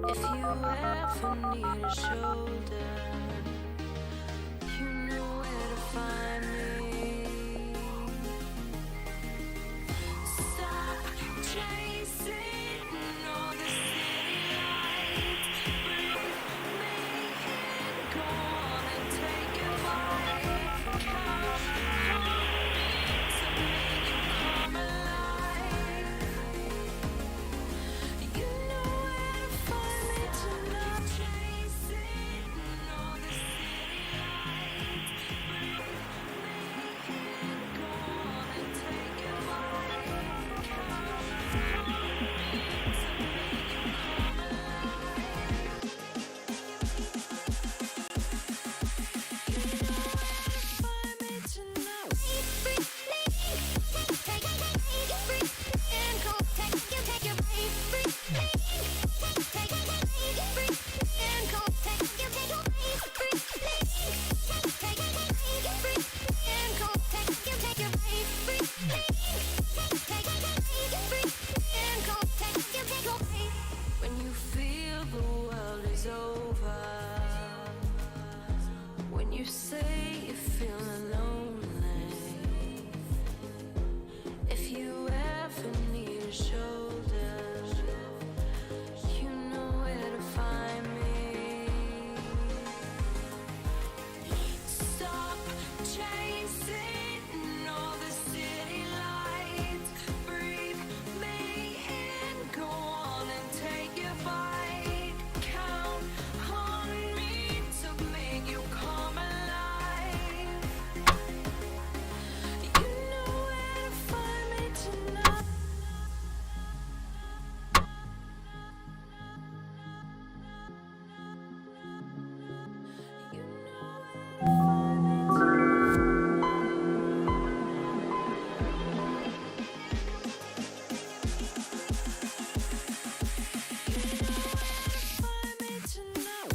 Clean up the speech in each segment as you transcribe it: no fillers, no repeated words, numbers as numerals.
If you ever need a shoulder, you know where to find me. Stop chasing all the city lights. Bring me in, go on and take your life. Count on me to make you come alive. You know where to find me tonight. Chasing all the city lights. Bring me in, go on and take your life. Count on me to make you come alive. You know where to find me tonight. When you feel the world is over, when you say you're feeling lonely, if you ever need a shoulder, you know where to find me. Stop chasing all the city lights. Breathe me in, go on and take your bite. Count on me to make you come alive. You know where to find me tonight. You know where to find me tonight. Find me tonight.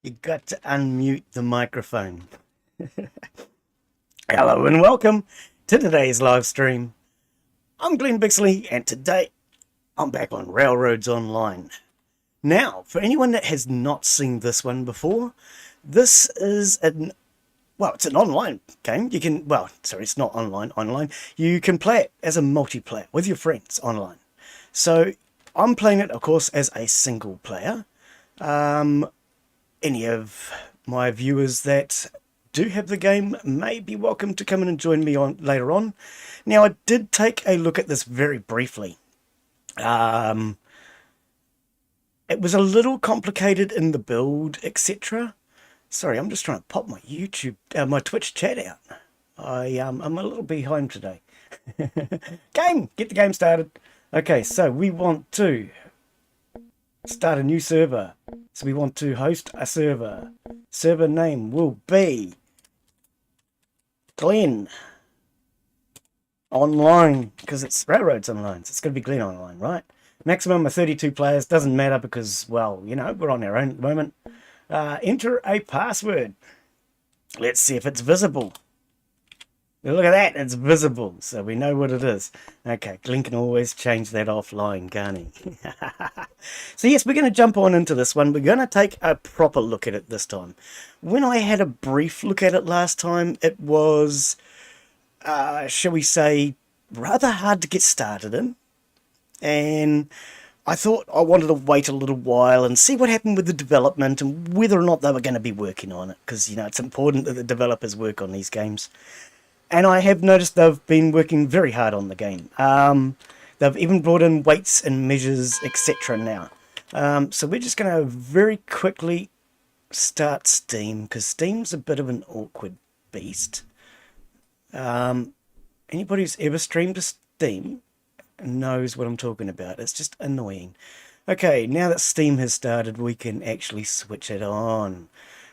You got to unmute the microphone. Hello and welcome to today's live stream. I'm Glen Bixley and today I'm back on Railroads Online. Now, for anyone that has not seen this one before, this is it's an online game. It's not online. You can play it as a multiplayer with your friends online. So I'm playing it, of course, as a single player. Any of my viewers that do have the game may be welcome to come in and join me on later on. Now, I did take a look at this very briefly. It was a little complicated in the build, etc. Sorry, I'm just trying to pop my my Twitch chat out. I'm a little behind today. Get the game started. Okay, so we want to start a new server. So we want to host a server. Server name will be Glen Online, because it's Railroads Online, so it's going to be Glen Online, right? Maximum of 32 players, doesn't matter because, well, you know, we're on our own at the moment. Enter a password. Let's see if it's visible. Look at that, it's visible, so we know what it is. Okay, Glen can always change that offline, can't he? So yes, we're going to jump on into this one. We're going to take a proper look at it this time. When I had a brief look at it last time, it was, shall we say, rather hard to get started in. And I thought I wanted to wait a little while and see what happened with the development and whether or not they were going to be working on it, because it's important that the developers work on these games. And I have noticed they've been working very hard on the game. They've even brought in weights and measures, etc. now. So we're just going to very quickly start Steam, because Steam's a bit of an awkward beast. Anybody who's ever streamed to Steam knows what I'm talking about. It's just annoying. Okay, now that Steam has started, we can actually switch it on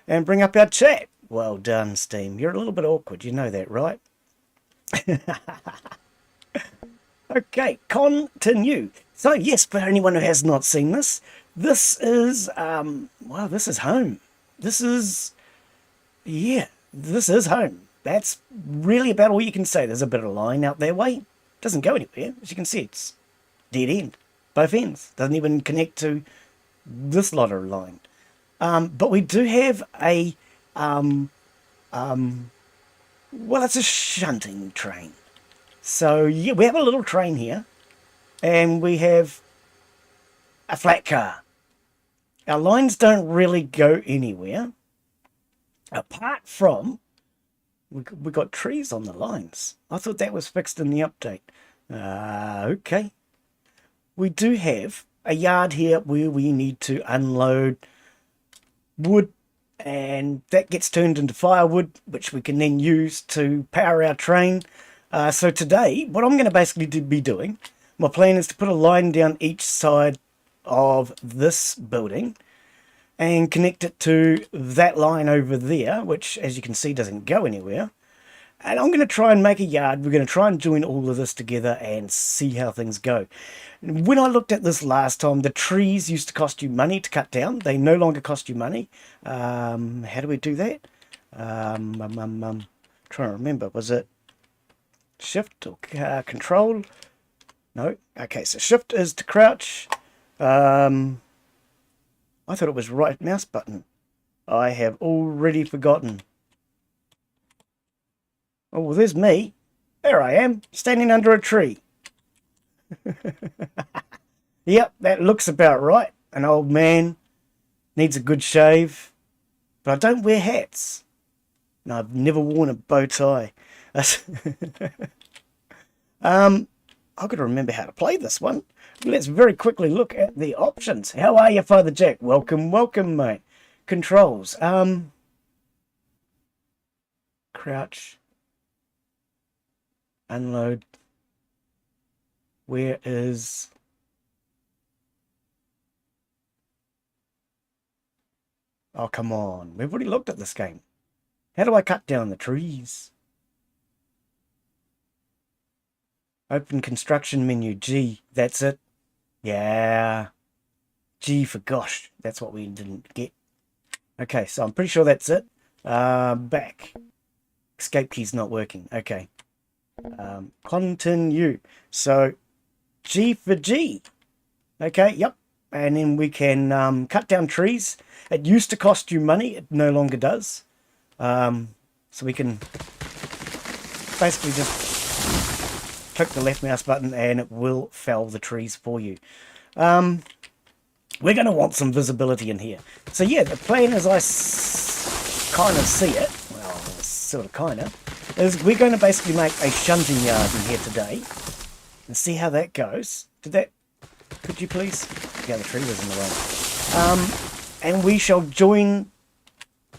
and bring up our chat. Well done, Steam. You're a little bit awkward, you know that, right? Okay, continue. So yes, for anyone who has not seen this, this is wow, this is home. This is home. That's really about all you can say. There's a bit of a line out their way. Doesn't go anywhere. As you can see, it's dead end. Both ends. Doesn't even connect to this lot of line. But we do have a well, it's a shunting train. So yeah, we have a little train here, and we have a flat car. Our lines don't really go anywhere, apart from we got trees on the lines. I thought that was fixed in the update. Okay. We do have a yard here where we need to unload wood, and that gets turned into firewood, which we can then use to power our train. So today, what I'm going to basically be doing, my plan is to put a line down each side of this building and connect it to that line over there, which, as you can see, doesn't go anywhere. And I'm going to try and make a yard. We're going to try and join all of this together and see how things go. When I looked at this last time, the trees used to cost you money to cut down. They no longer cost you money. How do we do that? Trying to remember. Was it shift or control? No. Okay, so shift is to crouch. I thought it was right mouse button. I have already forgotten. Oh, well, there's me. There I am, standing under a tree. Yep, that looks about right. An old man, needs a good shave, but I don't wear hats. No, I've never worn a bow tie. I've got to remember how to play this one. Let's very quickly look at the options. How are you, Father Jack? Welcome, welcome, mate. Controls. Crouch. Unload. Where is... Oh, come on. We've already looked at this game. How do I cut down the trees? Open construction menu. G. That's it. Yeah. G for gosh. That's what we didn't get. Okay, so I'm pretty sure that's it. Back. Escape key's not working. Okay. Continue. So G for G. Okay, yep. And then we can cut down trees. It used to cost you money. It no longer does. So we can basically just click the left mouse button and it will fell the trees for you. We're going to want some visibility in here. So yeah, the plan as I kind of see it, well, sort of kind of, is we're going to basically make a shunting yard in here today and see how that goes. Could you please? Yeah, the tree was in the way. And we shall join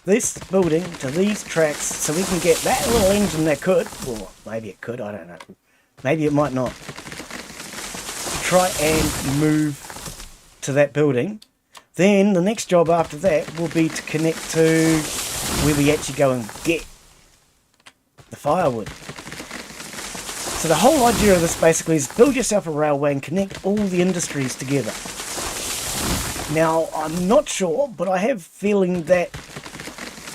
this building to these tracks so we can get that little engine that could, or maybe it could, I don't know. Maybe it might not. Try and move to that building. Then the next job after that will be to connect to where we actually go and get the firewood. So the whole idea of this basically is build yourself a railway and connect all the industries together. Now, I'm not sure, but I have a feeling that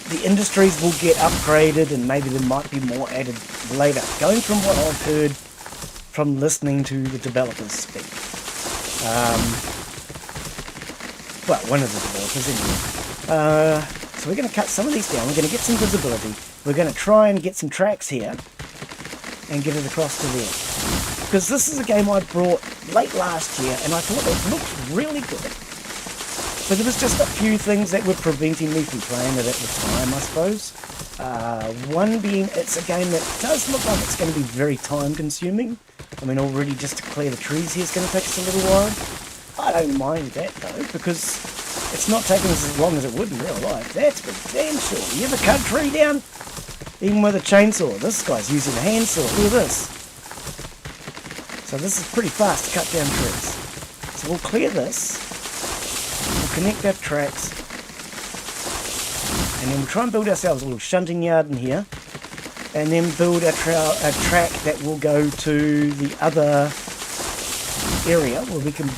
the industries will get upgraded and maybe there might be more added later. Going from what I've heard from listening to the developers speak. Well, one of the developers anyway. So we're going to cut some of these down. We're going to get some visibility. We're going to try and get some tracks here and get it across to there. because this is a game I brought late last year, and I thought it looked really good. But there was just a few things that were preventing me from playing it at the time, I suppose. One being, it's a game that does look like it's going to be very time consuming. I mean, already just to clear the trees here is going to take us a little while. I don't mind that though, because it's not taking us as long as it would in real life. That's for damn sure. You ever cut a tree down? Even with a chainsaw. This guy's using a handsaw. Look at this. So this is pretty fast to cut down trees. So we'll clear this. We'll connect our tracks. And then we'll try and build ourselves a little shunting yard in here. And then build a track that will go to the other area where we can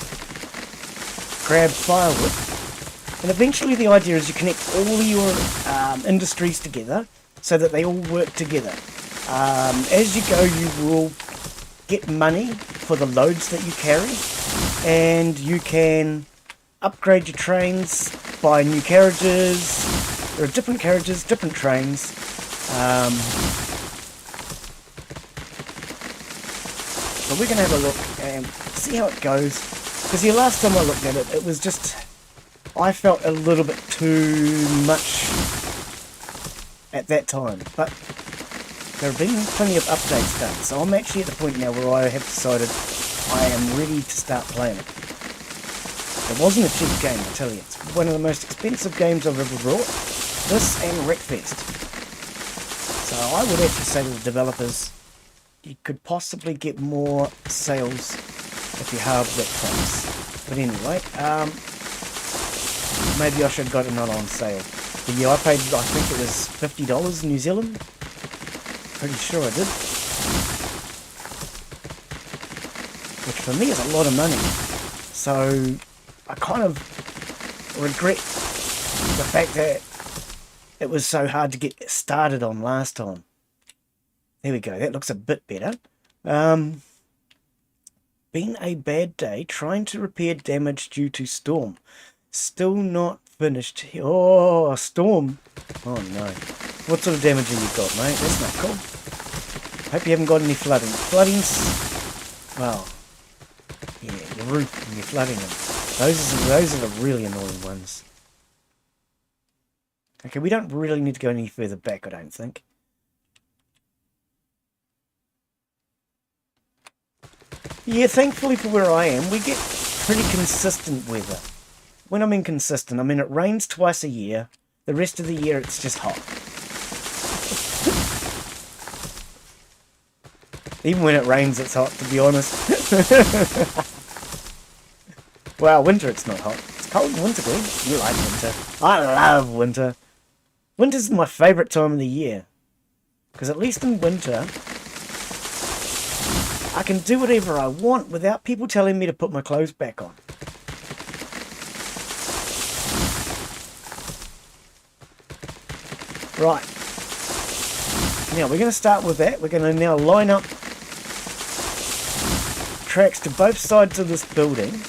grab firewood. And eventually the idea is you connect all your industries together so that they all work together. As you go, you will get money for the loads that you carry, and you can upgrade your trains, buy new carriages. There are different carriages, different trains. So we're going to have a look and see how it goes. Because the last time I looked at it, it was just, I felt a little bit too much at that time. But there have been plenty of updates done. So I'm actually at the point now where I have decided I am ready to start playing it. It wasn't a cheap game, I tell you. It's one of the most expensive games I've ever brought. This and Wreckfest. So I would actually say to the developers, you could possibly get more sales if you halved that price. But anyway, maybe I should have got it not on sale. But yeah, I paid, I think it was $50 in New Zealand. Pretty sure I did. Which for me is a lot of money. So I kind of regret the fact that it was so hard to get started on last time. There we go, that looks a bit better. Been a bad day trying to repair damage due to storm. Still not finished. Oh, a storm. Oh no. What sort of damage have you got, mate? That's not cool. Hope you haven't got any flooding. Flooding's, well, yeah, your roof and you're flooding them. Those are the really annoying ones. Okay, we don't really need to go any further back, I don't think. Yeah, thankfully for where I am, we get pretty consistent weather. When I mean consistent, I mean it rains twice a year. The rest of the year it's just hot. Even when it rains it's hot, to be honest. Well, winter it's not hot. It's cold in winter, Glen. You like winter. I love winter. Winter's my favourite time of the year. Because at least in winter, I can do whatever I want without people telling me to put my clothes back on. Right. Now we're going to start with that. We're going to now line up tracks to both sides of this building.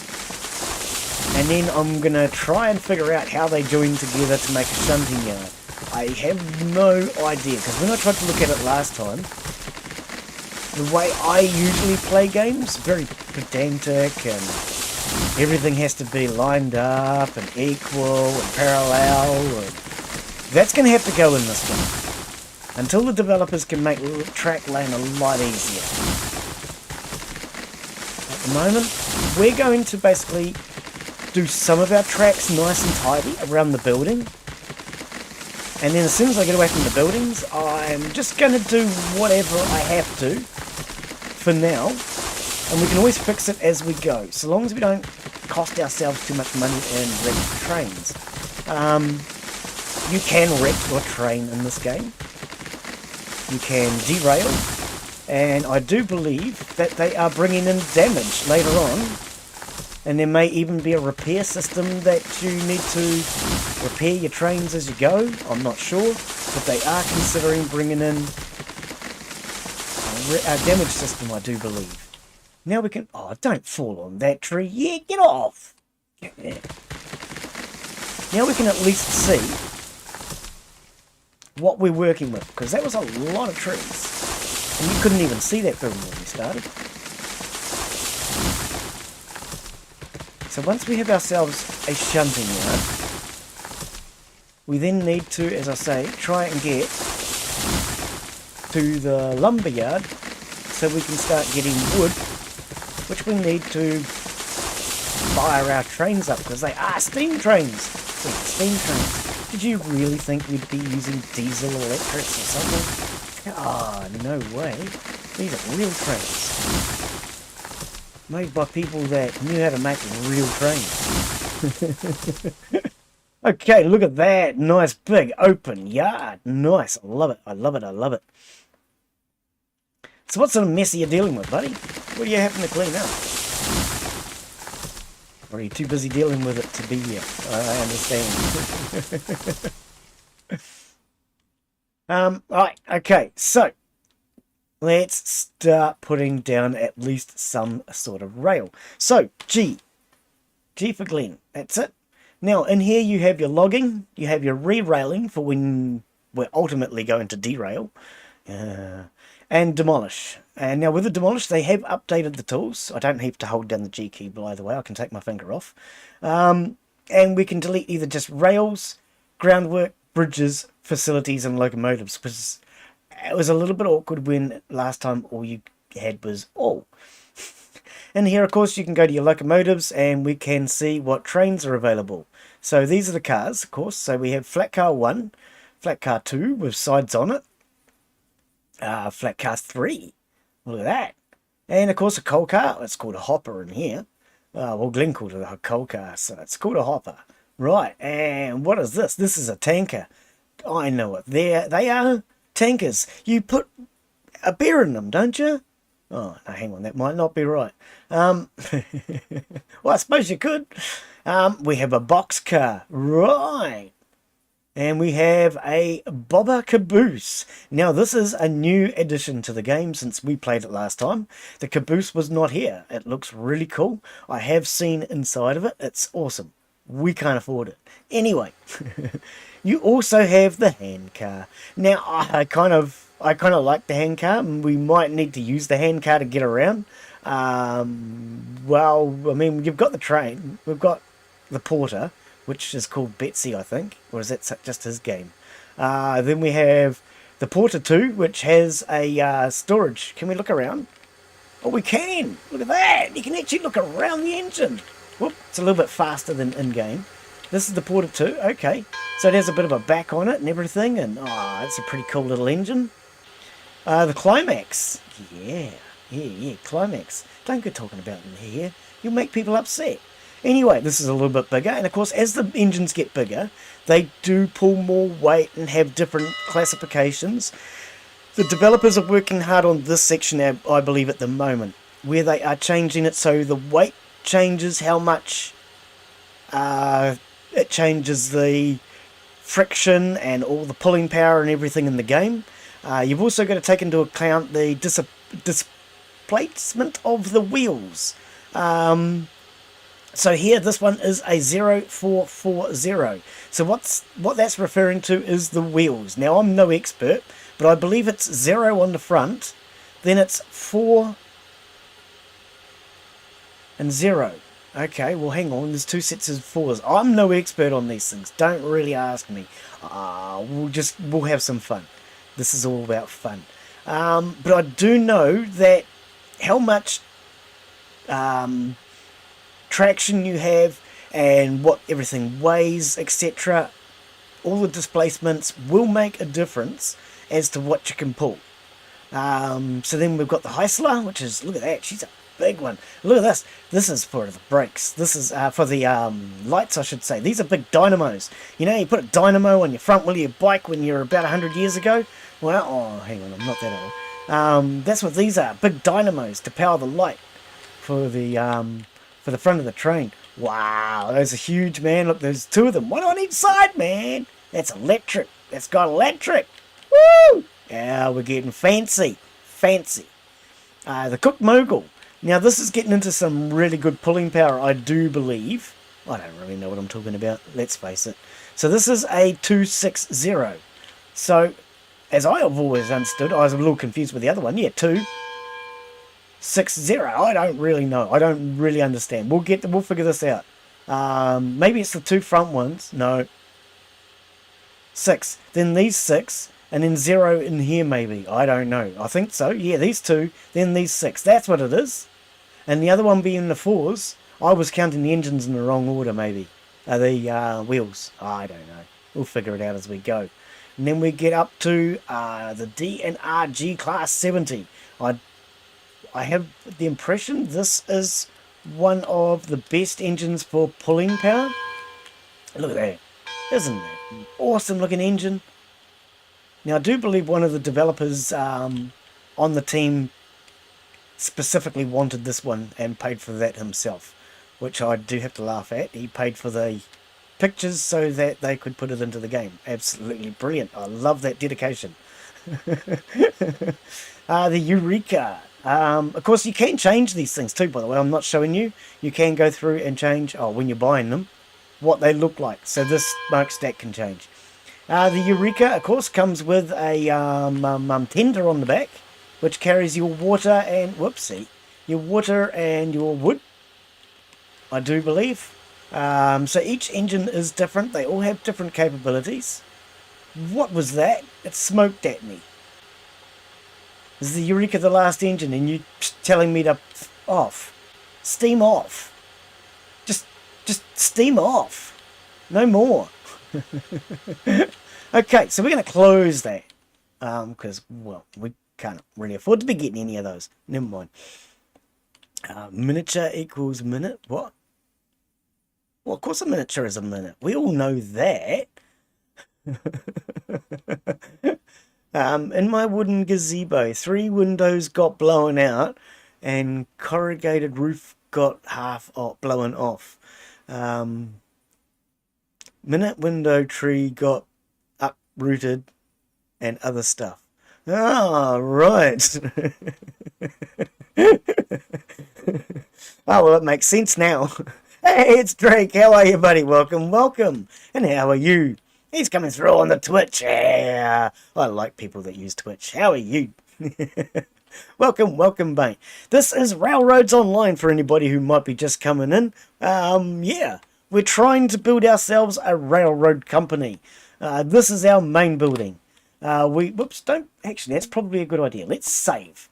And then I'm going to try and figure out how they join together to make a shunting yard. I have no idea, because when I tried to look at it last time, the way I usually play games, very pedantic, and everything has to be lined up and equal and parallel, and that's going to have to go in this game until the developers can make track laying a lot easier. At the moment, we're going to basically do some of our tracks nice and tidy around the building. And then as soon as I get away from the buildings, I'm just going to do whatever I have to for now. And we can always fix it as we go, so long as we don't cost ourselves too much money in wrecked trains. You can wreck your train in this game. You can derail. And I do believe that they are bringing in damage later on. And there may even be a repair system that you need to repair your trains as you go. I'm not sure, but they are considering bringing in a damage system, I do believe. Now we can... Oh, don't fall on that tree. Yeah, get off! Yeah. Now we can at least see what we're working with, because that was a lot of trees. And you couldn't even see that building when we started. So once we have ourselves a shunting yard, we then need to, as I say, try and get to the lumber yard so we can start getting wood, which we need to fire our trains up because they are steam trains. Steam trains. Did you really think we'd be using diesel electrics or something? Oh, no way. These are real trains. Made by people that knew how to make real trains. Okay, look at that. Nice big open yard. Nice. I love it. I love it. I love it. So what sort of mess are you dealing with, buddy? What are you having to clean up? Or are you too busy dealing with it to be here? I understand. Right, okay, so let's start putting down at least some sort of rail. So, G for Glen, that's it. Now, in here you have your logging, you have your re-railing for when we're ultimately going to derail, and demolish. And now with the demolish, they have updated the tools. I don't have to hold down the G key, by the way. I can take my finger off. And we can delete either just rails, groundwork, bridges, facilities, and locomotives. Because it was a little bit awkward when last time all you had was all. And here, of course, you can go to your locomotives and we can see what trains are available. So these are the cars, of course. So we have flat car 1, flat car 2 with sides on it. Flat car 3. Look at that. And of course a coal car. It's called a hopper in here. Well, Glen called it a coal car, so it's called a hopper. Right, and what is this? This is a tanker. I know it. They are tankers. You put a beer in them, don't you? Oh, no, hang on. That might not be right. Well, I suppose you could. We have a box car. Right. And we have a bobber caboose. Now this is a new addition to the game since we played it last time. The caboose was not here. It looks really cool. I have seen inside of it. It's awesome. We can't afford it. Anyway, you also have the hand car. Now I kind of like the hand car. We might need to use the hand car to get around. Well, I mean, you've got the train. We've got the porter, which is called Bixley, I think. Or is that just his game? Then we have the Porter 2, which has a storage. Can we look around? Oh, we can! Look at that! You can actually look around the engine. Whoop, it's a little bit faster than in-game. This is the Porter 2, okay. So it has a bit of a back on it and everything, and it's a pretty cool little engine. The Climax. Yeah, Climax. Don't go talking about them here. You'll make people upset. Anyway, this is a little bit bigger, and of course, as the engines get bigger, they do pull more weight and have different classifications. The developers are working hard on this section, I believe, at the moment, where they are changing it so the weight changes how much it changes the friction and all the pulling power and everything in the game. You've also got to take into account the displacement of the wheels. So here, this one is a 0440. So what that's referring to is the wheels. Now, I'm no expert, but I believe it's 0 on the front, then it's 4 and 0. Okay, well, hang on, there's 2 sets of 4s. I'm no expert on these things. Don't really ask me. We'll have some fun. This is all about fun. But I do know that how much traction you have and what everything weighs, etc., all the displacements will make a difference as to what you can pull. So then we've got the Heisler, which is, look at that, she's a big one. Look at this. This is for the brakes. This is for the lights, I should say. These are big dynamos. You know, you put a dynamo on your front wheel of your bike when you're about 100 years ago. Well, oh, hang on, I'm not that old. That's what these are, big dynamos to power the light for the front of the train. Wow, those are huge, man. Look, there's 2 of them. One on each side, man. That's electric. That's got electric. Woo! Yeah, we're getting fancy. Fancy. The Cook Mogul. Now, this is getting into some really good pulling power, I do believe. I don't really know what I'm talking about. Let's face it. So this is a 260. So, as I have always understood, I was a little confused with the other one. Yeah, 2. 6-0. I don't really know. I don't really understand. We'll figure this out. Maybe it's the two front ones. No. 6. Then these 6. And then 0 in here maybe. I don't know. I think so. Yeah, these 2. Then these 6. That's what it is. And the other one being the 4s. I was counting the engines in the wrong order maybe. The wheels. I don't know. We'll figure it out as we go. And then we get up to the D and R G Class 70. I have the impression this is one of the best engines for pulling power. Look at that. Isn't that an awesome looking engine? Now I do believe one of the developers on the team specifically wanted this one and paid for that himself, which I do have to laugh at. He paid for the pictures so that they could put it into the game. Absolutely brilliant. I love that dedication. The Eureka. Of course, you can change these things too, by the way. I'm not showing you. You can go through and change, when you're buying them, what they look like. So this smokestack can change. The Eureka, of course, comes with a tender on the back, which carries your water and, your water and your wood, I do believe. So each engine is different. They all have different capabilities. What was that? It smoked at me. Is the Eureka the last engine and you telling me to off? Steam off. Just steam off. No more. Okay, so we're going to close that. Because, well, we can't really afford to be getting any of those. Never mind. Miniature equals minute. What? Well, of course a miniature is a minute. We all know that. In my wooden gazebo, 3 windows got blown out and corrugated roof got half blown off. Minute window tree got uprooted and other stuff. Ah, right. Oh, well, it makes sense now. Hey, it's Drake. How are you, buddy? Welcome. And how are you? He's coming through on the Twitch. Yeah, I like people that use Twitch. How are you? Welcome, mate. This is Railroads Online for anybody who might be just coming in. Yeah, we're trying to build ourselves a railroad company. This is our main building. Actually, that's probably a good idea. Let's save.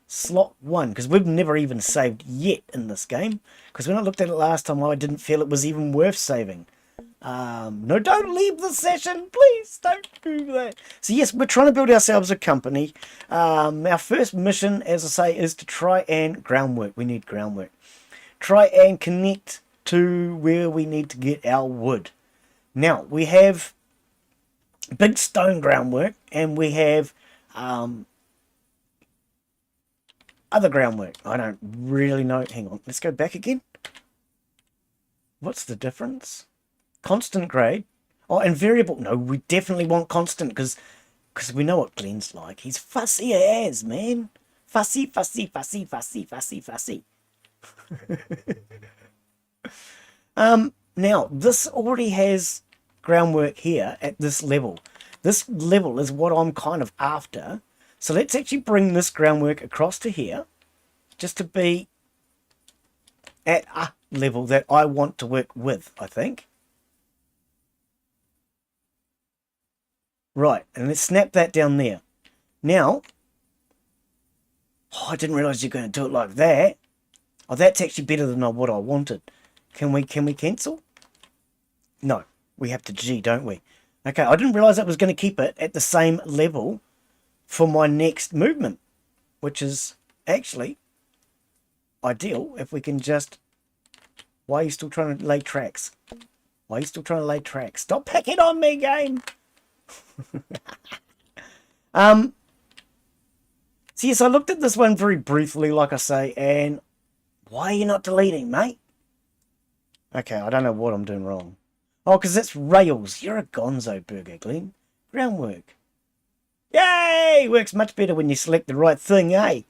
Slot 1, because we've never even saved yet in this game. Because when I looked at it last time, I didn't feel it was even worth saving. No, don't leave the session, please, don't do that. So yes, we're trying to build ourselves a company. Our first mission, as I say, is to try and groundwork. We need groundwork. Try and connect to where we need to get our wood. Now, we have big stone groundwork, and we have other groundwork. I don't really know. Hang on, let's go back again. What's the difference? Constant grade. Oh, and variable. No, we definitely want constant because we know what Glen's like. He's fussy as, man. Fussy. Now, this already has groundwork here at this level. This level is what I'm kind of after. So let's actually bring this groundwork across to here, just to be at a level that I want to work with, I think. Right, and let's snap that down there. Now, I didn't realise you're going to do it like that. Oh, that's actually better than what I wanted. Can we cancel? No, we have to G, don't we? Okay, I didn't realise that was going to keep it at the same level for my next movement, which is actually ideal if we can just... Why are you still trying to lay tracks? Stop picking on me, game! So yes, I looked at this one very briefly, like I say, and why are you not deleting, mate? Okay, I don't know what I'm doing wrong. Oh, because it's rails. You're a gonzo burger, Glen. Groundwork. Yay! Works much better when you select the right thing, eh?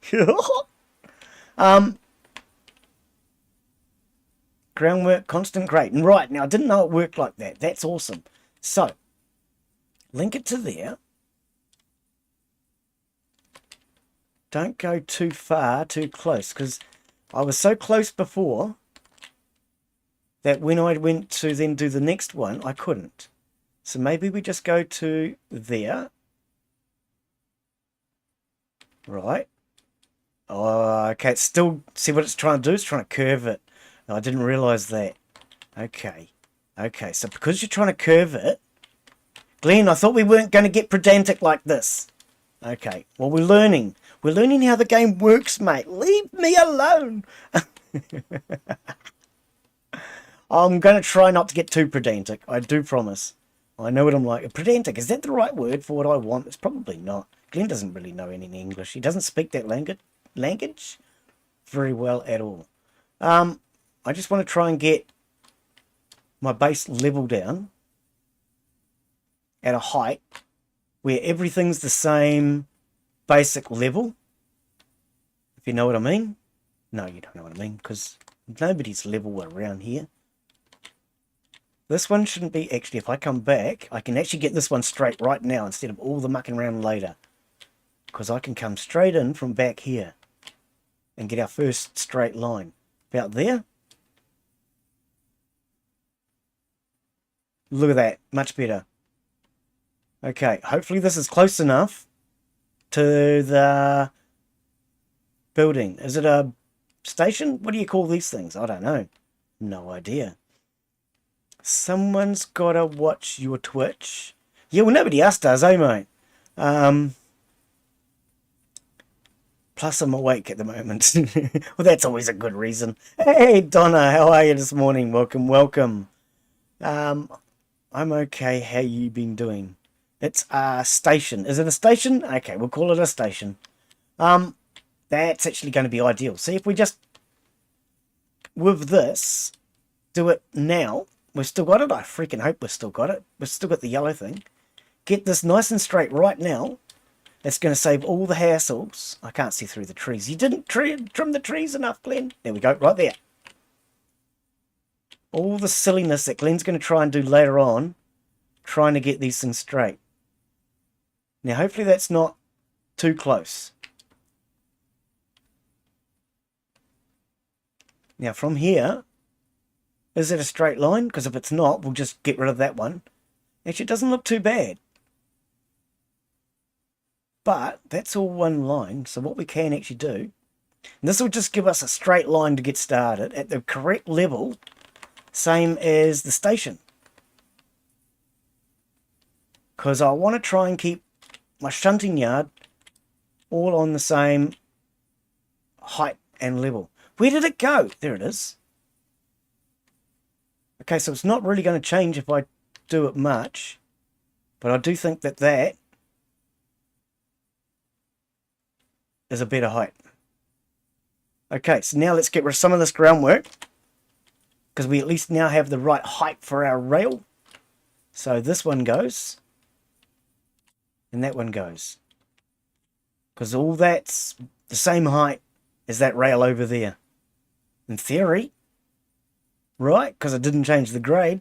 Groundwork, constant grade. And right, now I didn't know it worked like that. That's awesome. So, link it to there. don't go too far, too close, because I was so close before that when I went to then do the next one, I couldn't. So maybe we just go to there. Right. Oh, okay, it's still, see what it's trying to do? It's trying to curve it. No, I didn't realize that. Okay. Okay, so because you're trying to curve it, Glenn, I thought we weren't going to get pedantic like this. Okay, well, we're learning. We're learning how the game works, mate. Leave me alone. I'm going to try not to get too pedantic. I do promise. I know what I'm like. Pedantic, is that the right word for what I want? It's probably not. Glenn doesn't really know any English. He doesn't speak that language very well at all. I just want to try and get my base level down at a height where everything's the same basic level. If you know what I mean. No, you don't know what I mean, because nobody's level around here. This one shouldn't be, actually, if I come back, I can actually get this one straight right now instead of all the mucking around later. Because I can come straight in from back here and get our first straight line. About there. Look at that, much better. Okay, hopefully this is close enough to the building. Is it a station? What do you call these things? I don't know. No idea. Someone's got to watch your Twitch. Yeah, well, nobody else does, eh, mate? Plus, I'm awake at the moment. Well, that's always a good reason. Hey, Donna, how are you this morning? Welcome, welcome. I'm okay. How you been doing? It's a station. Is it a station? Okay, we'll call it a station. That's actually going to be ideal. See, if we just, with this, do it now. We've still got it. I freaking hope we've still got it. We've still got the yellow thing. Get this nice and straight right now. It's going to save all the hassles. I can't see through the trees. You didn't trim the trees enough, Glen. There we go, right there. All the silliness that Glen's going to try and do later on, trying to get these things straight. Now, hopefully that's not too close. Now, from here, is it a straight line? Because if it's not, we'll just get rid of that one. Actually, it doesn't look too bad. But that's all one line. So what we can actually do, and this will just give us a straight line to get started at the correct level, same as the station. Because I want to try and keep my shunting yard all on the same height and level. Where did it go? There it is. Okay, so it's not really going to change if I do it much. But I do think that that is a better height. Okay, so now let's get rid of some of this groundwork. Because we at least now have the right height for our rail. So this one goes. And that one goes. Because all that's the same height as that rail over there. In theory. Right, because I didn't change the grade.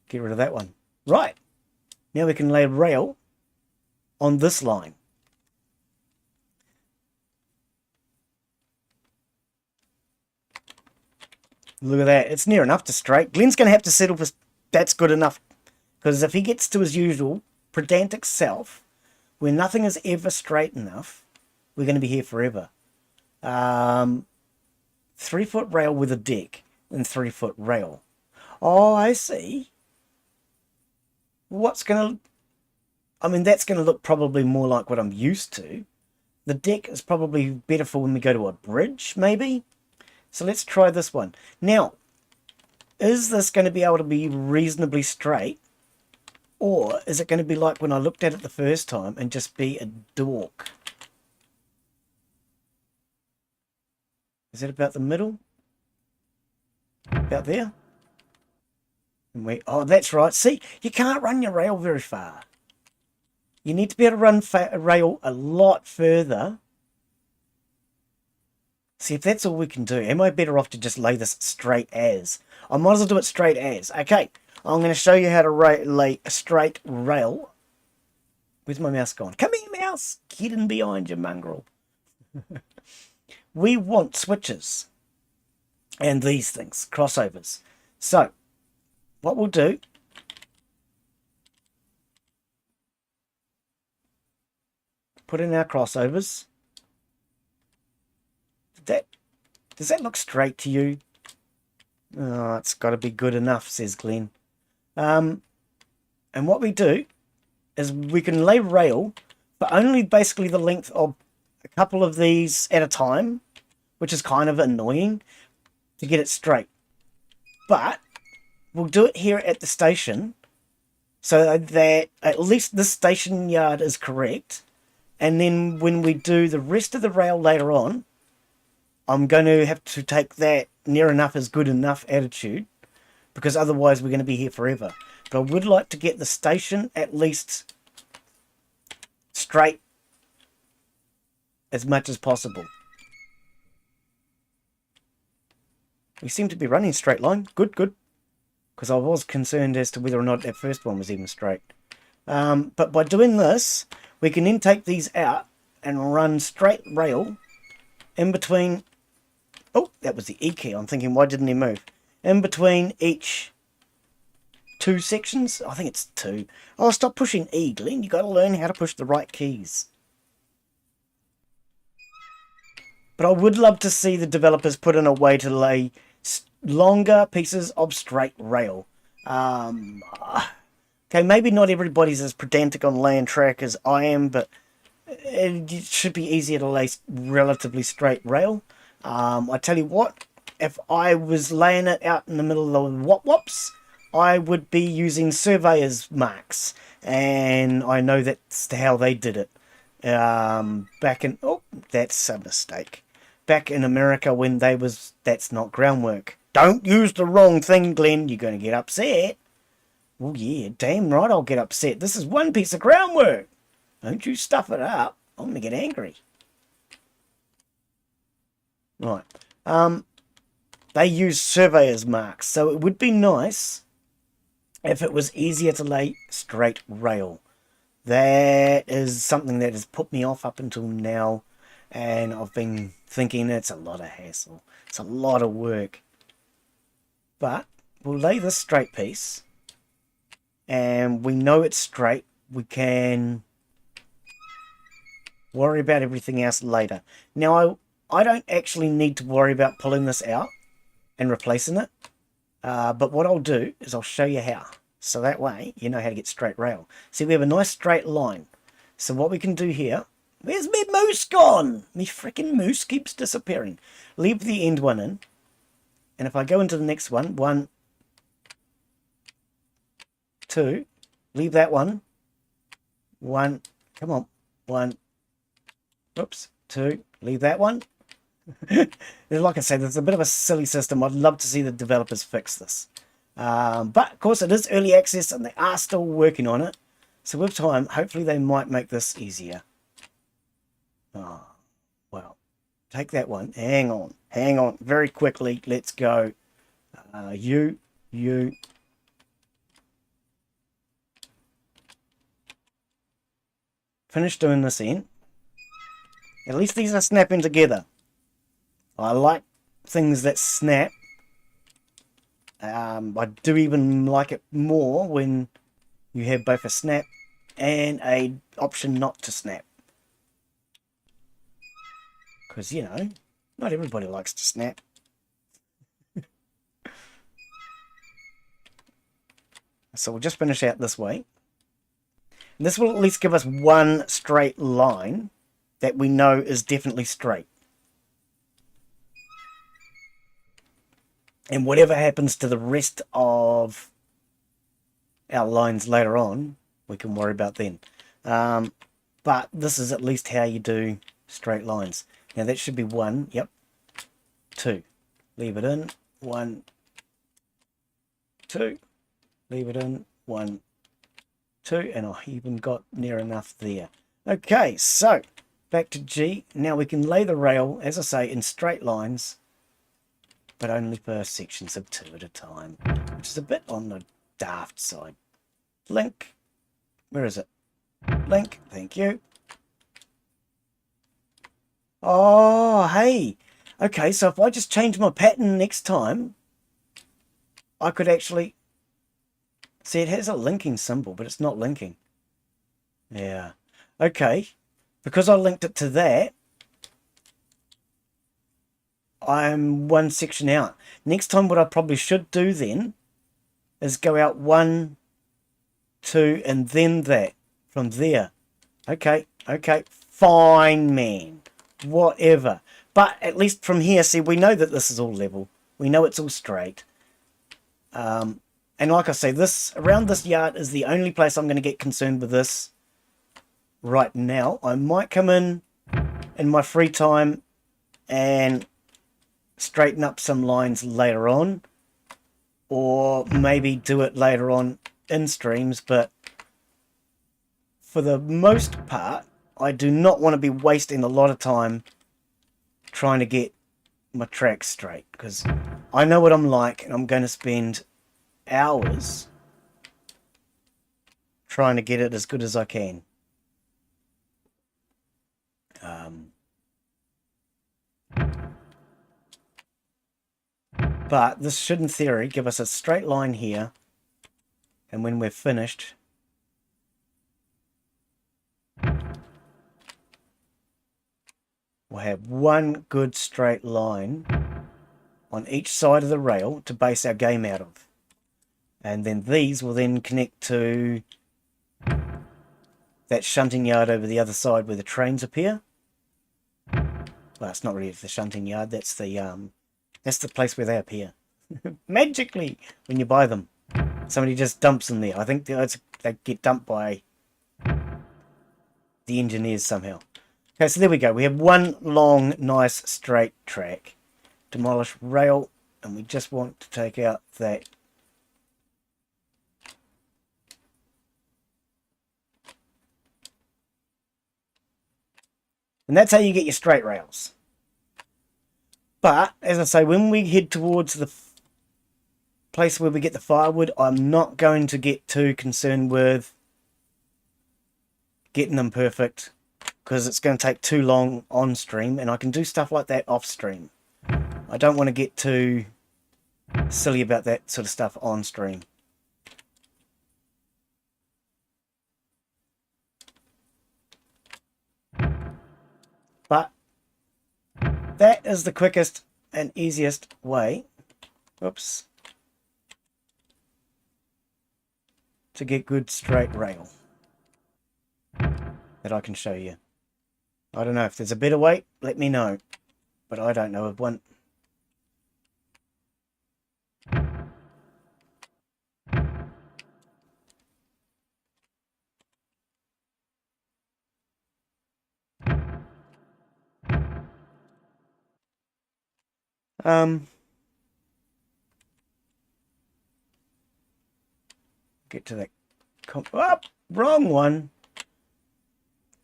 Get rid of that one. Right. Now we can lay rail on this line. Look at that. It's near enough to straight. Glen's going to have to settle for that's good enough. Because if he gets to his usual pedantic self, where nothing is ever straight enough, we're going to be here forever. 3-foot rail with a deck and 3-foot rail. Oh, I see. What's going to... I mean, that's going to look probably more like what I'm used to. The deck is probably better for when we go to a bridge, maybe. So let's try this one. Now, is this going to be able to be reasonably straight? Or is it going to be like when I looked at it the first time and just be a dork? Is that about the middle? About there? And we, oh, that's right. See, you can't run your rail very far. You need to be able to run a rail a lot further. See, if that's all we can do, am I better off to just lay this straight as? I might as well do it straight as. Okay, I'm going to show you how to lay a straight rail. Where's my mouse gone? Come here, mouse. Get in behind you, mongrel. We want switches and these things, crossovers. So what we'll do, put in our crossovers. Does that look straight to you? Oh, it's got to be good enough, says Glen. And what we do is we can lay rail, but only basically the length of a couple of these at a time, which is kind of annoying to get it straight. But we'll do it here at the station so that at least this station yard is correct. And then when we do the rest of the rail later on, I'm going to have to take that near enough is good enough attitude, because otherwise we're going to be here forever. But I would like to get the station at least straight as much as possible. We seem to be running straight line. Good, good. Because I was concerned as to whether or not that first one was even straight. But by doing this, we can then take these out and run straight rail in between. Oh, that was the E key. I'm thinking, why didn't he move? In between each two sections. I think it's two. Oh, stop pushing E, Glen. You got to learn how to push the right keys. But I would love to see the developers put in a way to lay longer pieces of straight rail. Okay, maybe not everybody's as pedantic on laying track as I am, but it should be easier to lay relatively straight rail. I tell you what, if I was laying it out in the middle of the wop-wops, I would be using surveyor's marks, and I know that's how they did it. Back in, oh, that's a mistake. Back in America when they was, that's not groundwork. Don't use the wrong thing, Glen, you're going to get upset. Oh yeah, damn right I'll get upset. This is one piece of groundwork. Don't you stuff it up. I'm going to get angry. Right. They use surveyor's marks, so it would be nice if it was easier to lay straight rail. That is something that has put me off up until now, and I've been thinking it's a lot of hassle. It's a lot of work. But we'll lay this straight piece, and we know it's straight. We can worry about everything else later. Now, I don't actually need to worry about pulling this out and replacing it. But what I'll do is I'll show you how. So that way you know how to get straight rail. See, we have a nice straight line. So what we can do here... Where's my moose gone? Me freaking moose keeps disappearing. Leave the end one in. And if I go into the next one, 1, 2, leave that one. 1, come on, 1, oops, 2, leave that one. Like I said, it's a bit of a silly system. I'd love to see the developers fix this. But, of course, it is early access and they are still working on it. So with time, hopefully they might make this easier. Oh, well, take that one. Hang on. Very quickly, let's go. You. Finish doing this end. At least these are snapping together. I like things that snap. I do even like it more when you have both a snap and a option not to snap. Because, you know, not everybody likes to snap. So we'll just finish out this way. And this will at least give us one straight line that we know is definitely straight. And whatever happens to the rest of our lines later on, we can worry about then. But this is at least how you do straight lines. Now that should be 1, yep, 2. Leave it in, 1, 2. Leave it in, 1, 2. And I even got near enough there. Okay, so back to G. Now we can lay the rail, as I say, in straight lines, but only for sections of 2 at a time, which is a bit on the daft side. Link, where is it? Link, thank you. Oh, hey. Okay, so if I just change my pattern next time, I could actually... See, it has a linking symbol, but it's not linking. Yeah. Okay. Because I linked it to that, I'm one section out. Next time what I probably should do then is go out 1, 2, and then that. From there. Okay, okay. Fine, man. Whatever. But at least from here, see, we know that this is all level. We know it's all straight. And like I say, this around this yard is the only place I'm going to get concerned with this right now. I might come in my free time and straighten up some lines later on, or maybe do it later on in streams, but for the most part, I do not want to be wasting a lot of time trying to get my tracks straight, because I know what I'm like, and I'm going to spend hours trying to get it as good as I can. But this should, in theory, give us a straight line here, and when we're finished, we'll have one good straight line on each side of the rail to base our game out of. And then these will then connect to that shunting yard over the other side where the trains appear. Well, it's not really the shunting yard, that's the place where they appear. Magically, when you buy them. Somebody just dumps them there. I think they get dumped by the engineers somehow. Okay, so there we go. We have one long, nice, straight track. Demolish rail, and we just want to take out that. And that's how you get your straight rails. But, as I say, when we head towards the place where we get the firewood, I'm not going to get too concerned with getting them perfect, because it's going to take too long on stream, and I can do stuff like that off stream. I don't want to get too silly about that sort of stuff on stream. But that is the quickest and easiest way, whoops, to get good straight rail that I can show you. I don't know if there's a better way, let me know, but I don't know of one. Get to that wrong one.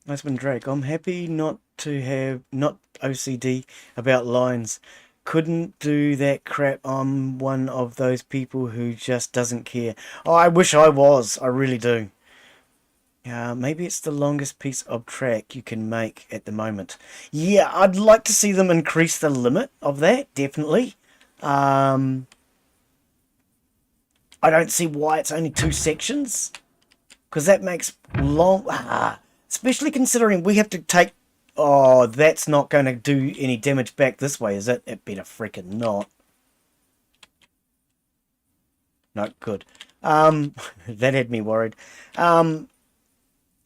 Nice one, Drake. I'm happy not OCD about lines. Couldn't do that crap. I'm one of those people who just doesn't care. Oh, I wish I was. I really do. Maybe it's the longest piece of track you can make at the moment. Yeah, I'd like to see them increase the limit of that, definitely. I don't see why it's only 2 sections, because that makes long... especially considering we have to take... Oh, that's not going to do any damage back this way, is it? It better freaking not. No, good. That had me worried.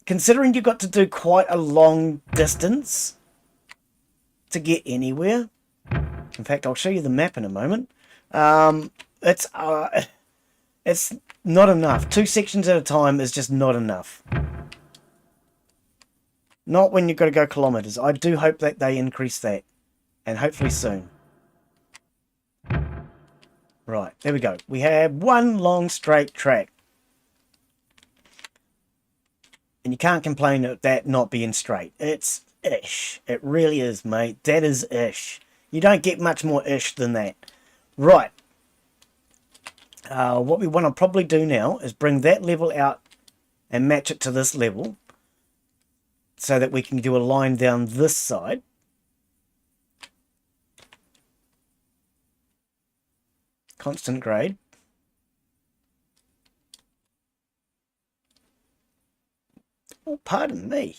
Considering you've got to do quite a long distance to get anywhere. In fact, I'll show you the map in a moment. It's not enough. 2 sections at a time is just not enough. Not when you've got to go kilometers. I do hope that they increase that. And hopefully soon. Right, there we go. We have one long straight track. And you can't complain at that not being straight. It's ish. It really is, mate. That is ish. You don't get much more ish than that. Right. What we want to probably do now is bring that level out and match it to this level, so that we can do a line down this side. constant grade. Oh, pardon me.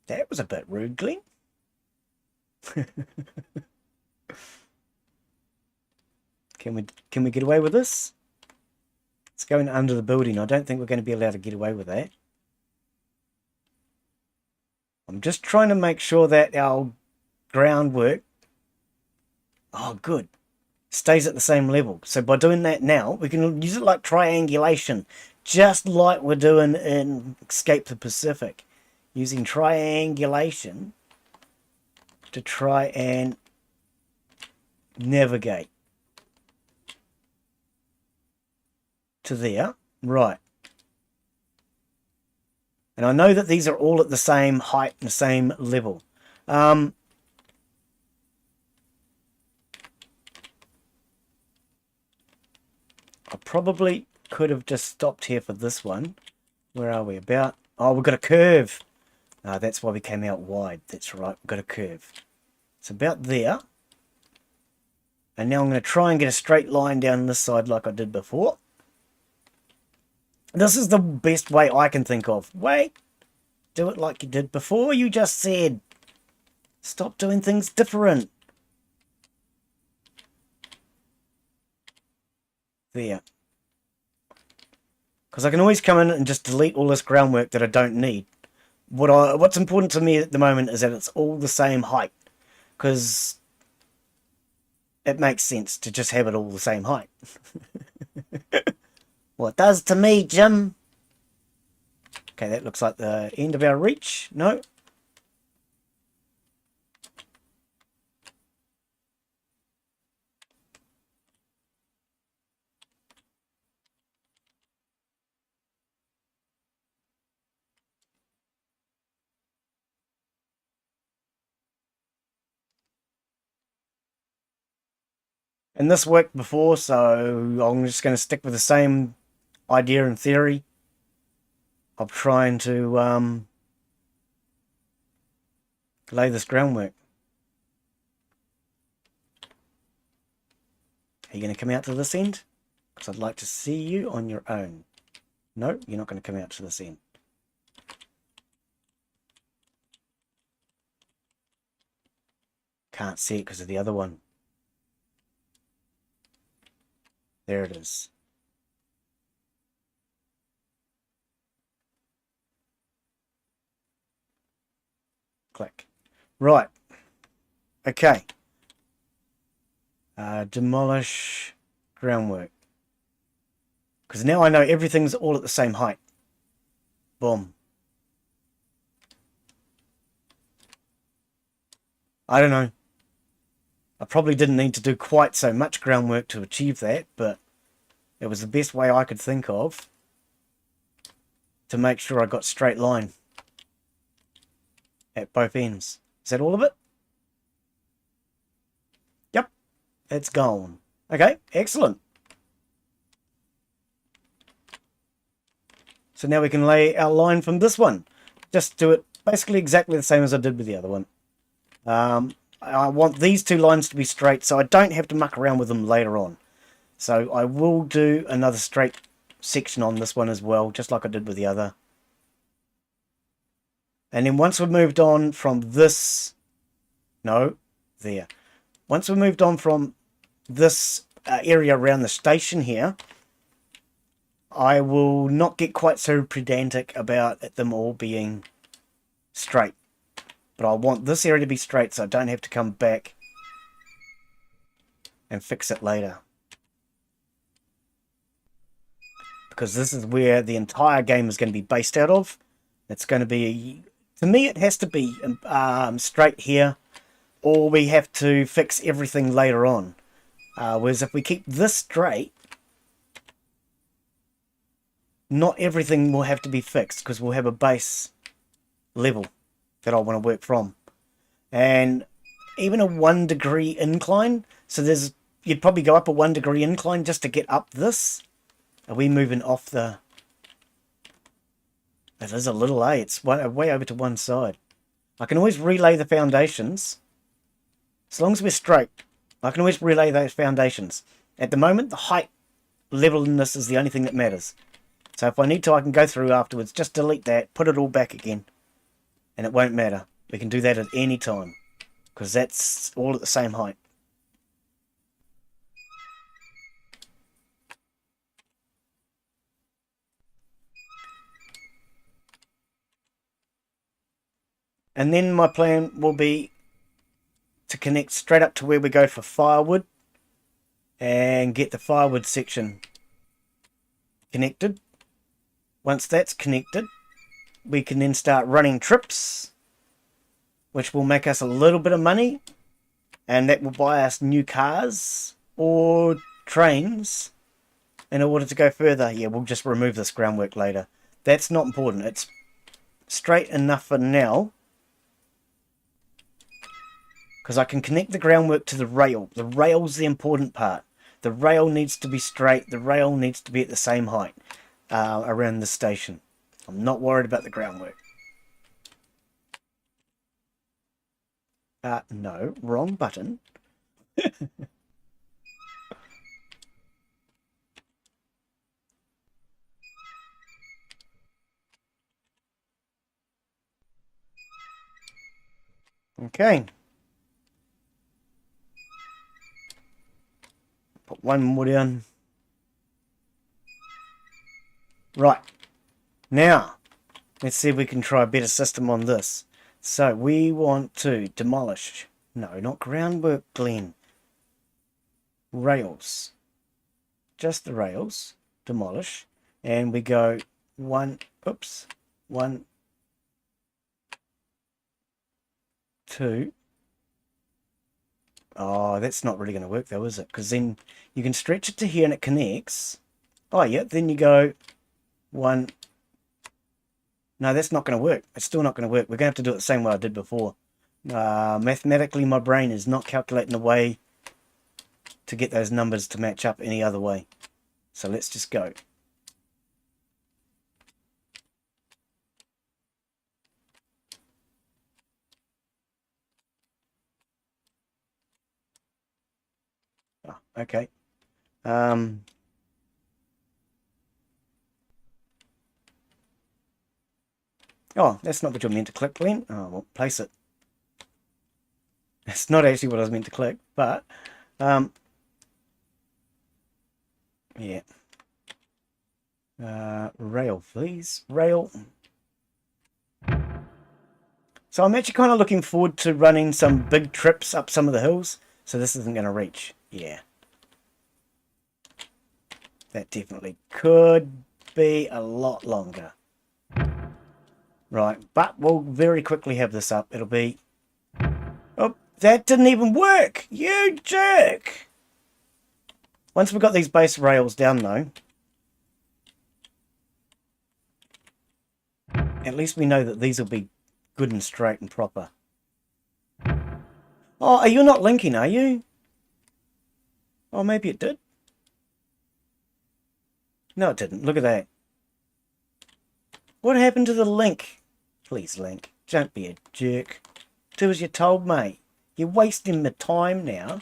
That was a bit rude, Glen. Can we get away with this? It's going under the building. I don't think we're going to be allowed to get away with that. I'm just trying to make sure that our groundwork, oh good, stays at the same level. So by doing that now, we can use it like triangulation, just like we're doing in Escape the Pacific. Using triangulation to try and navigate to there. Right. And I know that these are all at the same height and the same level. I probably could have just stopped here for this one. Where are we about? Oh, we've got a curve. That's why we came out wide. That's right, we've got a curve. It's about there. And now I'm going to try and get a straight line down this side like I did before. This is the best way I can think of. Wait, do it like you did before. You just said, stop doing things different. There. Because I can always come in and just delete all this groundwork that I don't need. What's important to me at the moment is that it's all the same height. Because it makes sense to just have it all the same height. Well, it does to me, Jim. Okay, that looks like the end of our reach. No. And this worked before, so I'm just going to stick with the same idea and theory of trying to lay this groundwork. Are you going to come out to this end? Because I'd like to see you on your own. No, you're not going to come out to this end. Can't see it because of the other one. There it is. Click. Right. Okay. Demolish groundwork. Because now I know everything's all at the same height. Boom. I don't know. I probably didn't need to do quite so much groundwork to achieve that, but it was the best way I could think of to make sure I got straight line at both ends. Is that all of it? Yep, it's gone. Okay, excellent. So now we can lay our line from this one. Just do it basically exactly the same as I did with the other one. I want these two lines to be straight so I don't have to muck around with them later on. So I will do another straight section on this one as well, just like I did with the other. And then once we've moved on from this, no, there. Once we've moved on from this area around the station here, I will not get quite so pedantic about them all being straight. But I want this area to be straight so I don't have to come back and fix it later. Because this is where the entire game is going to be based out of. It's going to be, to me it has to be straight here, or we have to fix everything later on. Whereas if we keep this straight, not everything will have to be fixed because we'll have a base level that I want to work from. And even a 1 degree incline, so you'd probably go up a 1 degree incline just to get up this. Are we moving off the... It is a little, it's way over to one side. I can always relay the foundations. As long as we're straight, I can always relay those foundations. At the moment, the height level in this is the only thing that matters. So if I need to, I can go through afterwards, just delete that, put it all back again, and it won't matter. We can do that at any time, because that's all at the same height. And then my plan will be to connect straight up to where we go for firewood, and get the firewood section connected. Once that's connected, we can then start running trips, which will make us a little bit of money, and that will buy us new cars or trains in order to go further. Yeah, we'll just remove this groundwork later. That's not important. It's straight enough for now, because I can connect the groundwork to the rail. The rail's the important part. The rail needs to be straight. The rail needs to be at the same height around the station. I'm not worried about the groundwork. No, wrong button. Okay. Put one more down. Right. Now, let's see if we can try a better system on this. So, we want to demolish. No, not groundwork, Glen. Rails. Just the rails. Demolish. And we go one, 2. Oh, that's not really going to work though, is it? Because then you can stretch it to here and it connects. Oh, yeah, then you go 1. No, that's not going to work. It's still not going to work. We're going to have to do it the same way I did before. Mathematically, my brain is not calculating a way to get those numbers to match up any other way. So let's just go. Oh, okay. Oh, that's not what you're meant to click, Glen. Oh, well, place it. That's not actually what I was meant to click, but, yeah. Rail, please. Rail. So I'm actually kind of looking forward to running some big trips up some of the hills. So this isn't going to reach. Yeah. That definitely could be a lot longer. Right, but we'll very quickly have this up. It'll be... Oh, that didn't even work! You jerk! Once we've got these base rails down, though, at least we know that these will be good and straight and proper. Oh, are you not linking, are you? Oh, maybe it did. No, it didn't. Look at that. What happened to the link? Please, Link. Don't be a jerk. Do as you're told, mate. You're wasting my time now.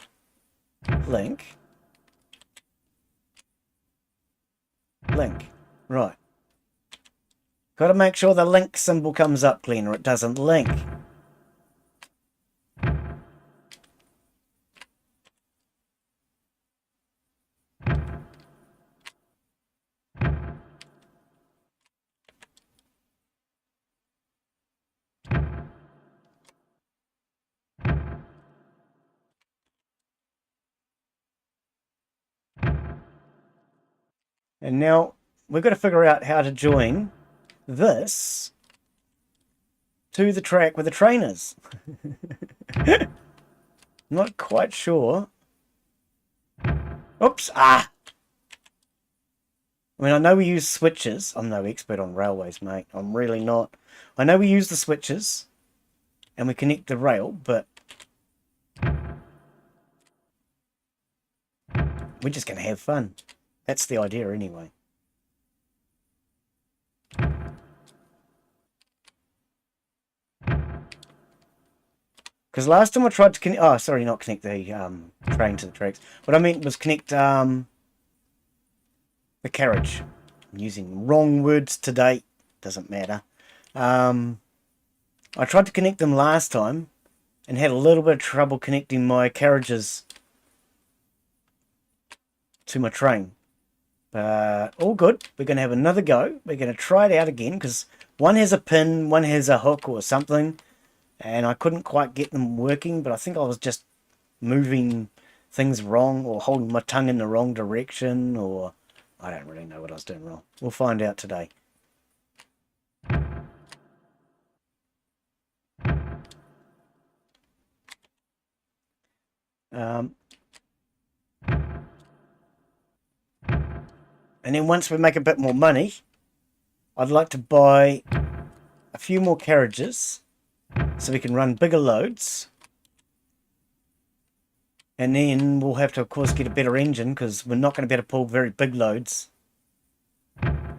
Link. Link. Right. Got to make sure the link symbol comes up, Glen, or it doesn't link. And now we've got to figure out how to join this to the track where the train is. Not quite sure. Oops. Ah! I mean, I know we use switches. I'm no expert on railways, mate. I'm really not. I know we use the switches and we connect the rail, but we're just going to have fun. That's the idea anyway. Because last time I tried to connect... Oh, sorry, not connect the train to the tracks. What I meant was connect the carriage. I'm using wrong words today. Doesn't matter. I tried to connect them last time and had a little bit of trouble connecting my carriages to my train. But all good. We're going to have another go. We're going to try it out again because one has a pin, one has a hook or something. And I couldn't quite get them working, but I think I was just moving things wrong or holding my tongue in the wrong direction, or I don't really know what I was doing wrong. We'll find out today. And then once we make a bit more money, I'd like to buy a few more carriages so we can run bigger loads. And then we'll have to, of course, get a better engine because we're not going to be able to pull very big loads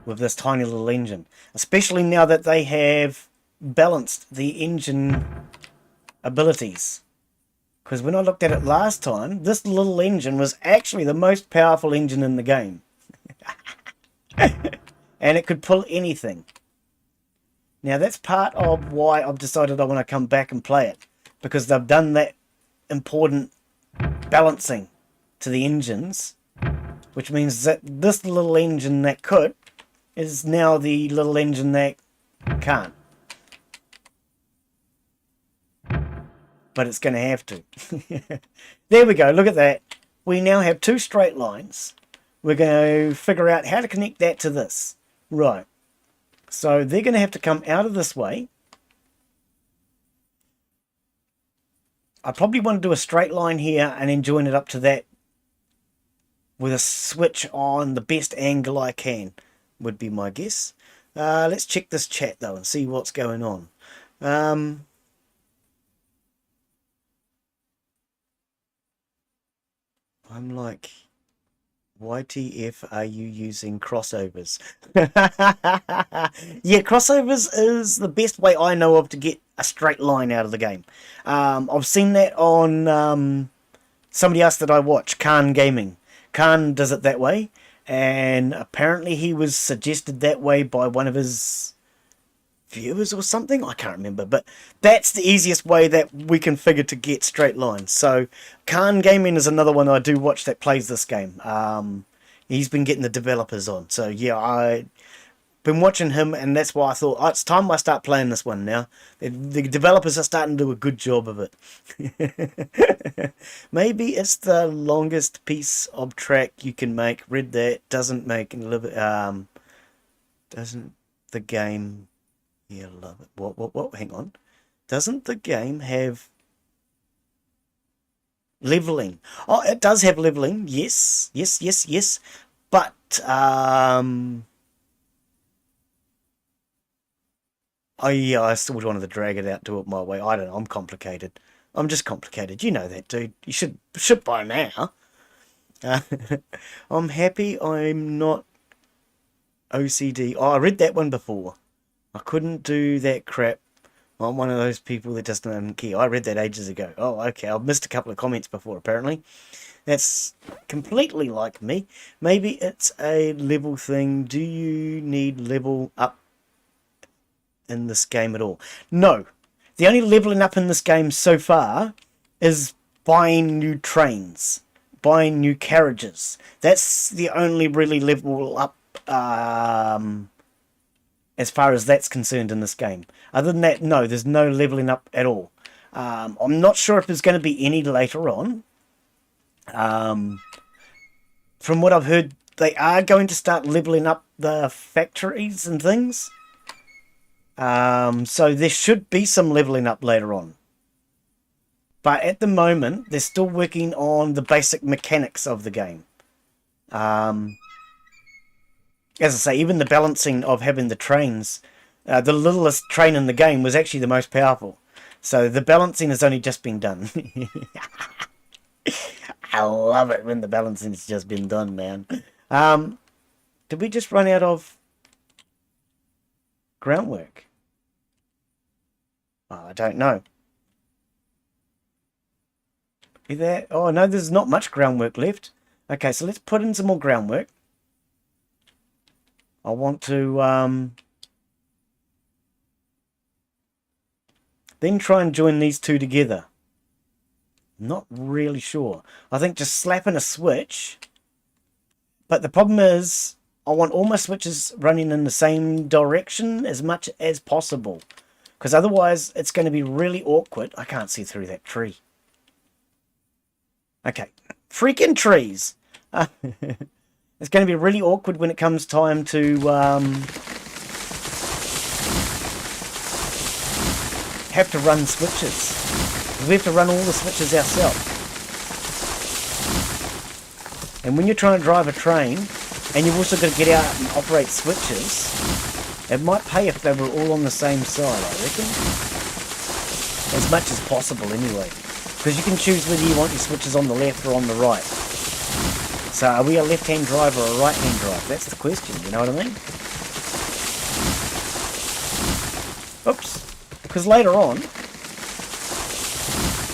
with this tiny little engine. Especially now that they have balanced the engine abilities. Because when I looked at it last time, this little engine was actually the most powerful engine in the game. And it could pull anything. Now that's part of why I've decided I want to come back and play it. Because they've done that important balancing to the engines. Which means that this little engine that could is now the little engine that can't. But it's going to have to. There we go, look at that. We now have two straight lines. We're going to figure out how to connect that to this. Right. So they're going to have to come out of this way. I probably want to do a straight line here and then join it up to that with a switch on the best angle I can, would be my guess. Let's check this chat though and see what's going on. I'm like, YTF are you using crossovers? Yeah, crossovers is the best way I know of to get a straight line out of the game. I've seen that on somebody else that I watch, Khan Gaming. Khan does it that way, and apparently he was suggested that way by one of his viewers or something. I can't remember, but that's the easiest way that we can figure to get straight lines. So Khan Gaming is another one I do watch that plays this game. He's been getting the developers on, so yeah, I've been watching him, and that's why I thought, oh, it's time I start playing this one now. The developers are starting to do a good job of it. Maybe it's the longest piece of track you can make. Read that. Doesn't the game... Yeah, love it. What? Hang on. Doesn't the game have leveling? Oh, it does have leveling. Yes. But, oh yeah, I still wanted to drag it out, do it my way. I don't know, I'm complicated. I'm just complicated. You know that, dude. You should by now. I'm happy I'm not OCD. Oh, I read that one before. I couldn't do that crap. I'm one of those people that just don't care. I read that ages ago. Oh, okay. I've missed a couple of comments before, apparently. That's completely like me. Maybe it's a level thing. Do you need level up in this game at all? No. The only leveling up in this game so far is buying new trains, buying new carriages. That's the only really level up as far as that's concerned in this game. Other than that, no, there's no leveling up at all. I'm not sure if there's going to be any later on. From what I've heard, they are going to start leveling up the factories and things. So there should be some leveling up later on. But at the moment, they're still working on the basic mechanics of the game. As I say, even the balancing of having the trains, the littlest train in the game was actually the most powerful. So the balancing has only just been done. I love it when the balancing's just been done, man. Did we just run out of groundwork? Oh, I don't know. Is that? Oh no, there's not much groundwork left. Okay, so let's put in some more groundwork. I want to then try and join these two together. Not really sure. I think just slapping a switch. But the problem is, I want all my switches running in the same direction as much as possible. Because otherwise, it's going to be really awkward. I can't see through that tree. Okay. Freaking trees! It's going to be really awkward when it comes time to have to run switches. We have to run all the switches ourselves. And when you're trying to drive a train, and you've also got to get out and operate switches, it might pay if they were all on the same side, I reckon. As much as possible, anyway. Because you can choose whether you want your switches on the left or on the right. So are we a left-hand drive or a right-hand drive? That's the question, you know what I mean? Oops. Because later on,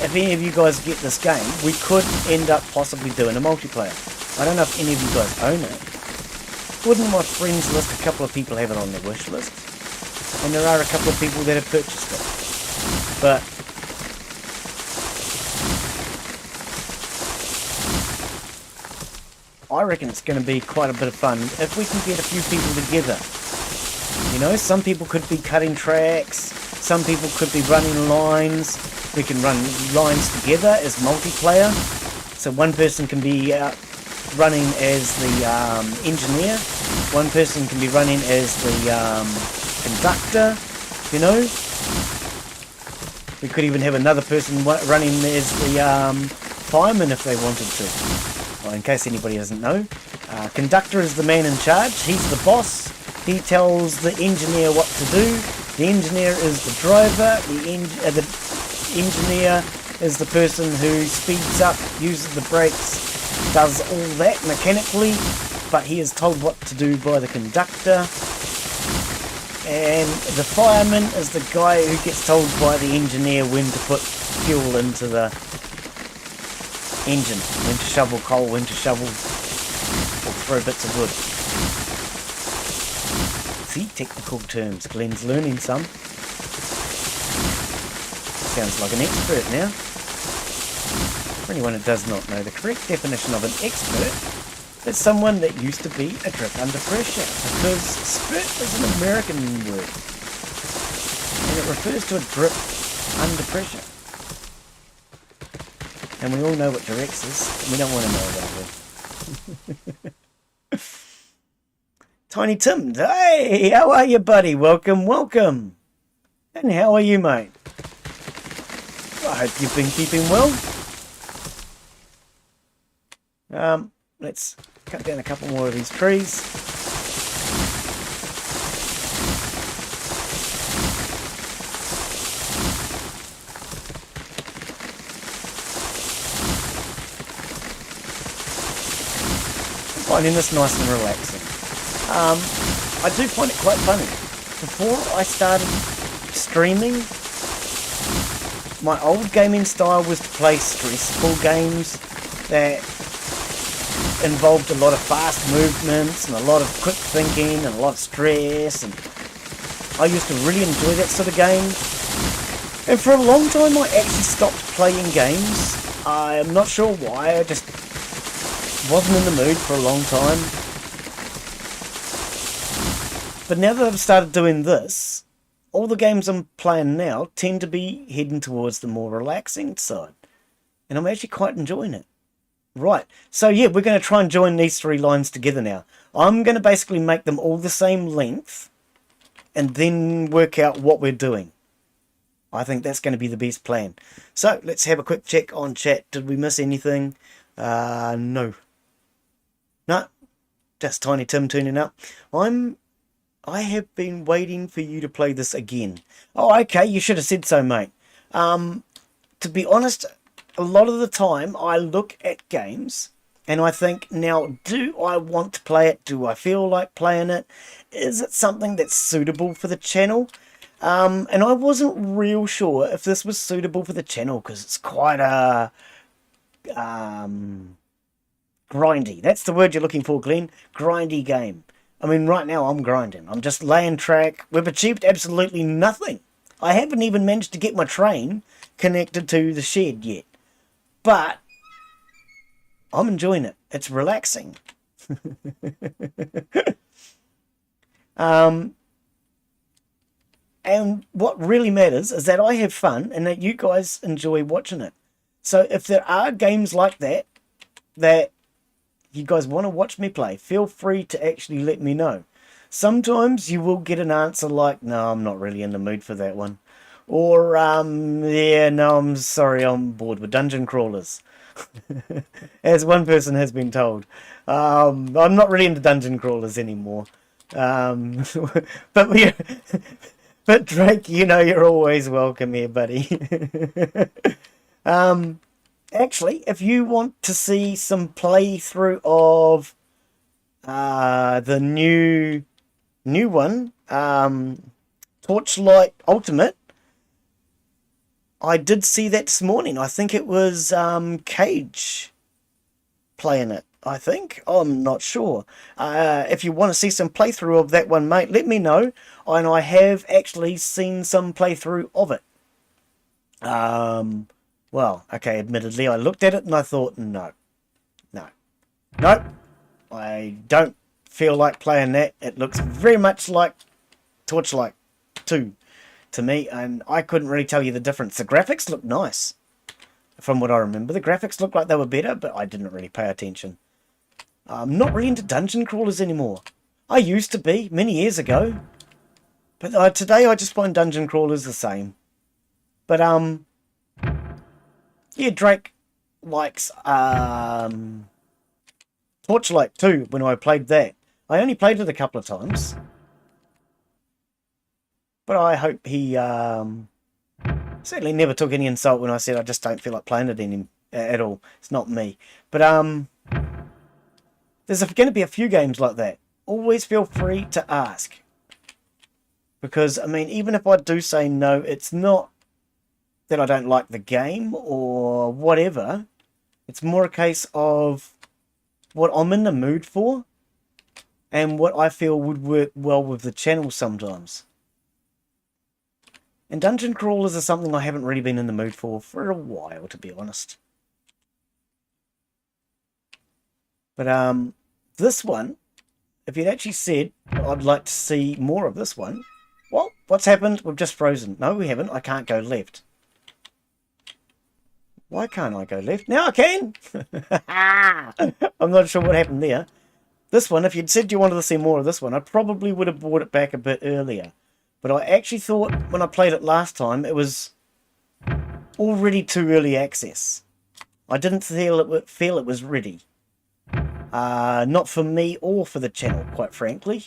if any of you guys get this game, we could end up possibly doing a multiplayer. I don't know if any of you guys own it. Wouldn't my friends list, a couple of people have it on their wish list. And there are a couple of people that have purchased it. But I reckon it's going to be quite a bit of fun if we can get a few people together. You know, some people could be cutting tracks, some people could be running lines. We can run lines together as multiplayer. So one person can be out running as the engineer, one person can be running as the conductor, you know. We could even have another person running as the fireman if they wanted to. Well, in case anybody doesn't know, conductor is the man in charge. He's the boss. He tells the engineer what to do. The engineer is the driver. The engineer is the person who speeds up, uses the brakes, does all that mechanically, but he is told what to do by the conductor. And the fireman is the guy who gets told by the engineer when to put fuel into the engine, when to shovel coal, when to shovel or throw bits of wood. See, technical terms. Glen's learning some. Sounds like an expert now. For anyone who does not know, the correct definition of an expert is someone that used to be a drip under pressure, because spurt is an American word and it refers to a drip under pressure. And we all know what Durex is. We don't want to know about it. Tiny Tim, hey, how are you, buddy? Welcome, welcome. And how are you, mate? I hope you've been keeping well. Let's cut down a couple more of these trees. I'm finding this nice and relaxing. I do find it quite funny. Before I started streaming, my old gaming style was to play stressful games that involved a lot of fast movements and a lot of quick thinking and a lot of stress, and I used to really enjoy that sort of game. And for a long time I actually stopped playing games. I'm not sure why, I just wasn't in the mood for a long time. But now that I've started doing this, all the games I'm playing now tend to be heading towards the more relaxing side. And I'm actually quite enjoying it. Right, so yeah, we're going to try and join these three lines together now. I'm going to basically make them all the same length and then work out what we're doing. I think that's going to be the best plan. So, let's have a quick check on chat. Did we miss anything? No. No, just Tiny Tim tuning up. I have been waiting for you to play this again. Oh, okay, you should have said so, mate. To be honest, a lot of the time I look at games and I think, now, do I want to play it? Do I feel like playing it? Is it something that's suitable for the channel? And I wasn't real sure if this was suitable for the channel because it's quite a grindy. That's the word you're looking for, Glen. Grindy game. I mean, right now I'm grinding. I'm just laying track. We've achieved absolutely nothing. I haven't even managed to get my train connected to the shed yet. But I'm enjoying it. It's relaxing. And what really matters is that I have fun and that you guys enjoy watching it. So if there are games like that you guys want to watch me play, feel free to actually let me know. Sometimes you will get an answer like, no, I'm not really in the mood for that one. Or, yeah, no, I'm sorry, I'm bored with dungeon crawlers. As one person has been told. I'm not really into dungeon crawlers anymore. But we... But Drake, you know you're always welcome here, buddy. Actually, if you want to see some playthrough of the new one, Torchlight Ultimate, I did see that this morning. I think it was Cage playing it. I think. I'm not sure. If you want to see some playthrough of that one, mate, let me know. And I have actually seen some playthrough of it. Well, okay, admittedly, I looked at it and I thought, no. Nope. I don't feel like playing that. It looks very much like Torchlight 2 to me, and I couldn't really tell you the difference. The graphics look nice. From what I remember, the graphics looked like they were better, but I didn't really pay attention. I'm not really into dungeon crawlers anymore. I used to be, many years ago. But today I just find dungeon crawlers the same. But, yeah, Drake likes, Torchlight 2 when I played that. I only played it a couple of times. But I hope he, certainly never took any insult when I said I just don't feel like playing it at all. It's not me. But, there's going to be a few games like that. Always feel free to ask. Because, I mean, even if I do say no, it's not that I don't like the game or whatever. It's more a case of what I'm in the mood for and what I feel would work well with the channel sometimes. And dungeon crawlers are something I haven't really been in the mood for a while, to be honest. But, this one, if you'd actually said, I'd like to see more of this one, well, what's happened? We've just frozen. No, we haven't. I can't go left. Why can't I go left? Now I can! I'm not sure what happened there. This one, if you'd said you wanted to see more of this one, I probably would have brought it back a bit earlier. But I actually thought, when I played it last time, it was already too early access. I didn't feel it was ready. Not for me or for the channel, quite frankly.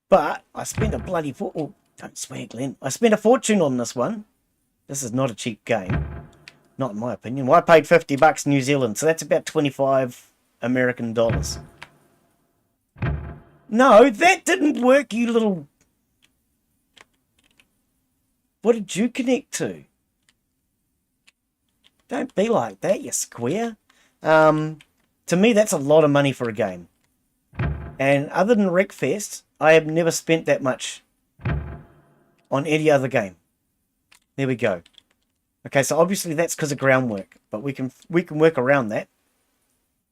But I spent a bloody oh, don't swear, Glen. I spent a fortune on this one. This is not a cheap game. Not in my opinion. Well, I paid $50 New Zealand, so that's about 25 American dollars. No, that didn't work, you little... What did you connect to? Don't be like that, you square. To me, that's a lot of money for a game. And other than Wreckfest, I have never spent that much on any other game. There we go. Okay, so obviously that's because of groundwork, but we can work around that.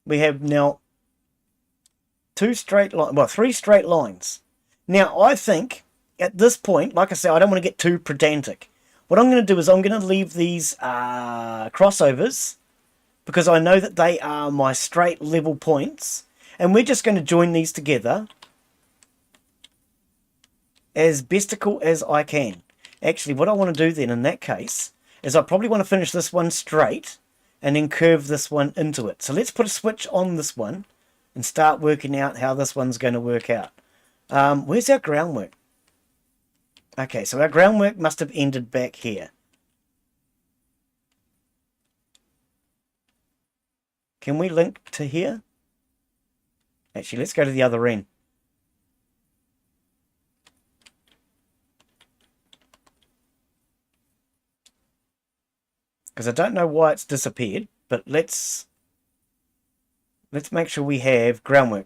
We have now three straight lines. Now, I think at this point, like I say, I don't want to get too pedantic. What I'm going to do is I'm going to leave these crossovers because I know that they are my straight level points, and we're just going to join these together as bestical as I can. Actually, what I want to do then in that case is I probably want to finish this one straight and then curve this one into it. So let's put a switch on this one and start working out how this one's going to work out. Where's our groundwork? Okay, so our groundwork must have ended back here. Can we link to here? Actually, let's go to the other end. Because I don't know why it's disappeared, but let's make sure we have groundwork.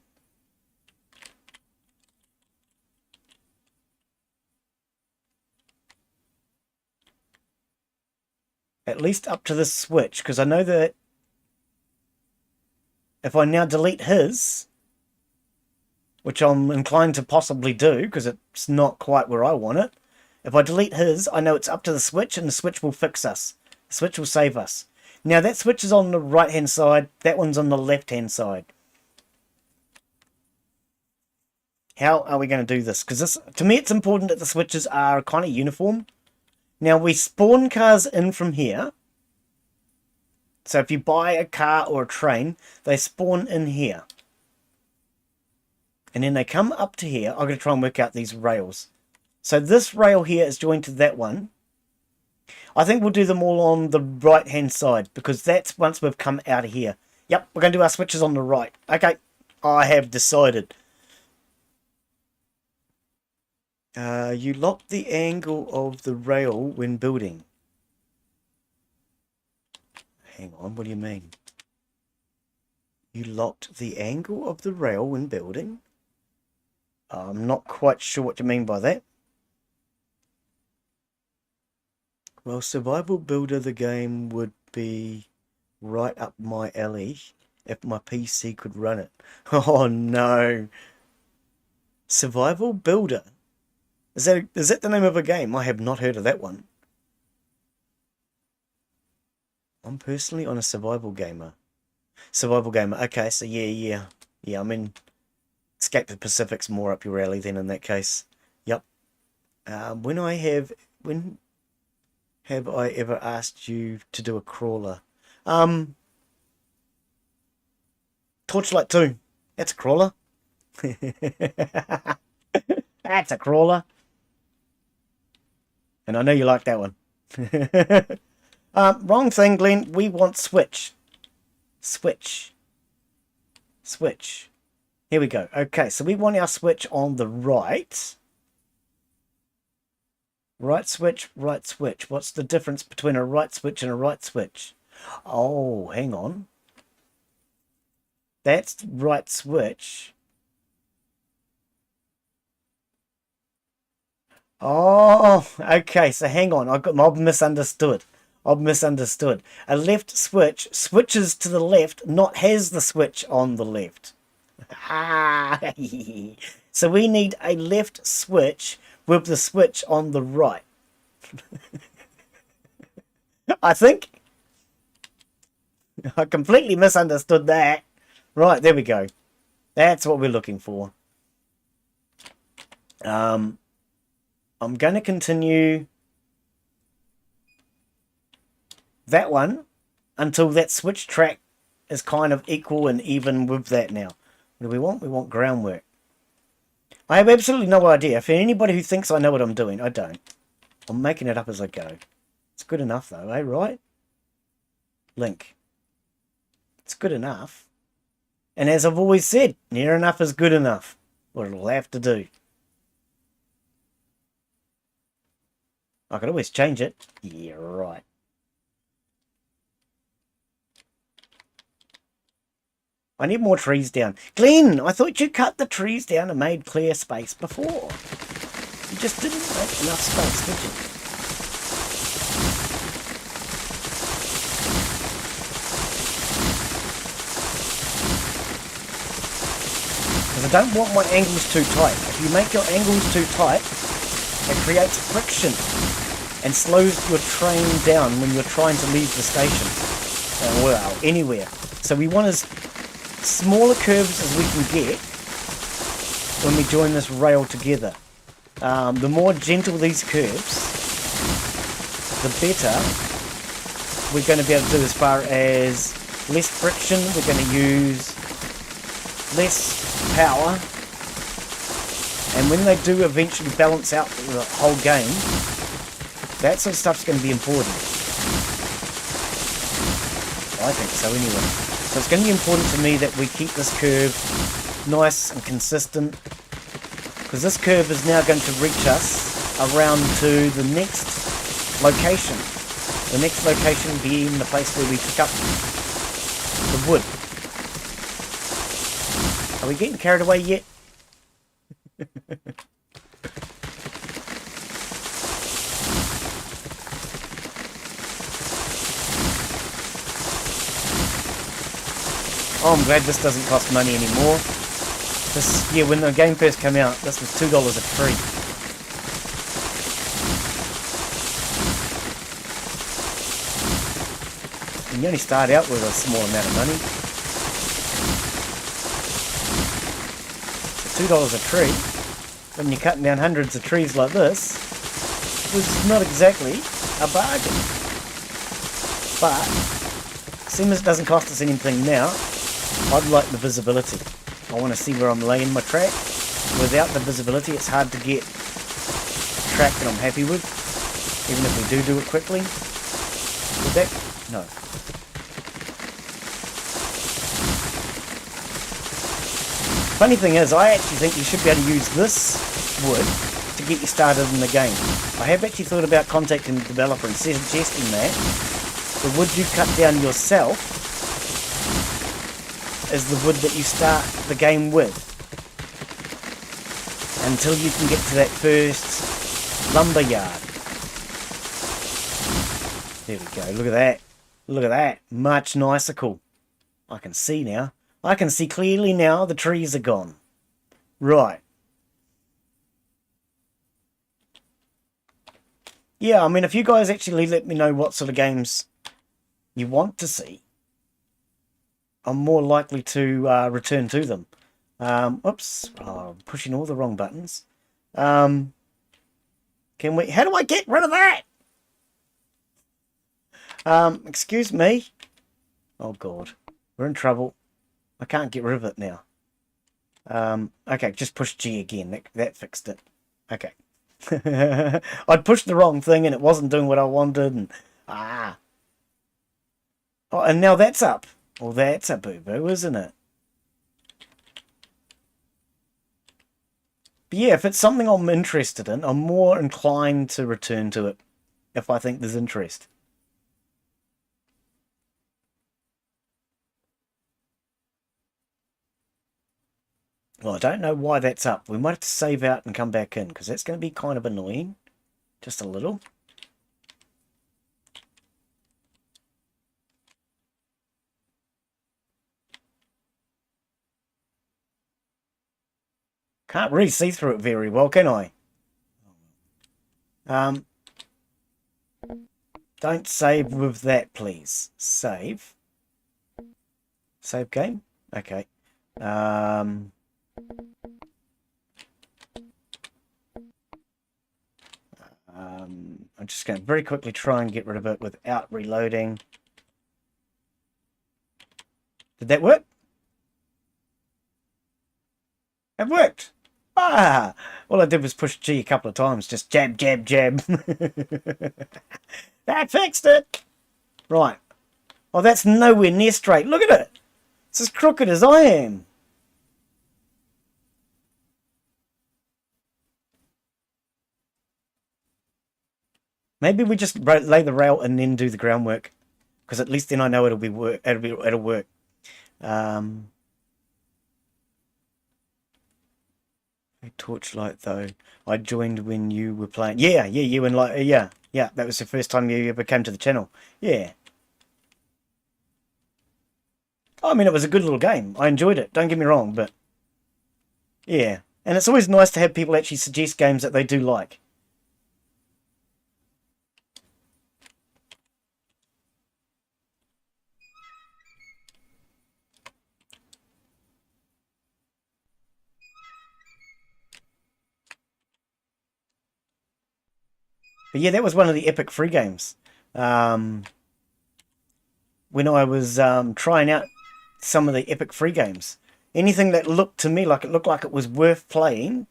At least up to this switch, because I know that if I now delete his, which I'm inclined to possibly do, because it's not quite where I want it. If I delete his, I know it's up to the switch, and the switch will fix us. The switch will save us. Now, that switch is on the right-hand side. That one's on the left-hand side. How are we going to do this? Because to me, it's important that the switches are kind of uniform. Now, we spawn cars in from here. So if you buy a car or a train, they spawn in here. And then they come up to here. I'm going to try and work out these rails. So this rail here is joined to that one. I think we'll do them all on the right-hand side, because that's once we've come out of here. Yep, we're going to do our switches on the right. Okay, I have decided. You lock the angle of the rail when building. Hang on, what do you mean? You locked the angle of the rail when building? I'm not quite sure what you mean by that. Well, Survival Builder, the game would be right up my alley if my PC could run it. Oh no. Survival Builder? Is that the name of a game? I have not heard of that one. I'm personally on a survival gamer. Survival gamer. Okay, so yeah. I mean, Escape the Pacific's more up your alley then in that case. Yep. When have I ever asked you to do a crawler? Torchlight 2. That's a crawler. That's a crawler. And I know you like that one. Wrong thing, Glen. We want switch. Switch. Here we go. Okay, so we want our switch on the right. Right switch, right switch. What's the difference between a right switch and a right switch? Oh, hang on. That's right switch. Oh, okay. So hang on. I've misunderstood. A left switch switches to the left, not has the switch on the left. Ah, so we need a left switch with the switch on the right. I think I completely misunderstood that. Right, there we go. That's what we're looking for. I'm going to continue that one until that switch track is kind of equal and even with that now. What do we want? We want groundwork. I have absolutely no idea. For anybody who thinks I know what I'm doing, I don't. I'm making it up as I go. It's good enough though, eh? Right? Link. It's good enough. And as I've always said, near enough is good enough. What it'll have to do. I could always change it. Yeah, right. I need more trees down. Glen, I thought you cut the trees down and made clear space before. You just didn't make enough space, did you? Because I don't want my angles too tight. If you make your angles too tight, it creates friction and slows your train down when you're trying to leave the station. Well, anywhere. So we want as smaller curves as we can get when we join this rail together. The more gentle these curves, the better we're going to be able to do as far as less friction. We're going to use less power, and when they do eventually balance out the whole game, that sort of stuff's going to be important. I think so anyway. So it's going to be important to me that we keep this curve nice and consistent, because this curve is now going to reach us around to the next location. The next location being the place where we pick up the wood. Are we getting carried away yet? Oh, I'm glad this doesn't cost money anymore. This, yeah, when the game first came out, this was $2 a tree. And you only start out with a small amount of money. $2 a tree, when you're cutting down hundreds of trees like this, was not exactly a bargain. But, seeing as it doesn't cost us anything now, I'd like the visibility. I want to see where I'm laying my track. Without the visibility, it's hard to get a track that I'm happy with, even if we do it quickly. Would that? No. Funny thing is, I actually think you should be able to use this wood to get you started in the game. I have actually thought about contacting the developer and suggesting that the wood you cut down yourself is the wood that you start the game with until you can get to that first lumber yard. There we go, look at that. Look at that. Much nicer. Cool. I can see now. I can see clearly now the trees are gone. Right. Yeah, I mean, if you guys actually let me know what sort of games you want to see, I'm more likely to return to them. Oops, oh, I'm pushing all the wrong buttons. Can we? How do I get rid of that? Excuse me. Oh God, we're in trouble. I can't get rid of it now. Okay, just push G again. That fixed it. Okay. I'd pushed the wrong thing and it wasn't doing what I wanted. And oh, and now that's up. Well, that's a boo-boo, isn't it? But yeah, if it's something I'm interested in, I'm more inclined to return to it if I think there's interest. Well, I don't know why that's up. We might have to save out and come back in, because that's going to be kind of annoying. Just a little. Can't really see through it very well, can I? Don't save with that, please. Save. Save game? Okay. I'm just going to very quickly try and get rid of it without reloading. Did that work? It worked! Ah! All I did was push G a couple of times. Just jab, jab, jab. That fixed it! Right. Oh, that's nowhere near straight. Look at it! It's as crooked as I am. Maybe we just lay the rail and then do the groundwork, because at least then I know it'll work. A torchlight though. I joined when you were playing. Yeah, you and like yeah. That was the first time you ever came to the channel. Yeah. I mean, it was a good little game. I enjoyed it. Don't get me wrong, but yeah. And it's always nice to have people actually suggest games that they do like. But yeah, that was one of the epic free games. When I was trying out some of the epic free games. Anything that looked to me like it was worth playing.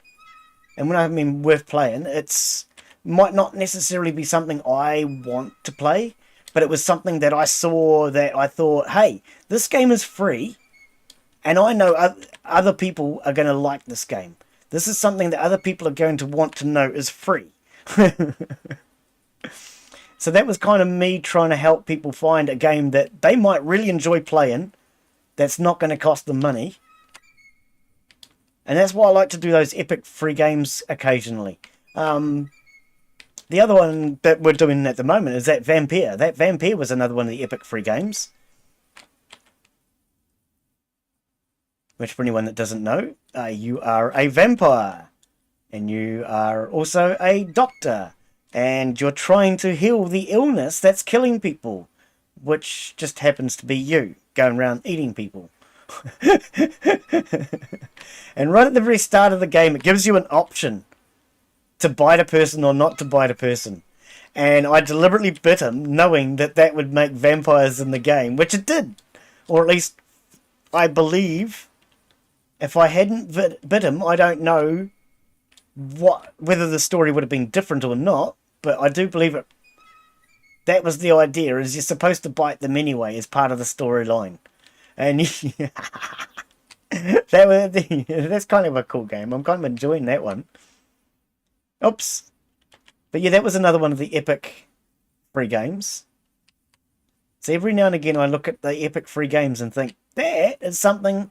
And when I mean worth playing, it's might not necessarily be something I want to play, but it was something that I saw that I thought, hey, this game is free, and I know other people are going to like this game. This is something that other people are going to want to know is free. So that was kind of me trying to help people find a game that they might really enjoy playing, that's not going to cost them money. And that's why I like to do those epic free games occasionally. The other one that we're doing at the moment is that Vampire. That Vampire was another one of the epic free games. Which, for anyone that doesn't know, you are a vampire. And you are also a doctor. And you're trying to heal the illness that's killing people. Which just happens to be you, going around eating people. And right at the very start of the game, it gives you an option to bite a person or not to bite a person. And I deliberately bit him, knowing that that would make vampires in the game, which it did. Or at least, I believe, if I hadn't bit him, I don't know whether the story would have been different or not, but I do believe it. That was the idea, is you're supposed to bite them anyway as part of the storyline. And that's kind of a cool game. I'm kind of enjoying that one. Oops. But yeah, that was another one of the epic free games. So every now and again I look at the epic free games and think, that is something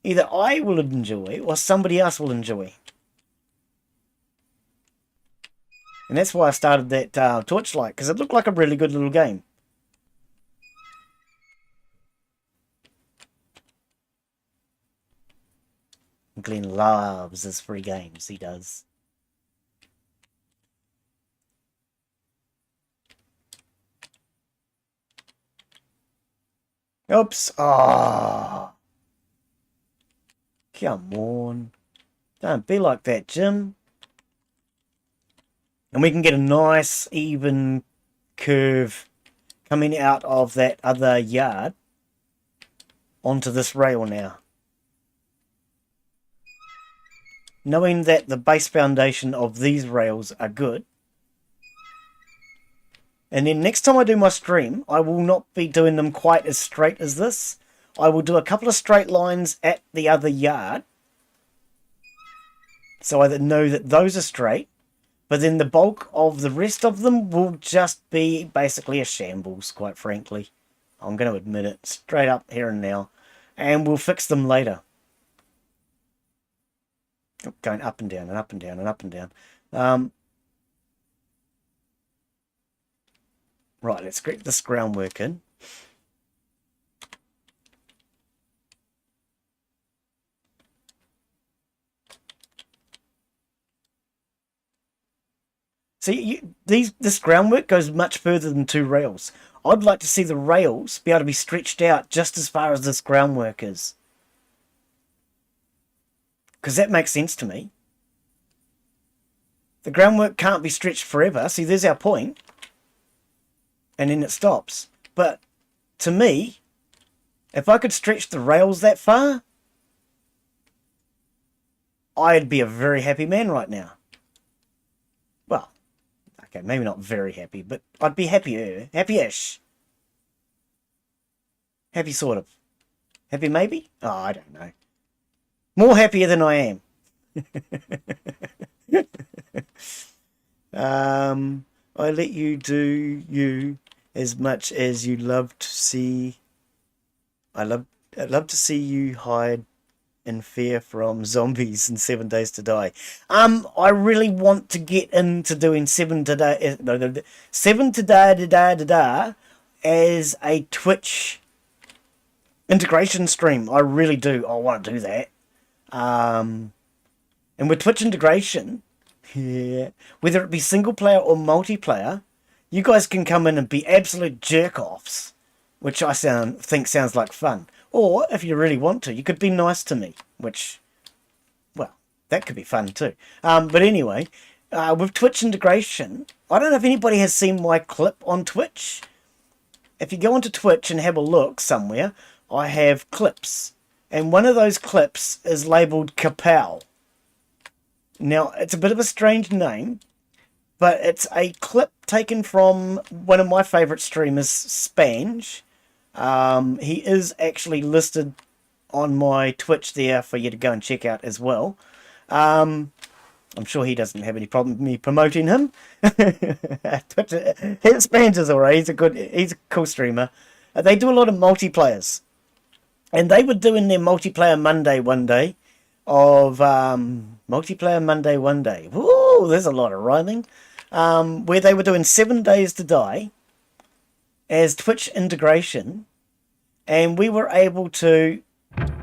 either I will enjoy or somebody else will enjoy. And that's why I started that Torchlight, because it looked like a really good little game. Glen loves his free games, he does. Oops. Ah. Oh. Come on. Don't be like that, Jim. And we can get a nice, even curve coming out of that other yard onto this rail now. Knowing that the base foundation of these rails are good. And then next time I do my stream, I will not be doing them quite as straight as this. I will do a couple of straight lines at the other yard. So I know that those are straight. But then the bulk of the rest of them will just be basically a shambles, quite frankly. I'm going to admit it, straight up here and now. And we'll fix them later. Going up and down and up and down and up and down. Right, let's get this groundwork in. See, this groundwork goes much further than 2 rails. I'd like to see the rails be able to be stretched out just as far as this groundwork is. Because that makes sense to me. The groundwork can't be stretched forever. See, there's our point. And then it stops. But to me, if I could stretch the rails that far, I'd be a very happy man right now. Well, okay, maybe not very happy, but I'd be happier. Happy-ish. Happy sort of. Happy maybe? Oh, I don't know. More happier than I am. I let you do you as much as you love to see. I'd love to see you hide in fear from zombies in 7 Days to Die. I really want to get into doing 7 to Die, 7 to Die as a Twitch integration stream. I really do. I want to do that. And with Twitch integration, yeah, whether it be single player or multiplayer, you guys can come in and be absolute jerk-offs, which I think sounds like fun. Or, if you really want to, you could be nice to me, which, well, that could be fun too. But anyway, with Twitch integration, I don't know if anybody has seen my clip on Twitch. If you go onto Twitch and have a look somewhere, I have clips. And one of those clips is labelled Kapow. Now, it's a bit of a strange name, but it's a clip taken from one of my favourite streamers, Spange. He is actually listed on my Twitch there for you to go and check out as well. And I'm sure he doesn't have any problem with me promoting him. Twitch, his fans is alright. He's a cool streamer. They do a lot of multiplayers, and they were doing their multiplayer Monday one day of multiplayer Monday one day. Woo, there's a lot of rhyming. Where they were doing 7 days to die as Twitch integration, and we were able to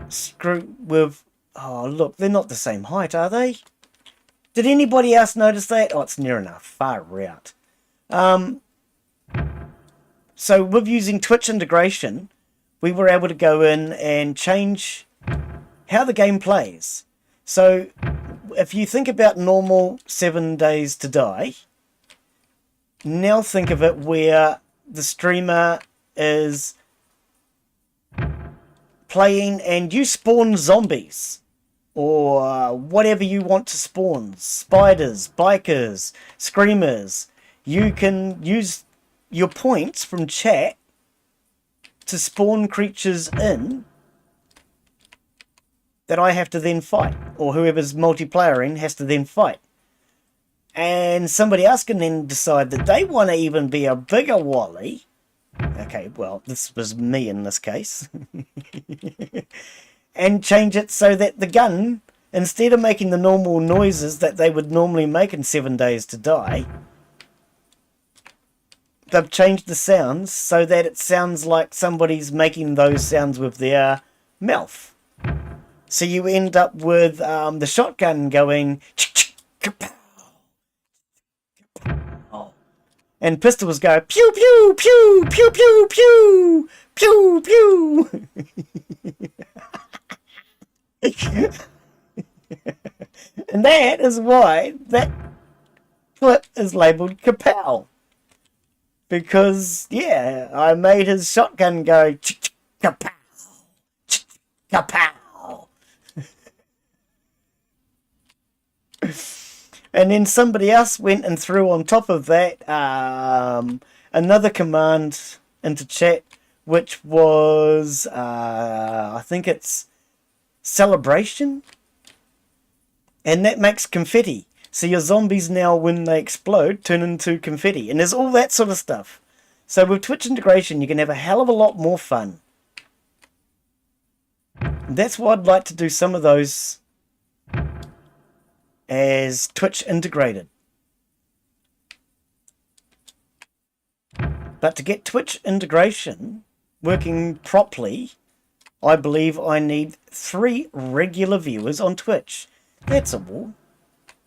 screw with. Oh, look, they're not the same height, are they? Did anybody else notice that? Oh, it's near enough. Far out. So with using Twitch integration, we were able to go in and change how the game plays. So if you think about normal 7 days to die, now think of it where the streamer is playing and you spawn zombies or whatever you want to spawn, spiders, bikers, screamers. You can use your points from chat to spawn creatures in that I have to then fight, or whoever's multiplayering has to then fight. And somebody else can then decide that they want to even be a bigger wally. Okay, well, this was me in this case. And change it so that the gun, instead of making the normal noises that they would normally make in 7 days to die, they've changed the sounds so that it sounds like somebody's making those sounds with their mouth. So you end up with the shotgun going, and pistols go pew pew pew pew pew pew pew pew. And that is why that clip is labelled Kapow. Because, yeah, I made his shotgun go kapow, kapow. And then somebody else went and threw on top of that another command into chat, which was, I think it's celebration. And that makes confetti. So your zombies now, when they explode, turn into confetti. And there's all that sort of stuff. So with Twitch integration, you can have a hell of a lot more fun. That's why I'd like to do some of those as Twitch integrated. But to get Twitch integration working properly, I believe I need 3 regular viewers on Twitch. That's all.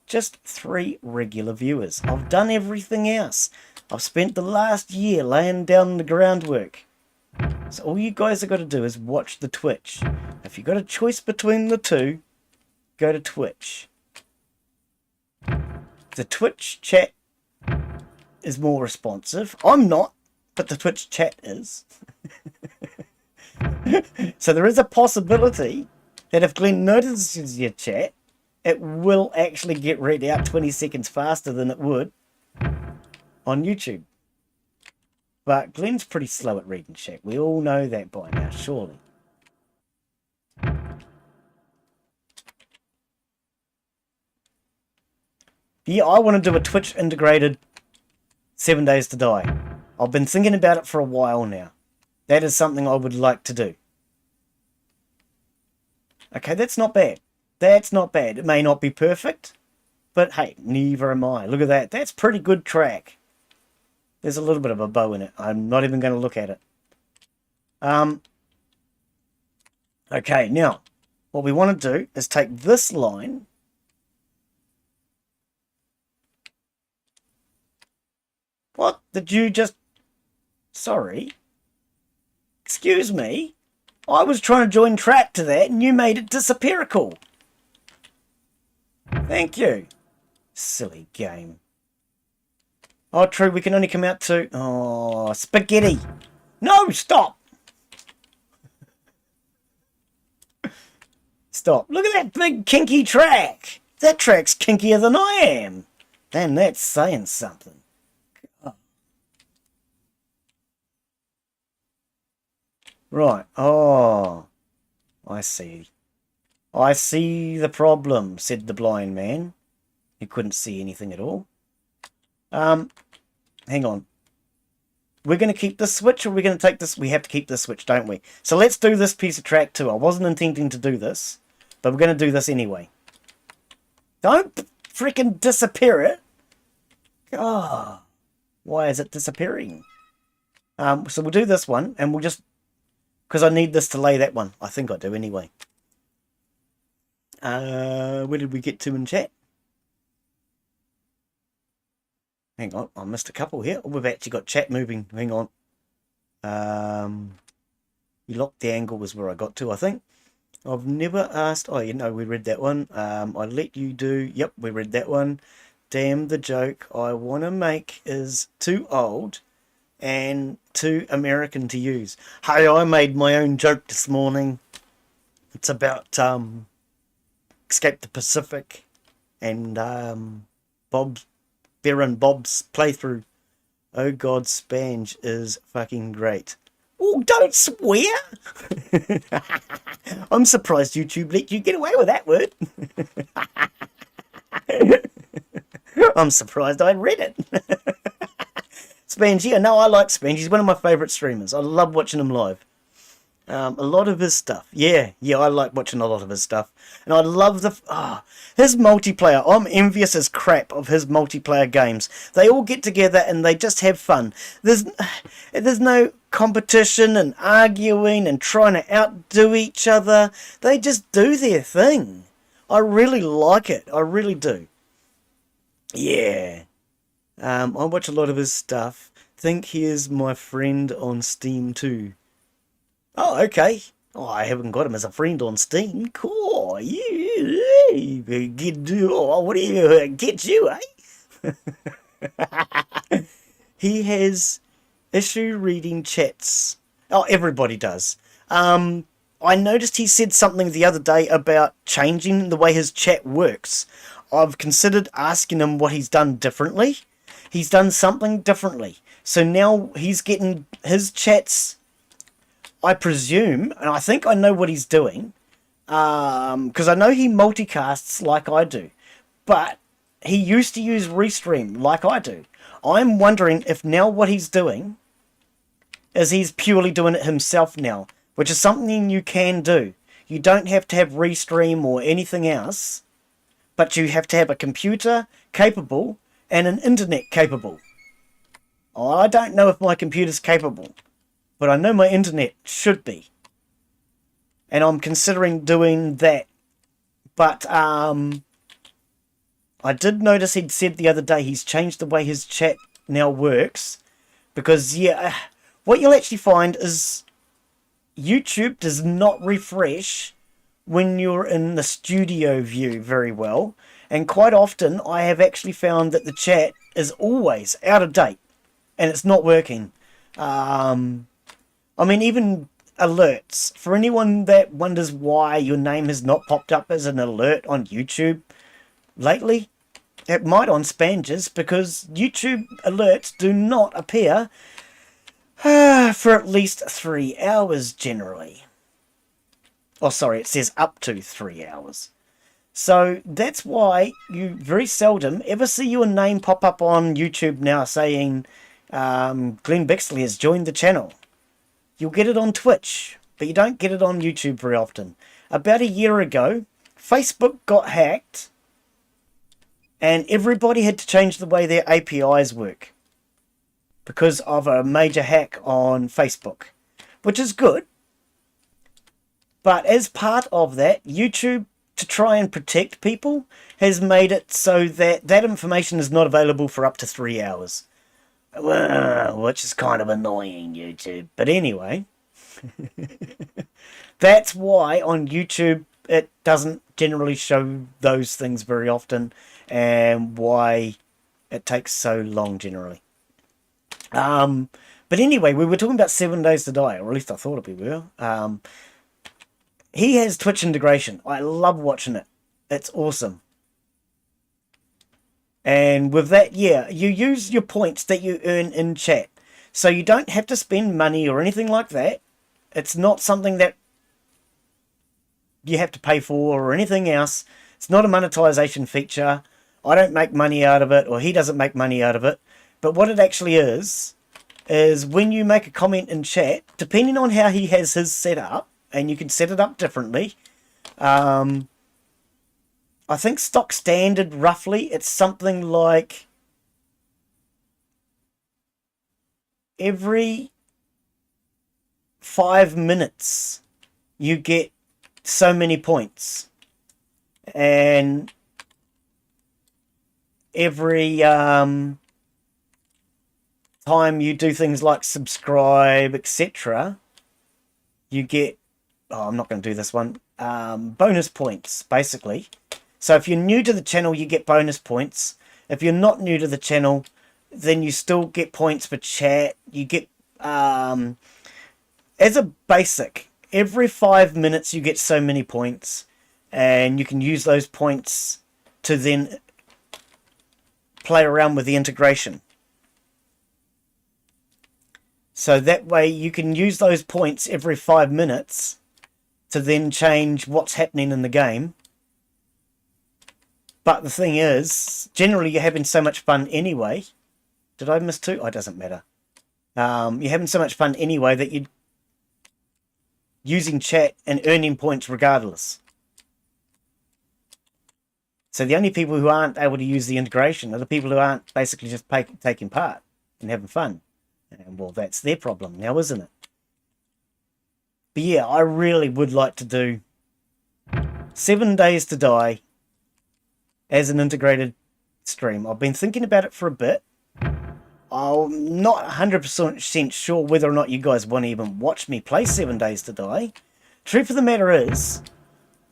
Just 3 regular viewers. I've done everything else. I've spent the last year laying down the groundwork. So all you guys have got to do is watch the Twitch. If you've got a choice between the two, go to Twitch. The Twitch chat is more responsive. I'm not, but the Twitch chat is. So there is a possibility that if Glen notices your chat, it will actually get read out 20 seconds faster than it would on YouTube. But Glen's pretty slow at reading chat. We all know that by now, surely. Yeah, I want to do a Twitch integrated 7 days to die. I've been thinking about it for a while now. That is something I would like to do. Okay, that's not bad. That's not bad. It may not be perfect, but hey, neither am I. Look at that. That's pretty good track. There's a little bit of a bow in it. I'm not even going to look at it. Okay, now, what we want to do is take this line. What? Did you just... Sorry. Excuse me. I was trying to join track to that and you made it disappearical. Thank you. Silly game. Oh, true, we can only come out to... Oh, spaghetti. No, stop. Stop. Look at that big kinky track. That track's kinkier than I am. Then that's saying something. Oh. Right. Oh, I see. I see the problem, said the blind man. He couldn't see anything at all. Hang on. We're going to keep this switch, or we're going to take this? We have to keep this switch, don't we? So let's do this piece of track too. I wasn't intending to do this, but we're going to do this anyway. Don't freaking disappear it. Oh, why is it disappearing? So we'll do this one, and we'll just... Because I need this to lay that one. I think I do anyway. Where did we get to in chat? Hang on, I missed a couple here. Oh, we've actually got chat moving. Hang on. You locked the angle was where I got to, I think. I've never asked... Oh, you know, we read that one. I let you do... Yep, we read that one. Damn, the joke I want to make is too old and too American to use. Hey, I made my own joke this morning. It's about Escape the Pacific and Bear and Bob's playthrough. Oh God, Spange is fucking great. Oh, don't swear! I'm surprised YouTube let you get away with that word. I'm surprised I read it. Spange, yeah, no, I like Spange. He's one of my favourite streamers. I love watching him live. A lot of his stuff. Yeah, I like watching a lot of his stuff. And I love his multiplayer. I'm envious as crap of his multiplayer games. They all get together and they just have fun. There's no competition and arguing and trying to outdo each other. They just do their thing. I really like it. I really do. Yeah. I watch a lot of his stuff. Think he is my friend on Steam too. Oh, okay. Oh, I haven't got him as a friend on Steam. Cool. Yeah. What do you get you, eh? He has issue reading chats. Oh, everybody does. I noticed he said something the other day about changing the way his chat works. I've considered asking him what he's done differently. He's done something differently. So now he's getting his chats, I presume, and I think I know what he's doing, because I know he multicasts like I do, but he used to use Restream like I do. I'm wondering if now what he's doing is he's purely doing it himself now, which is something you can do. You don't have to have Restream or anything else, but you have to have a computer capable and an internet capable. I don't know if my computer's capable, but I know my internet should be. And I'm considering doing that. But I did notice he'd said the other day he's changed the way his chat now works. Because, yeah, what you'll actually find is YouTube does not refresh when you're in the studio view very well. And quite often I have actually found that the chat is always out of date. And it's not working. I mean, even alerts. For anyone that wonders why your name has not popped up as an alert on YouTube lately, it might on Spanges, because YouTube alerts do not appear for at least 3 hours generally. Oh, sorry, it says up to 3 hours. So that's why you very seldom ever see your name pop up on YouTube now saying Glen Bixley has joined the channel. You'll get it on Twitch, but you don't get it on YouTube very often. About a year ago, Facebook got hacked, and everybody had to change the way their APIs work because of a major hack on Facebook, which is good. But as part of that, YouTube, to try and protect people, has made it so that that information is not available for up to 3 hours. Which is kind of annoying, YouTube. But anyway, that's why on YouTube it doesn't generally show those things very often, and why it takes so long generally. But anyway, we were talking about 7 Days to Die, or at least I thought we were. He has Twitch integration. I love watching it. It's awesome. And with that, yeah, you use your points that you earn in chat. So you don't have to spend money or anything like that. It's not something that you have to pay for or anything else. It's not a monetization feature. I don't make money out of it, or he doesn't make money out of it. But what it actually is when you make a comment in chat, depending on how he has his set up, and you can set it up differently. I think stock standard, roughly, it's something like every 5 minutes you get so many points. And every time you do things like subscribe, etc., you get, oh, I'm not going to do this one, bonus points, basically. So if you're new to the channel, you get bonus points. If you're not new to the channel, then you still get points for chat. You get, as a basic, every 5 minutes you get so many points, and you can use those points to then play around with the integration. So that way you can use those points every 5 minutes to then change what's happening in the game. But the thing is, generally you're having so much fun anyway. Did I miss two? Oh, it doesn't matter. You're having so much fun anyway that you're using chat and earning points regardless. So the only people who aren't able to use the integration are the people who aren't basically just taking part and having fun. And well, that's their problem now, isn't it? But yeah, I really would like to do 7 Days to Die as an integrated stream. I've been thinking about it for a bit. I'm not 100% sure whether or not you guys want to even watch me play 7 Days to Die. Truth of the matter is,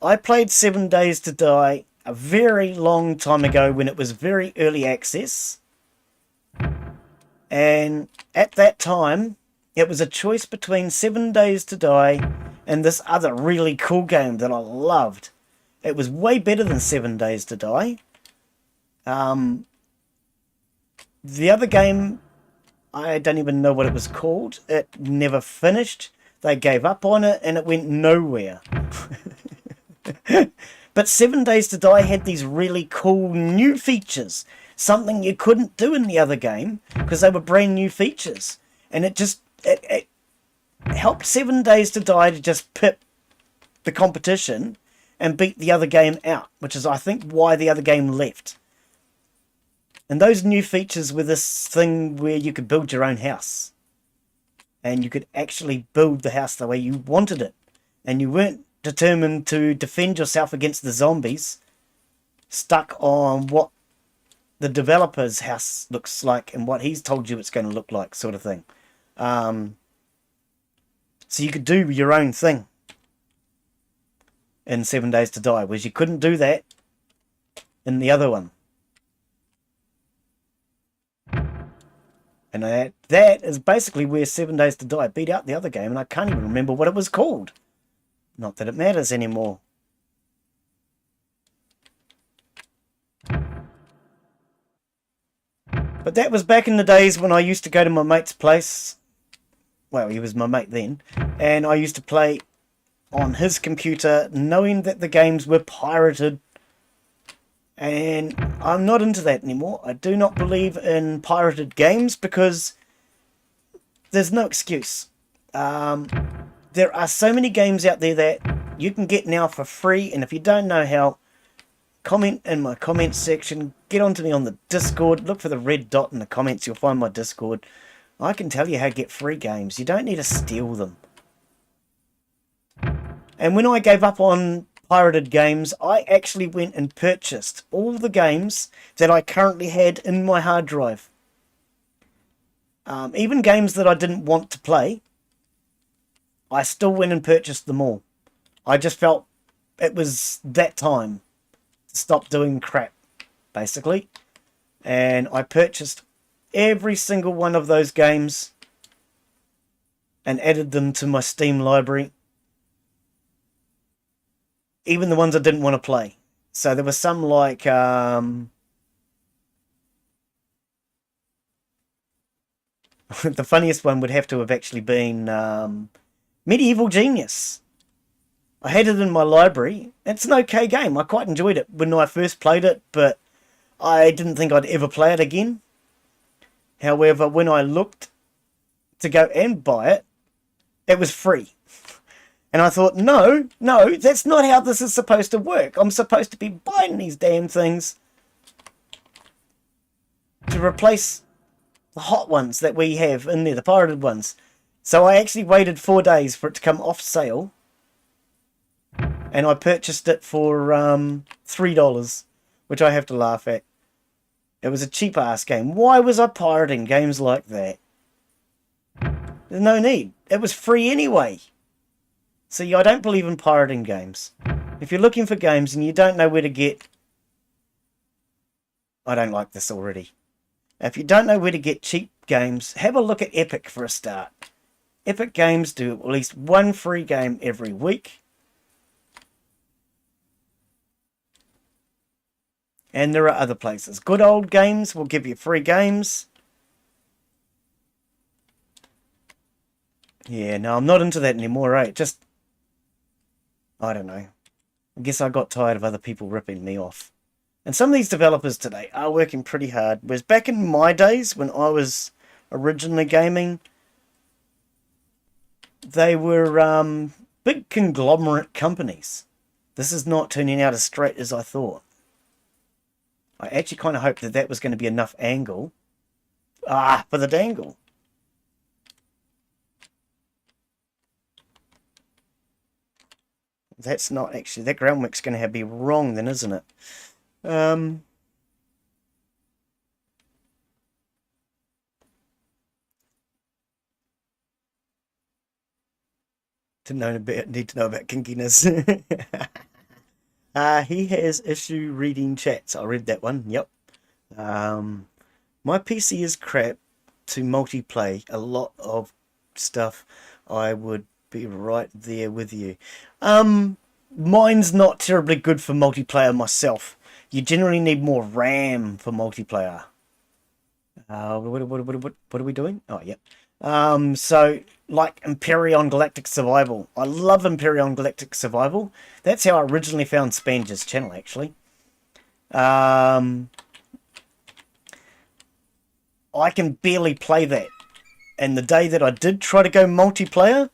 I played 7 Days to Die a very long time ago when it was very early access. And at that time, it was a choice between 7 Days to Die and this other really cool game that I loved. It was way better than 7 Days to Die. The other game, I don't even know what it was called. It never finished. They gave up on it and it went nowhere. But 7 Days to Die had these really cool new features. Something you couldn't do in the other game because they were brand new features. And it helped 7 Days to Die to just pip the competition and beat the other game out, which is, I think, why the other game left. And those new features were this thing where you could build your own house. And you could actually build the house the way you wanted it. And you weren't determined to defend yourself against the zombies, stuck on what the developer's house looks like and what he's told you it's going to look like, sort of thing. So you could do your own thing in 7 Days to Die, whereas you couldn't do that in the other one. And that is basically where 7 Days to Die beat out the other game, and I can't even remember what it was called. Not that it matters anymore. But that was back in the days when I used to go to my mate's place. Well, he was my mate then. And I used to play on his computer, knowing that the games were pirated. And I'm not into that anymore. I do not believe in pirated games because there's no excuse. There are so many games out there that you can get now for free. And if you don't know how, comment in my comments section. Get onto me on the Discord. Look for the red dot in the comments. You'll find my Discord. I can tell you how to get free games. You don't need to steal them. And when I gave up on pirated games, I actually went and purchased all the games that I currently had in my hard drive. Even games that I didn't want to play, I still went and purchased them all. I just felt it was that time to stop doing crap, basically. And I purchased every single one of those games and added them to my Steam library. Even the ones I didn't want to play. So there were some like the funniest one would have to have actually been Medieval Genius. I had it in my library. It's an okay game. I quite enjoyed it when I first played it, but I didn't think I'd ever play it again. However, when I looked to go and buy it, it was free. And I thought, no, that's not how this is supposed to work. I'm supposed to be buying these damn things to replace the hot ones that we have in there, the pirated ones. So I actually waited 4 days for it to come off sale. And I purchased it for $3, which I have to laugh at. It was a cheap-ass game. Why was I pirating games like that? There's no need. It was free anyway. See, I don't believe in pirating games. If you're looking for games and you don't know where to get... I don't like this already. If you don't know where to get cheap games, have a look at Epic for a start. Epic Games do at least one free game every week. And there are other places. Good Old Games will give you free games. Yeah, no, I'm not into that anymore, eh? Just... I don't know. I guess I got tired of other people ripping me off. And some of these developers today are working pretty hard. Whereas back in my days, when I was originally gaming, they were big conglomerate companies. This is not turning out as straight as I thought. I actually kind of hoped that that was going to be enough angle. For the dangle. That's not actually... That groundwork's going to be wrong then, isn't it? Need to know about kinkiness. He has issue reading chats. I read that one. Yep. My PC is crap to multiplay a lot of stuff. I would be right there with you. Mine's not terribly good for multiplayer myself. You generally need more RAM for multiplayer. What are we doing? Oh, yep. So, like Empyrean Galactic Survival. I love Empyrean Galactic Survival. That's how I originally found Spanger's channel, actually. I can barely play that. And the day that I did try to go multiplayer,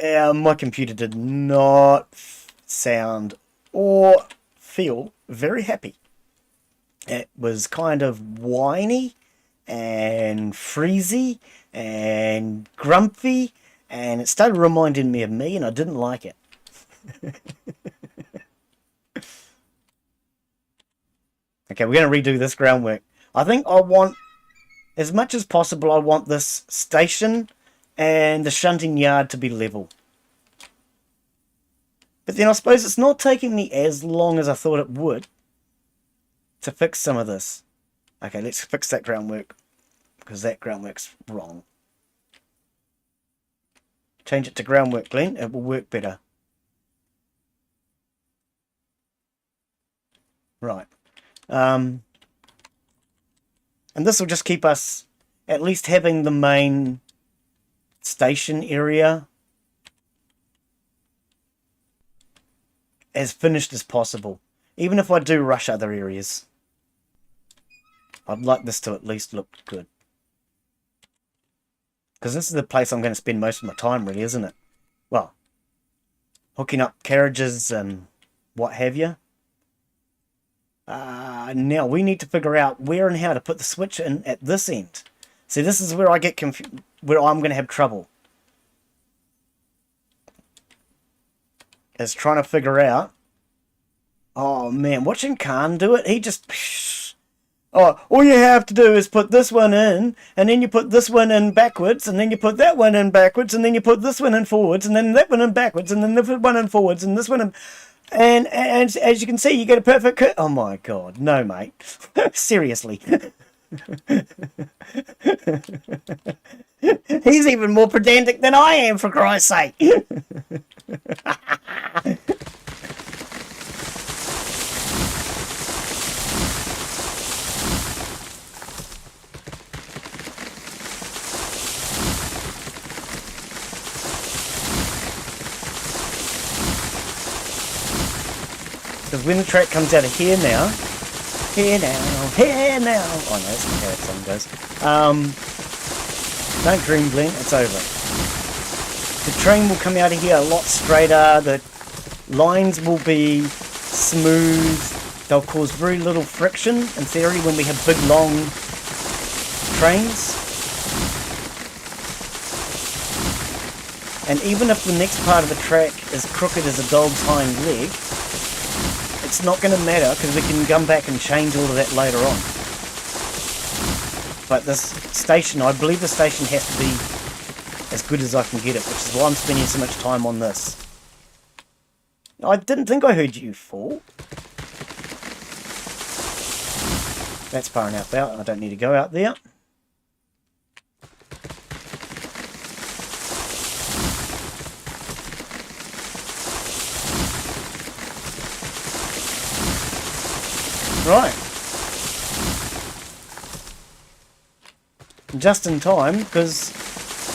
my computer did not sound or feel very happy. It was kind of whiny and freezy and grumpy, and it started reminding me of me, and I didn't like it. Okay, we're going to redo this groundwork. I think I want, as much as possible, I want this station and the shunting yard to be level. But then I suppose it's not taking me as long as I thought it would to fix some of this. Okay, let's fix that groundwork, because that groundwork's wrong. Change it to groundwork, Glen. It will work better. Right. And this will just keep us at least having the main station area as finished as possible. Even if I do rush other areas, I'd like this to at least look good. Because this is the place I'm going to spend most of my time, really, isn't it? Well, hooking up carriages and what have you. Now we need to figure out where and how to put the switch in at this end. See, this is where I get confused, where I'm going to have trouble. Is trying to figure out. Oh man, watching Khan do it, he just... Oh, all you have to do is put this one in, and then you put this one in backwards, and then you put that one in backwards, and then you put this one in forwards, and then that one in backwards, and then this one in forwards, and this one in... And as you can see, you get a perfect curve. Oh my god, no mate. Seriously. He's even more pedantic than I am, for Christ's sake. Because when the track comes out of here now, Here now, here now. Oh no, that's not how that song goes. Don't dream, Glen, it's over. The train will come out of here a lot straighter, the lines will be smooth, they'll cause very little friction, in theory, when we have big long trains. And even if the next part of the track is crooked as a dog's hind leg, it's not going to matter because we can come back and change all of that later on. But this station, I believe the station has to be as good as I can get it, which is why I'm spending so much time on this. I didn't think I heard you fall. That's far enough out. I don't need to go out there. Right. Just in time, because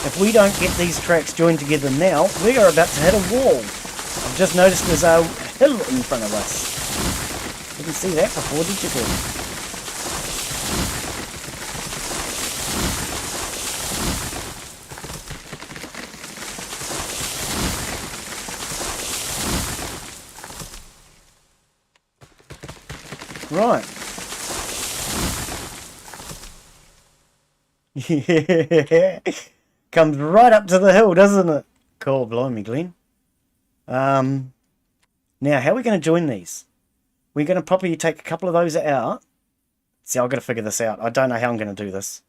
if we don't get these tracks joined together now, we are about to hit a wall. I've just noticed there's a hill in front of us. Didn't see that before, did you, girl? Right. Yeah. Comes right up to the hill, doesn't it? Cool, blimey, Glen. Now, how are we going to join these? We're going to probably take a couple of those out. See, I've got to figure this out. I don't know how I'm going to do this.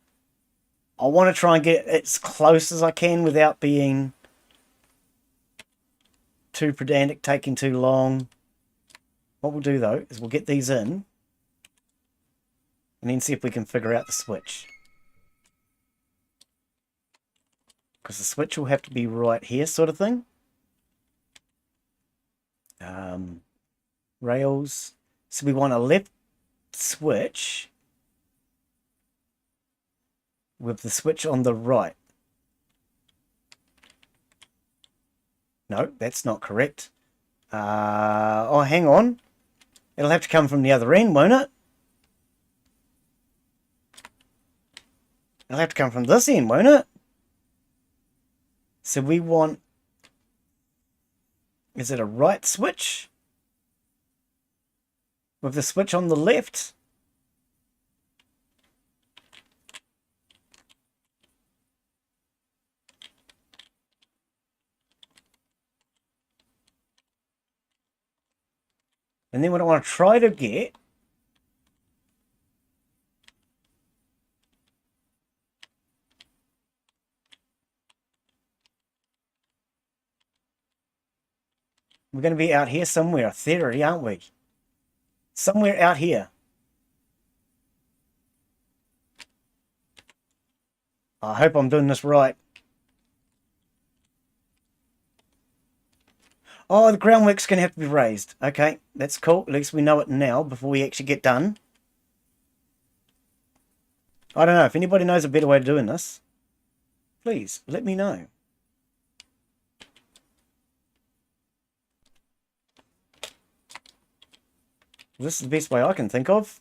I want to try and get as close as I can without being too pedantic, taking too long. What we'll do, though, is we'll get these in and then see if we can figure out the switch. Because the switch will have to be right here, sort of thing. Rails. So we want a left switch with the switch on the right. No, that's not correct. Oh, hang on. It'll have to come from the other end, won't it? It'll have to come from this end, won't it? So we want... Is it a right switch? With the switch on the left? And then what I want to try to get... We're going to be out here somewhere, theory, aren't we? Somewhere out here. I hope I'm doing this right. Oh, the groundwork's going to have to be raised. Okay, that's cool. At least we know it now before we actually get done. I don't know. If anybody knows a better way of doing this, please let me know. This is the best way I can think of.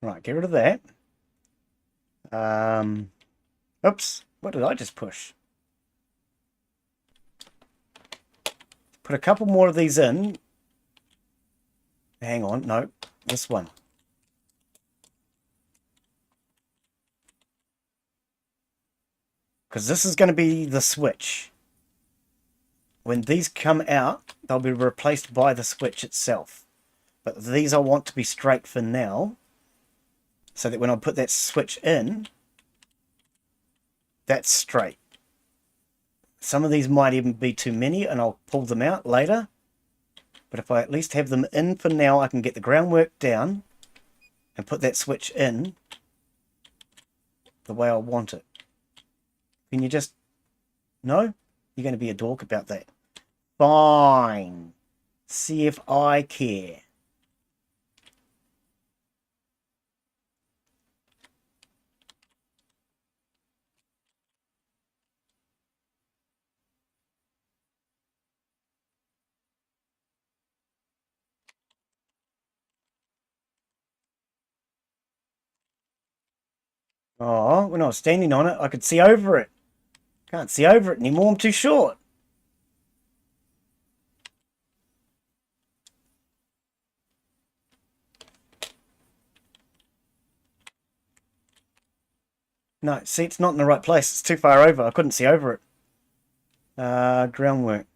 Right, get rid of that. Oops, what did I just push? Put a couple more of these in. Hang on, no, this one. Because this is going to be the switch. When these come out, they'll be replaced by the switch itself. But these I want to be straight for now. So that when I put that switch in, that's straight. Some of these might even be too many and I'll pull them out later. But if I at least have them in for now, I can get the groundwork down and put that switch in the way I want it. Can you just... No? You're going to be a dork about that. Fine. See if I care. Oh, when I was standing on it, I could see over it. Can't see over it anymore, I'm too short. No, see, it's not in the right place. It's too far over. I couldn't see over it. Groundwork.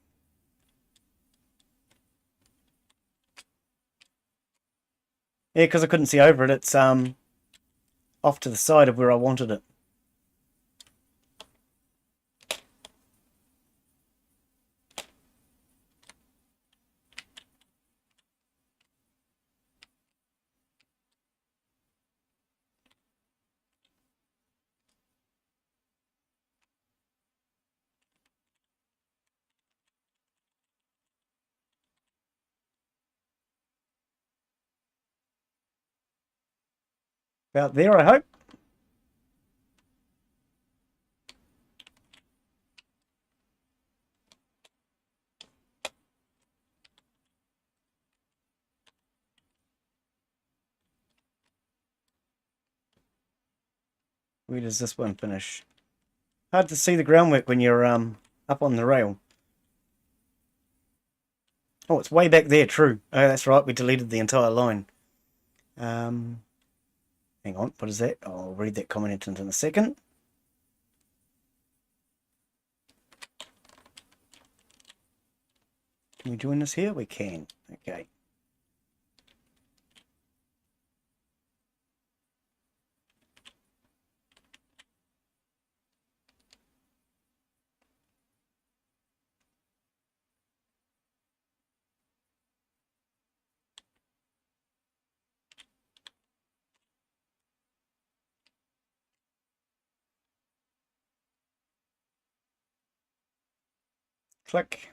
Yeah, because I couldn't see over it. It's off to the side of where I wanted it. About there, I hope. Where does this one finish? Hard to see the groundwork when you're up on the rail. Oh, it's way back there, true. Oh, that's right, we deleted the entire line. Hang on, what is that? I'll read that comment in a second. Can we join this here? We can. Okay. Click.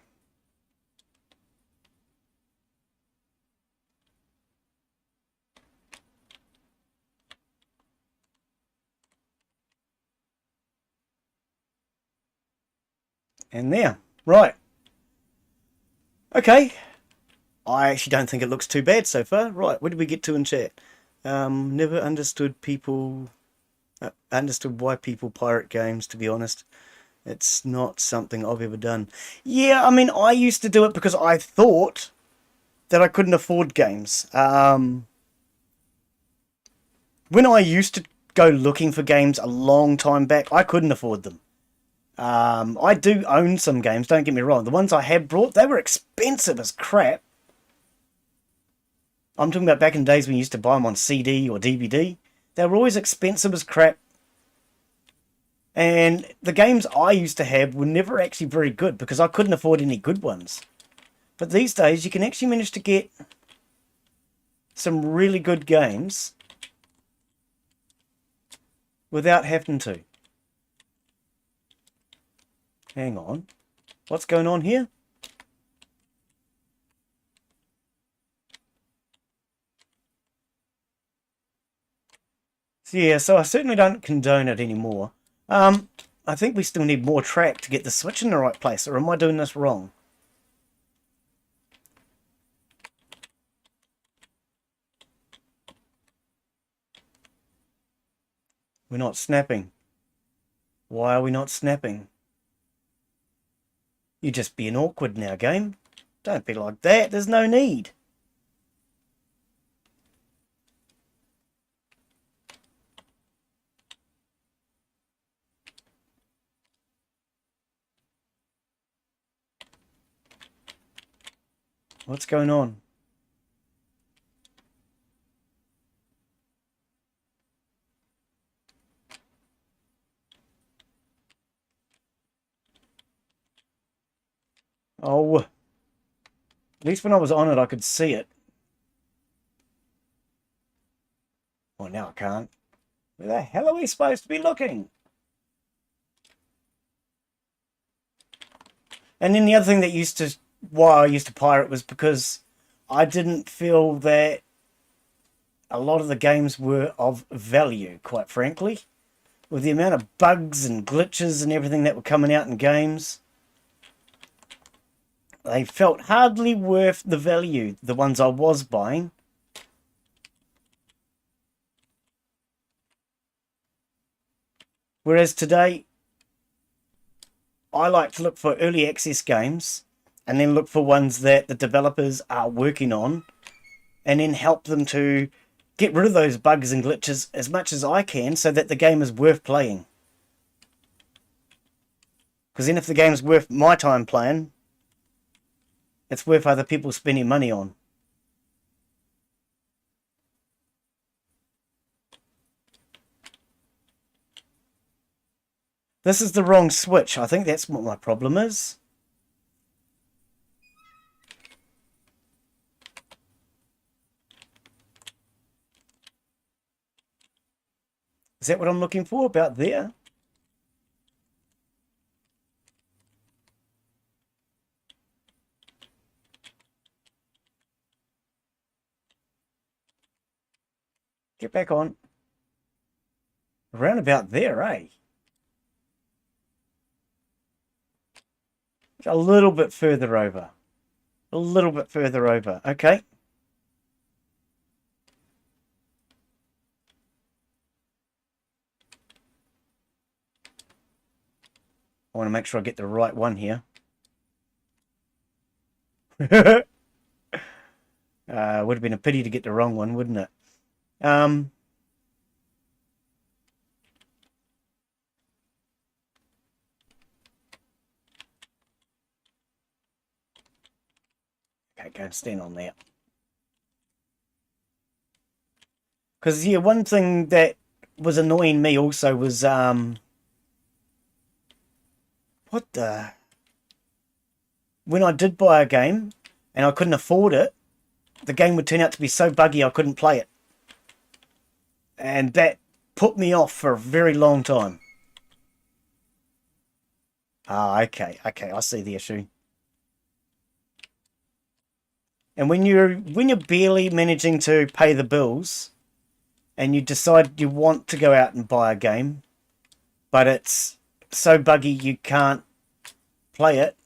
And there. Right. Okay. I actually don't think it looks too bad so far. Right, where did we get to in chat? Never understood why people pirate games, to be honest. It's not something I've ever done. Yeah, I mean, I used to do it because I thought that I couldn't afford games. When I used to go looking for games a long time back, I couldn't afford them. I do own some games, don't get me wrong. The ones I had brought, they were expensive as crap. I'm talking about back in the days when you used to buy them on CD or DVD. They were always expensive as crap. And the games I used to have were never actually very good because I couldn't afford any good ones. But these days you can actually manage to get some really good games without having to. Hang on. What's going on here? So yeah, so I certainly don't condone it anymore. I think we still need more track to get the switch in the right place, or am I doing this wrong? We're not snapping. Why are we not snapping? You're just being awkward now, game. Don't be like that, there's no need. What's going on? Oh, at least when I was on it I could see it. Well, now I can't. Where the hell are we supposed to be looking? And then the other thing that used to why I used to pirate was because I didn't feel that a lot of the games were of value, quite frankly. With the amount of bugs and glitches and everything that were coming out in games, they felt hardly worth the value, the ones I was buying. Whereas today, I like to look for early access games and then look for ones that the developers are working on and then help them to get rid of those bugs and glitches as much as I can so that the game is worth playing. Because then if the game's worth my time playing, it's worth other people spending money on. This is the wrong switch. I think that's what my problem is. Is that what I'm looking for? About there? Get back on. Around about there, eh? A little bit further over. A little bit further over. Okay. I want to make sure I get the right one here. Would have been a pity to get the wrong one, wouldn't it? Okay, go and stand on that. Because, yeah, one thing that was annoying me also was, what the... When I did buy a game, and I couldn't afford it, the game would turn out to be so buggy I couldn't play it. And that put me off for a very long time. Ah, okay, I see the issue. And when you're barely managing to pay the bills, and you decide you want to go out and buy a game, but it's so buggy you can't play it,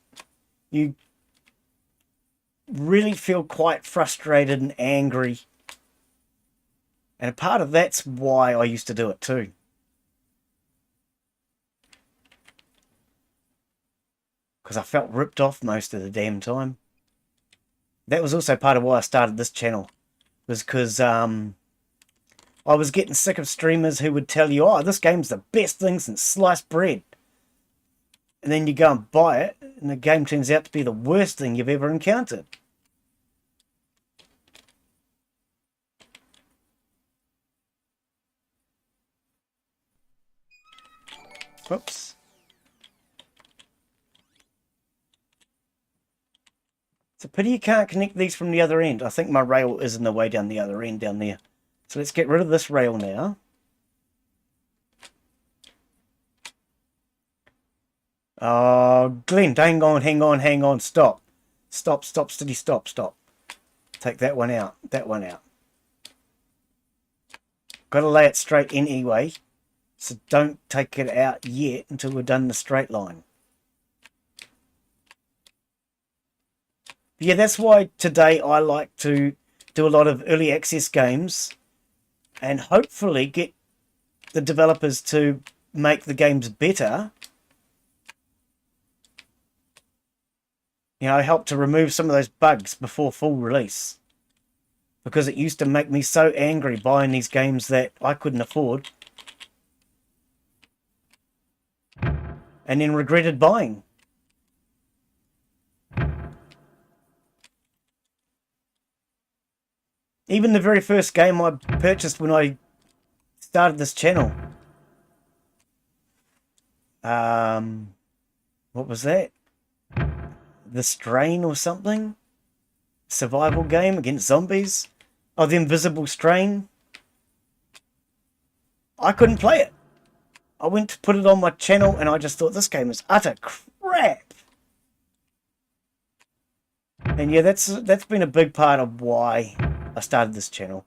you really feel quite frustrated and angry. And a part of that's why I used to do it too. Because I felt ripped off most of the damn time. That was also part of why I started this channel. Was because I was getting sick of streamers who would tell you, oh, this game's the best thing since sliced bread. And then you go and buy it, and the game turns out to be the worst thing you've ever encountered. Whoops. It's a pity you can't connect these from the other end. I think my rail is in the way down the other end down there. So let's get rid of this rail now. Oh, Glen, hang on, stop. Stop, steady, stop. Take that one out, Got to lay it straight in anyway. So don't take it out yet until we're done the straight line. Yeah, that's why today I like to do a lot of early access games and hopefully get the developers to make the games better. You know, help to remove some of those bugs before full release. Because it used to make me so angry buying these games that I couldn't afford. And then regretted buying. Even the very first game I purchased when I started this channel. What was that? The Strain or something? Survival game against zombies? Oh, the Invisible Strain? I couldn't play it. I went to put it on my channel and I just thought this game is utter crap. And yeah, that's been a big part of why I started this channel.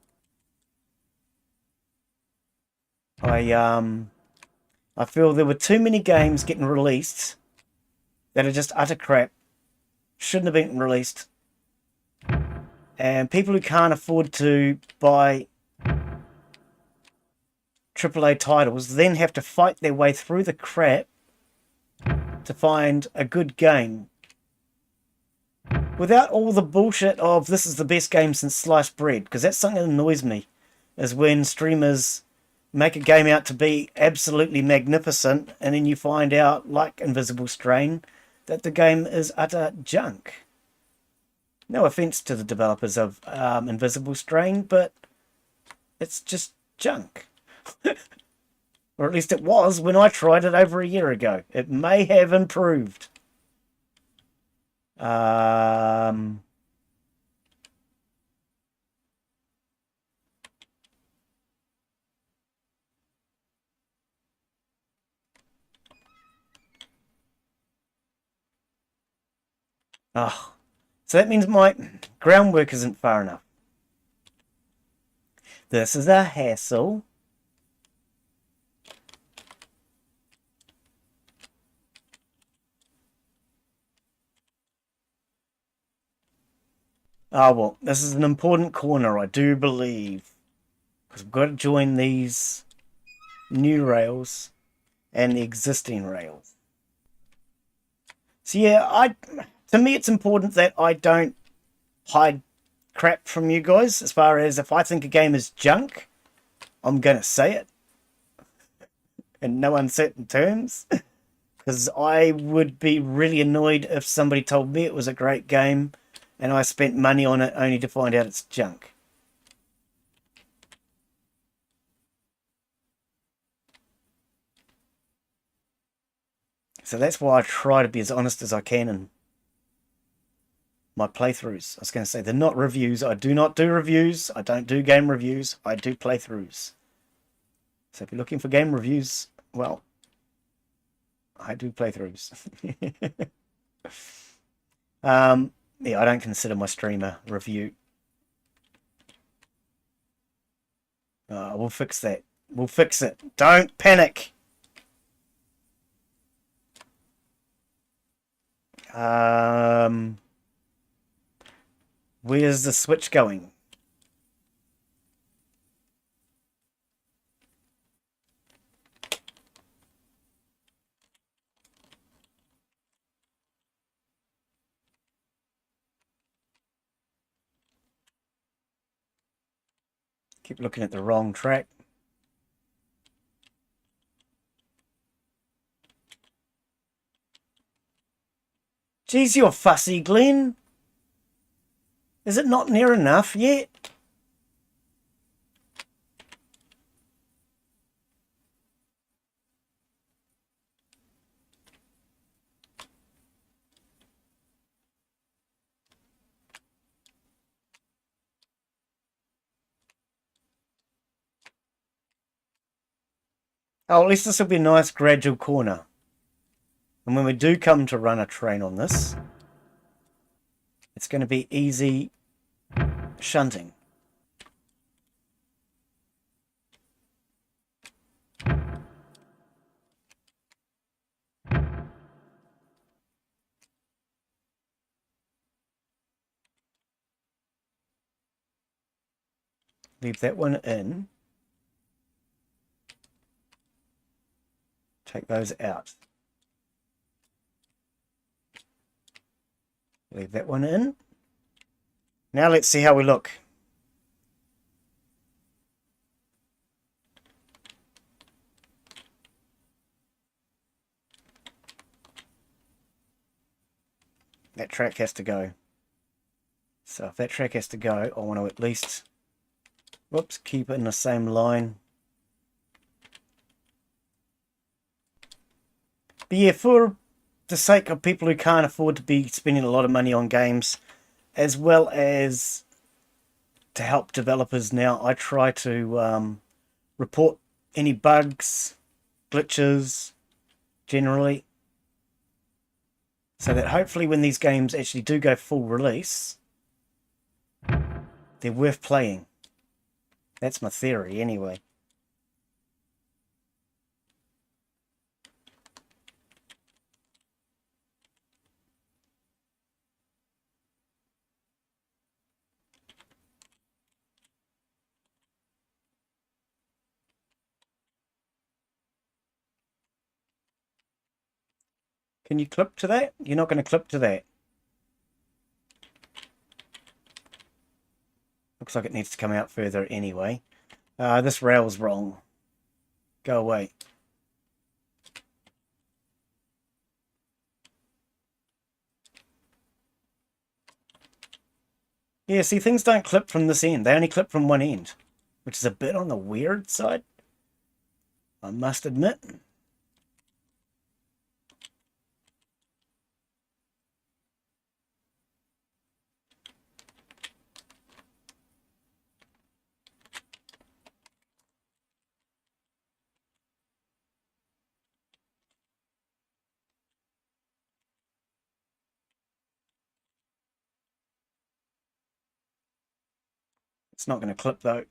I feel there were too many games getting released that are just utter crap, shouldn't have been released, and people who can't afford to buy AAA titles then have to fight their way through the crap to find a good game without all the bullshit of this is the best game since sliced bread, because that's something that annoys me, is when streamers make a game out to be absolutely magnificent and then you find out, like Invisible Strain, that the game is utter junk. No offense to the developers of Invisible Strain, but it's just junk. Or at least it was when I tried it over a year ago. It may have improved. Um, oh, so that means my groundwork isn't far enough. This is a hassle. Oh, well, this is an important corner, I do believe. Because we've got to join these new rails and the existing rails. So yeah, to me it's important that I don't hide crap from you guys. As far as if I think a game is junk, I'm going to say it. In no uncertain terms. Because I would be really annoyed if somebody told me it was a great game and I spent money on it only to find out it's junk. So that's why I try to be as honest as I can in my playthroughs. I was going to say, they're not reviews. I do not do reviews. I don't do game reviews. I do playthroughs. So if you're looking for game reviews, well, I do playthroughs. Yeah, I don't consider my stream a review. We'll fix that. We'll fix it. Don't panic. Where's the switch going? Keep looking at the wrong track. Geez, you're fussy, Glen. Is it not near enough yet? Oh, at least this will be a nice gradual corner. And when we do come to run a train on this, it's going to be easy shunting. Leave that one in. Take those out. Leave that one in. Now let's see how we look. That track has to go. So if that track has to go, I want to at least, whoops, keep it in the same line. But yeah, for the sake of people who can't afford to be spending a lot of money on games, as well as to help developers now, I try to report any bugs, glitches, generally. So that hopefully when these games actually do go full release, they're worth playing. That's my theory anyway. Can you clip to that? You're not going to clip to that. Looks like it needs to come out further anyway. This rail's wrong. Go away. Yeah, see, things don't clip from this end. They only clip from one end, which is a bit on the weird side, I must admit. It's not going to clip though.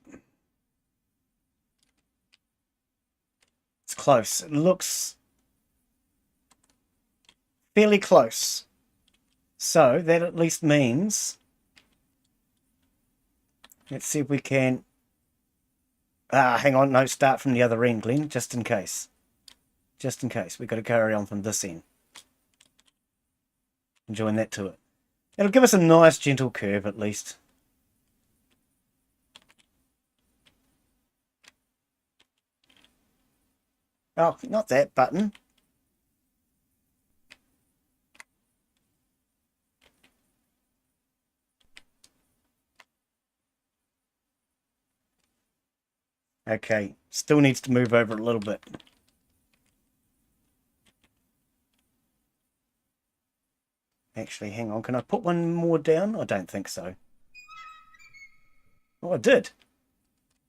It's close. It looks fairly close. So that at least means... Let's see if we can... hang on. No, start from the other end, Glen, just in case. Just in case. We've got to carry on from this end. And join that to it. It'll give us a nice gentle curve at least. Oh, not that button. Okay, still needs to move over a little bit. Actually, hang on. Can I put one more down? I don't think so. Oh, I did.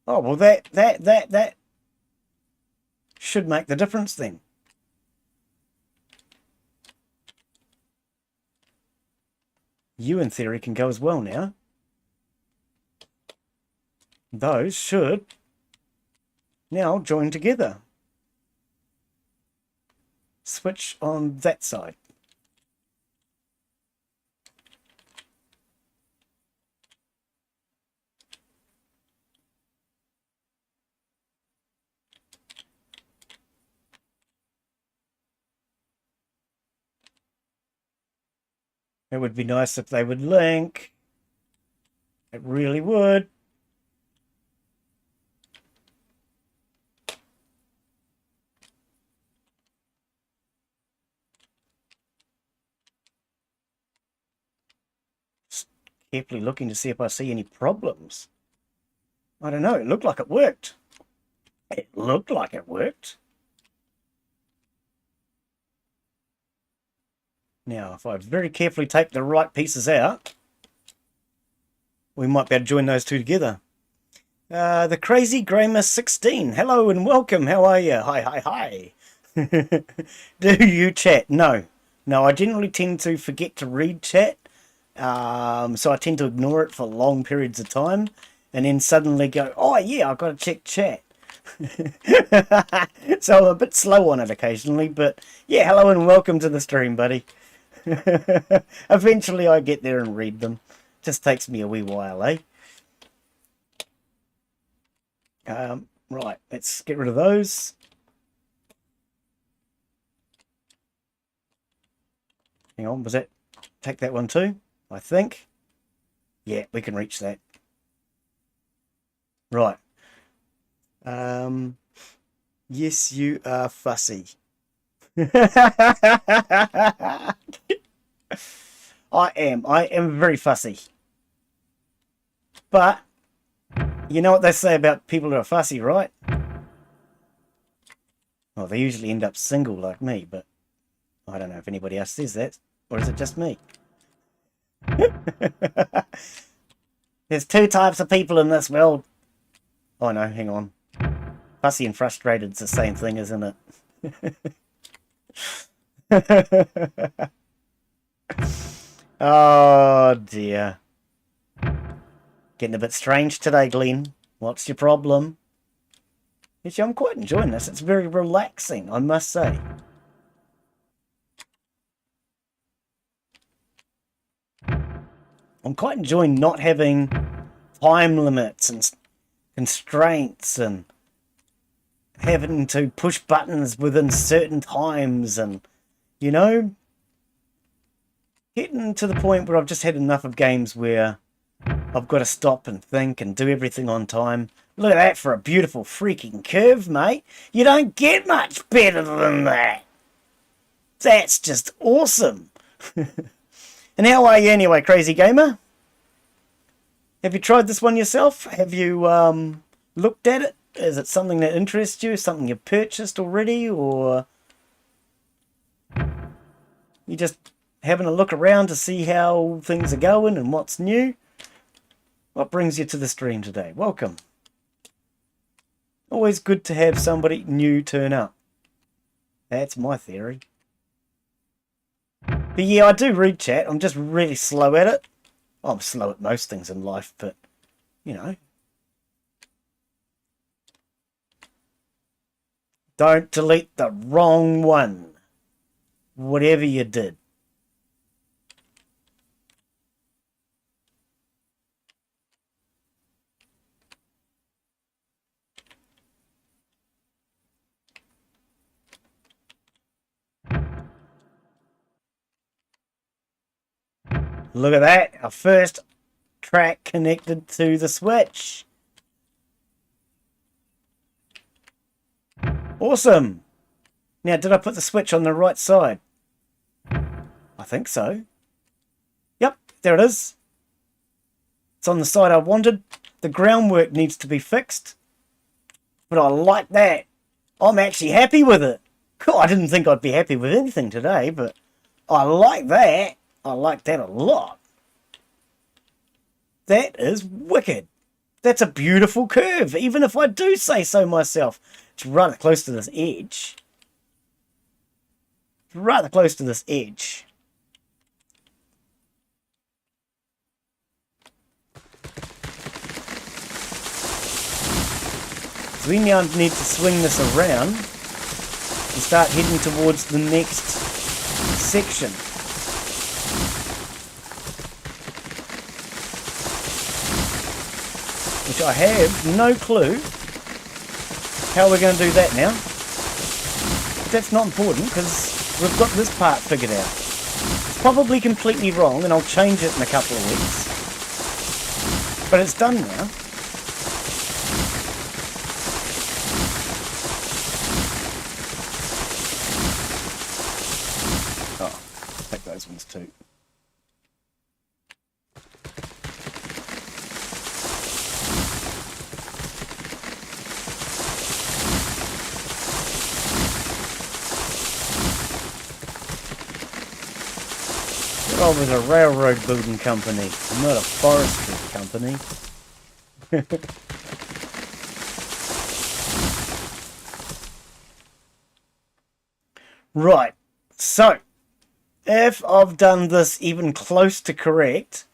Oh, well, that should make the difference then. You, in theory, can go as well now. Those should now join together. Switch on that side. It would be nice if they would link. It really would. Just carefully looking to see if I see any problems. I don't know. It looked like it worked. It looked like it worked. Now, if I very carefully take the right pieces out, we might be able to join those two together. The Crazy Grammar 16. Hello and welcome. How are you? Hi. Do you chat? No. No, I generally tend to forget to read chat. So I tend to ignore it for long periods of time. And then suddenly go, oh yeah, I've got to check chat. So I'm a bit slow on it occasionally. But yeah, hello and welcome to the stream, buddy. Eventually I get there and read them. Just takes me a wee while, eh? Right, let's get rid of those. Hang on, was that... Take that one too, I think. Yeah, we can reach that. Right. Yes, you are fussy. I am very fussy. But you know what they say about people who are fussy, right? Well, they usually end up single like me, but I don't know if anybody else says that, or is it just me? There's two types of people in this world. Oh no, hang on. Fussy and frustrated's the same thing, isn't it? Oh dear. Getting a bit strange today, Glen. What's your problem? Actually, I'm quite enjoying this. It's very relaxing, I must say. I'm quite enjoying not having time limits and constraints and having to push buttons within certain times and, you know, getting to the point where I've just had enough of games where I've got to stop and think and do everything on time. Look at that for a beautiful freaking curve, mate. You don't get much better than that. That's just awesome. And how are you anyway, crazy gamer? Have you tried this one yourself? Have you looked at it? Is it something that interests you? Something you've purchased already? Or you just having a look around to see how things are going and what's new? What brings you to the stream today? Welcome. Always good to have somebody new turn up. That's my theory. But yeah, I do read chat. I'm just really slow at it. I'm slow at most things in life, but, you know. Don't delete the wrong one. Whatever you did. Look at that. Our first track connected to the Switch. Awesome. Now, did I put the Switch on the right side? I think so. Yep, there it is. It's on the side I wanted. The groundwork needs to be fixed. But I like that. I'm actually happy with it. Cool, I didn't think I'd be happy with anything today, but I like that. I like that a lot. That is wicked. That's a beautiful curve, even if I do say so myself. It's rather close to this edge. It's rather close to this edge. So we now need to swing this around and start heading towards the next section. Which I have no clue how we're going to do that now. But that's not important because we've got this part figured out. It's probably completely wrong and I'll change it in a couple of weeks. But it's done now. Oh, take those ones too. I was a railroad building company, not a forestry company. Right, so if I've done this even close to correct,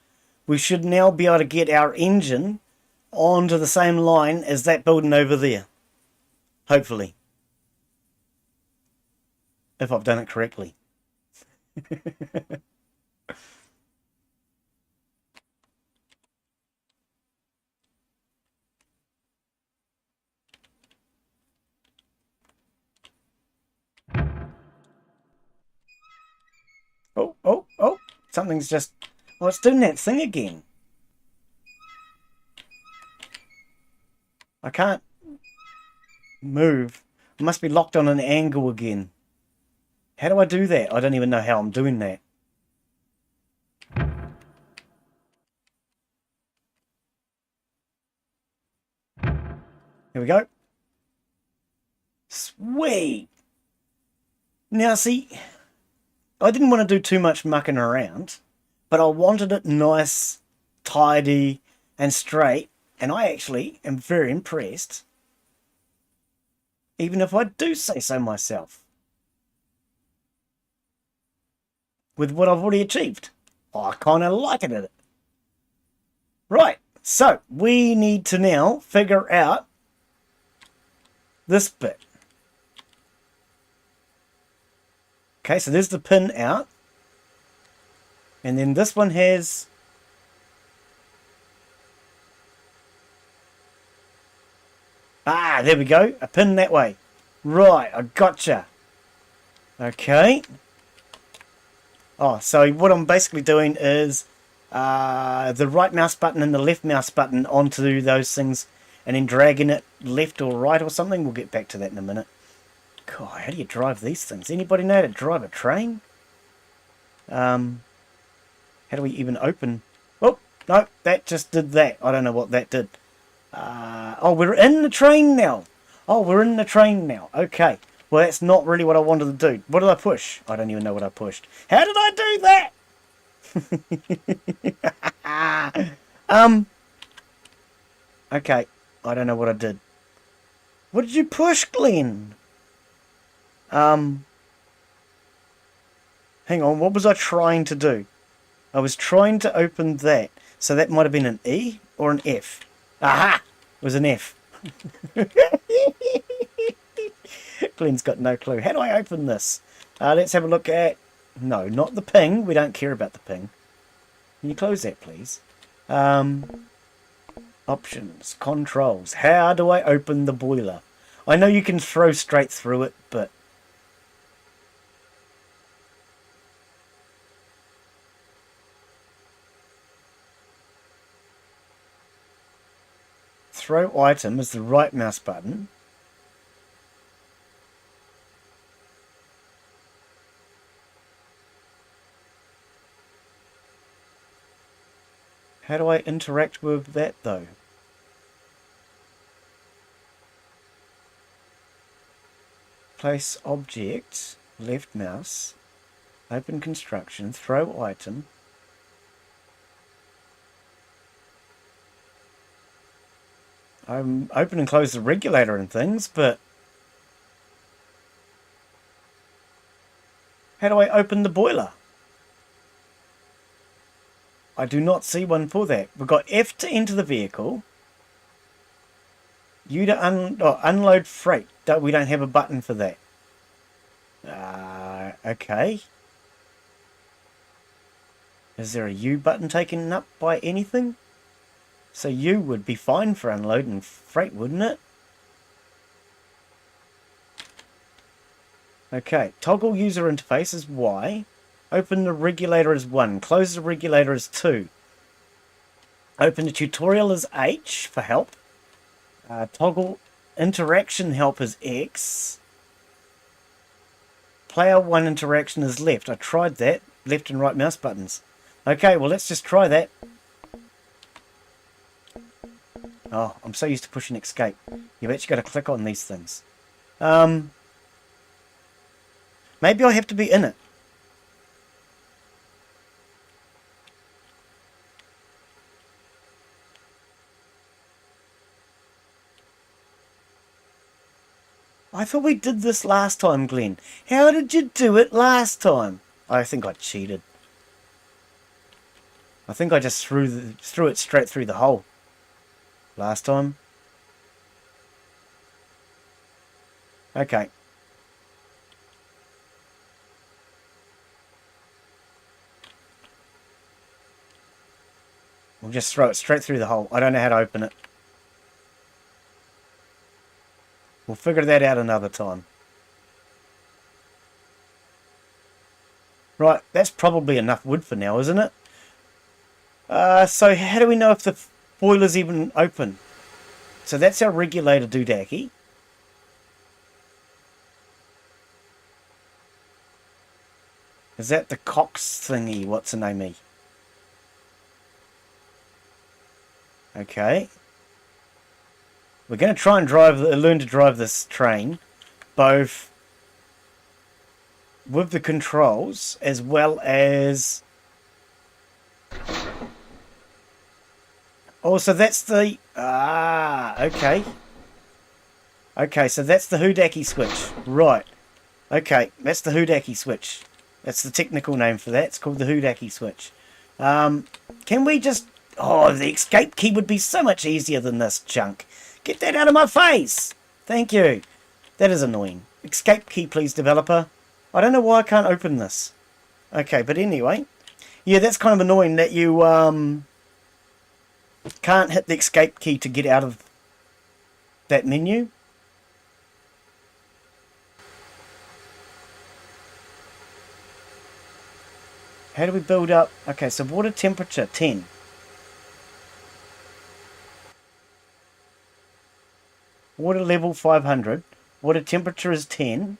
we should now be able to get our engine onto the same line as that building over there. Hopefully. If I've done it correctly. Oh, something's just... Oh, it's doing that thing again. I can't move. I must be locked on an angle again. How do I do that? I don't even know how I'm doing that. Here we go. Sweet. Now, see, I didn't want to do too much mucking around, but I wanted it nice, tidy, and straight, and I actually am very impressed, even if I do say so myself. with what I've already achieved. I kind of like it. Right, so we need to now figure out this bit. Okay, so there's the pin out. And then this one has... Ah, there we go. A pin that way. Right, I gotcha. Okay. Oh, so what I'm basically doing is the right mouse button and the left mouse button onto those things and then dragging it left or right or something. We'll get back to that in a minute. God, how do you drive these things? Anybody know how to drive a train? How do we even open... Oh, no, that just did that. I don't know what that did. Oh, we're in the train now. Oh, we're in the train now. Okay. Well, that's not really what I wanted to do. What did I push? I don't even know what I pushed. How did I do that? Okay. I don't know what I did. What did you push, Glen? Hang on. What was I trying to do? I was trying to open that. So that might have been an E or an F. Aha! It was an F. Glen's got no clue. How do I open this? Let's have a look at... No, not the ping. We don't care about the ping. Can you close that, please? Options. Controls. How do I open the boiler? I know you can throw straight through it, but... Throw item is the right mouse button. How do I interact with that though? Place object, left mouse, open construction, throw item. I'm open and close the regulator and things, but how do I open the boiler? I do not see one for that. We've got F to enter the vehicle. U to unload freight. We don't have a button for that. Okay. Is there a U button taken up by anything? So U would be fine for unloading freight, wouldn't it? Okay. Toggle user interface is Y. Open the regulator as 1. Close the regulator as 2. Open the tutorial as H for help. Toggle interaction help is X. Player 1 interaction is left. I tried that. Left and right mouse buttons. Okay, well let's just try that. Oh, I'm so used to pushing escape. You've actually got to click on these things. Maybe I have to be in it. I thought we did this last time, Glen. How did you do it last time? I think I cheated. I think I just threw it straight through the hole last time. Okay. We'll just throw it straight through the hole. I don't know how to open it. We'll figure that out another time. Right, that's probably enough wood for now, isn't it? So how do we know if the boiler's even open? So that's our regulator doodacky. Is that the Cox thingy? What's the name? Okay. We're going to try and learn to drive this train, both with the controls as well as... Oh, so that's the... okay. Okay, so that's the Hoodaki switch. Right. Okay, that's the Hoodaki switch. That's the technical name for that. It's called the Houdaki switch. Can we just... Oh, the escape key would be so much easier than this junk. Get that out of my face! Thank you. That is annoying. Escape key, please, developer. I don't know why I can't open this. Okay, but anyway. Yeah, that's kind of annoying that you can't hit the escape key to get out of that menu. How do we build up? Okay, so water temperature, 10. Water level, 500. Water temperature is 10.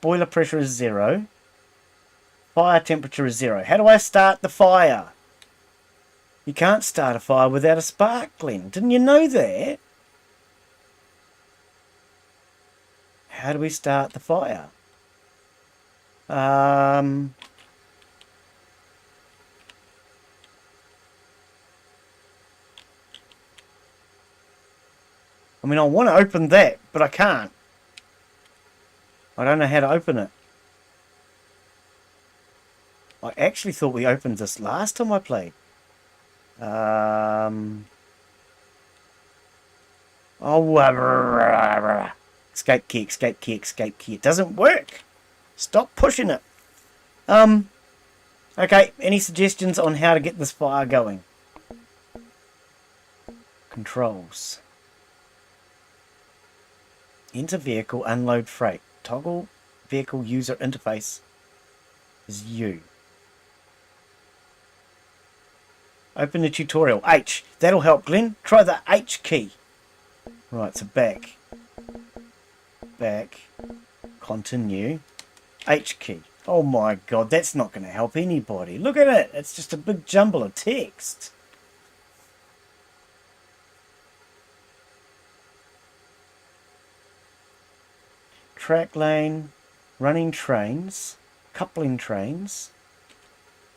Boiler pressure is 0. Fire temperature is 0. How do I start the fire? You can't start a fire without a spark, Glen. Didn't you know that? How do we start the fire? I mean, I want to open that, but I can't. I don't know how to open it. I actually thought we opened this last time I played. Escape key, escape key, escape key. It doesn't work. Stop pushing it. Okay, any suggestions on how to get this fire going? Controls. Enter vehicle, unload freight. Toggle vehicle user interface is U. Open the tutorial. H. That'll help, Glen. Try the H key. Right, so back. Back. Continue. H key. Oh my god, that's not going to help anybody. Look at it. It's just a big jumble of text. Track lane, running trains, coupling trains.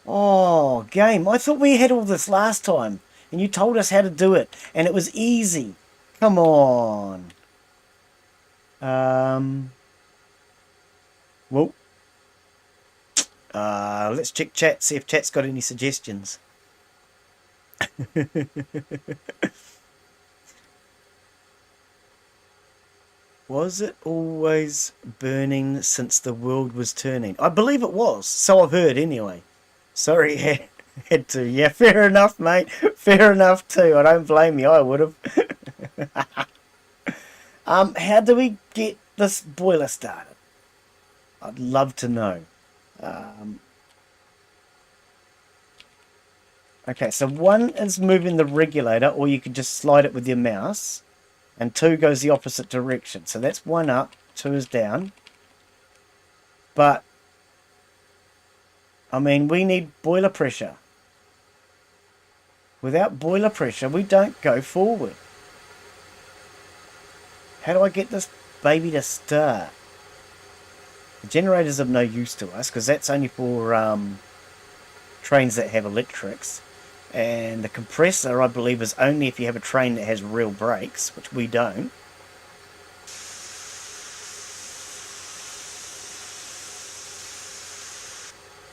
Oh, game. I thought we had all this last time, and you told us how to do it, and it was easy. Come on. Well, let's check chat, see if chat's got any suggestions. Was it always burning since the world was turning? I believe it was. So I've heard anyway. Sorry, had to. Yeah, fair enough, mate. Fair enough too. I don't blame you. I would have. How do we get this boiler started? I'd love to know. Okay, so 1 is moving the regulator, or you can just slide it with your mouse. And 2 goes the opposite direction. So that's 1 up, 2 is down. But, I mean, we need boiler pressure. Without boiler pressure, we don't go forward. How do I get this baby to start? The generator's of no use to us, because that's only for trains that have electrics. And the compressor, I believe, is only if you have a train that has real brakes, which we don't.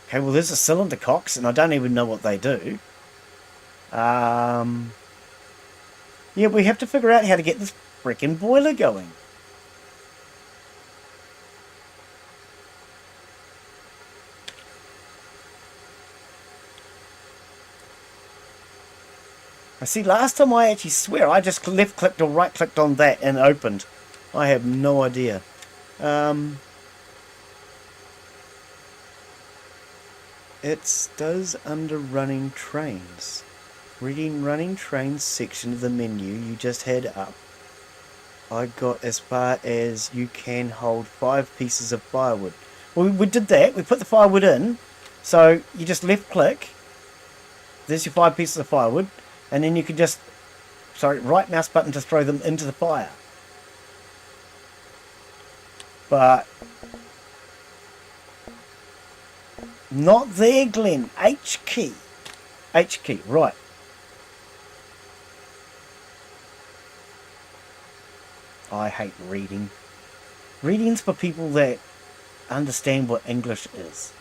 Okay, well, there's a cylinder cocks, and I don't even know what they do. Yeah, we have to figure out how to get this frickin' boiler going. I see, last time I actually swear I just left clicked or right clicked on that and opened. I have no idea. It does under running trains. Reading running trains section of the menu you just had up. I got as far as you can hold 5 pieces of firewood. Well, we did that. We put the firewood in. So you just left click. There's your 5 pieces of firewood. And then you could just, right mouse button to throw them into the fire. But, not there, Glen. H key. H key, right. I hate reading. Reading's for people that understand what English is.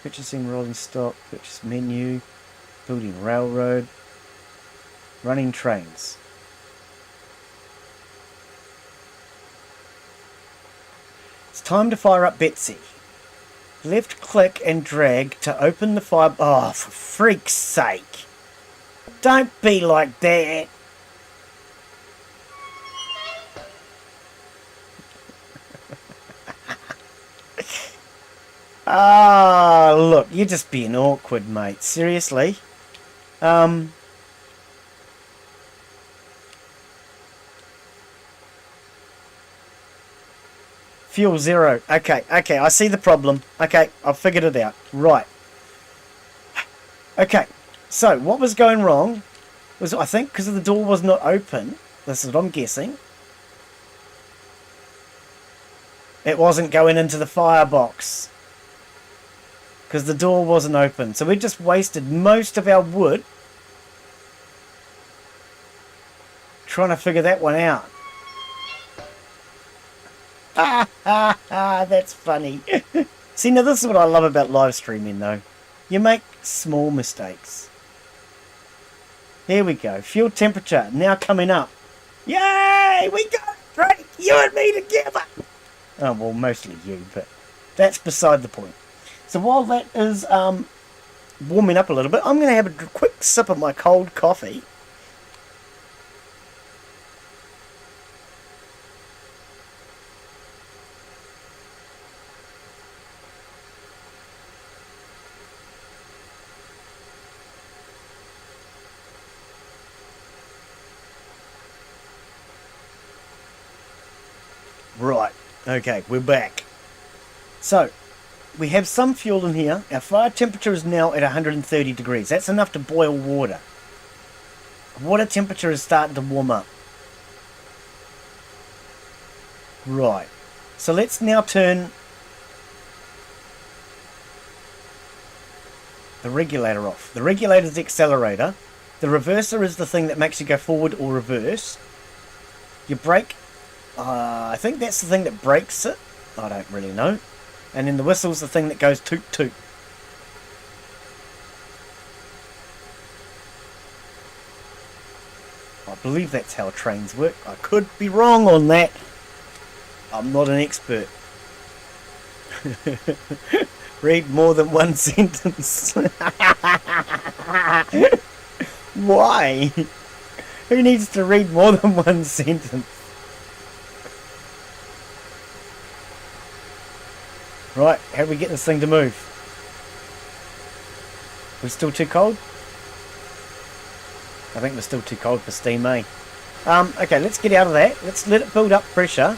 Purchasing rolling stock, purchase menu, building railroad, running trains. It's time to fire up Bixley. Left click and drag to open the fire... Oh, for freak's sake. Don't be like that. Ah, look, you're just being awkward, mate. Seriously. Fuel 0. Okay, I see the problem. Okay, I've figured it out. Right. Okay, so what was going wrong was, I think, because the door was not open. This is what I'm guessing. It wasn't going into the firebox. Because the door wasn't open. So we just wasted most of our wood trying to figure that one out. That's funny. See, now this is what I love about live streaming, though. You make small mistakes. Here we go. Fuel temperature now coming up. Yay! We got it! Right, you and me together! Oh, well, mostly you, but that's beside the point. So while that is warming up a little bit, I'm going to have a quick sip of my cold coffee. Right, okay, we're back. So, we have some fuel in here. Our fire temperature is now at 130 degrees. That's enough to boil water. Water temperature is starting to warm up. Right, so let's now turn the regulator off. The regulator is the accelerator. The reverser is the thing that makes you go forward or reverse. Your brake... I think that's the thing that breaks it. I don't really know. And then the whistle's the thing that goes toot toot. I believe that's how trains work. I could be wrong on that. I'm not an expert. Read more than one sentence. Why? Who needs to read more than one sentence? Right, how do we get this thing to move? We're still too cold? I think we're still too cold for steam, eh? Okay, let's get out of that. Let's let it build up pressure.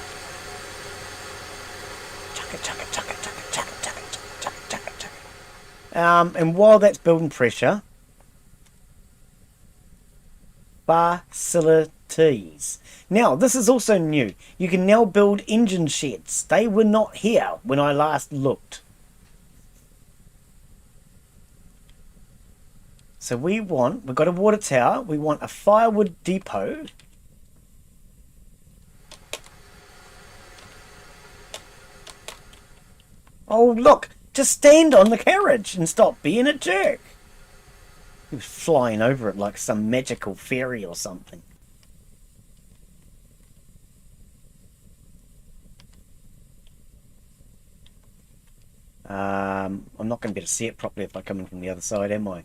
Chugga, chugga, chugga, chugga, chugga, chugga, chugga, chugga, chugga. And while that's building pressure... facilities. Now, this is also new. You can now build engine sheds. They were not here when I last looked. So we've got a water tower. We want a firewood depot. Oh, look! Just stand on the carriage and stop being a jerk. He was flying over it like some magical fairy or something. I'm not going to be able to see it properly if I come in from the other side, am I?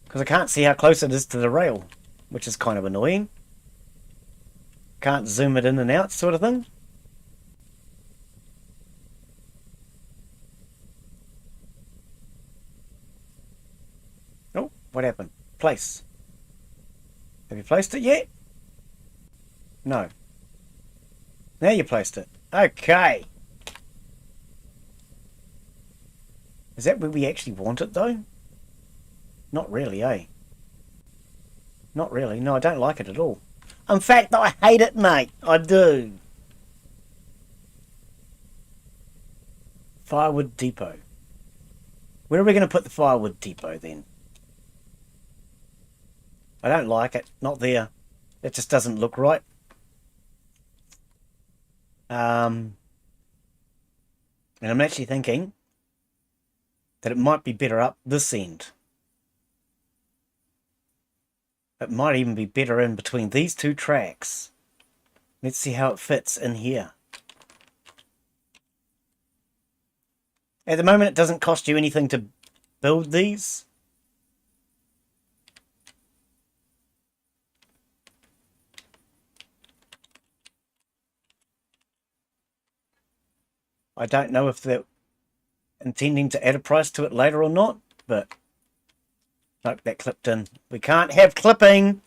Because I can't see how close it is to the rail, which is kind of annoying. Can't zoom it in and out sort of thing. Oh, what happened? Place. Have you placed it yet? No. Now you placed it. Okay. Is that where we actually want it though? Not really, eh? Not really. No, I don't like it at all. In fact, I hate it, mate. I do. Firewood depot. Where are we going to put the firewood depot then? I don't like it. Not there. It just doesn't look right. And I'm actually thinking that it might be better up this end. It might even be better in between these two tracks. Let's see how it fits in here. At the moment, it doesn't cost you anything to build these. I don't know if they're intending to add a price to it later or not, but nope, that clipped in. We can't have clipping.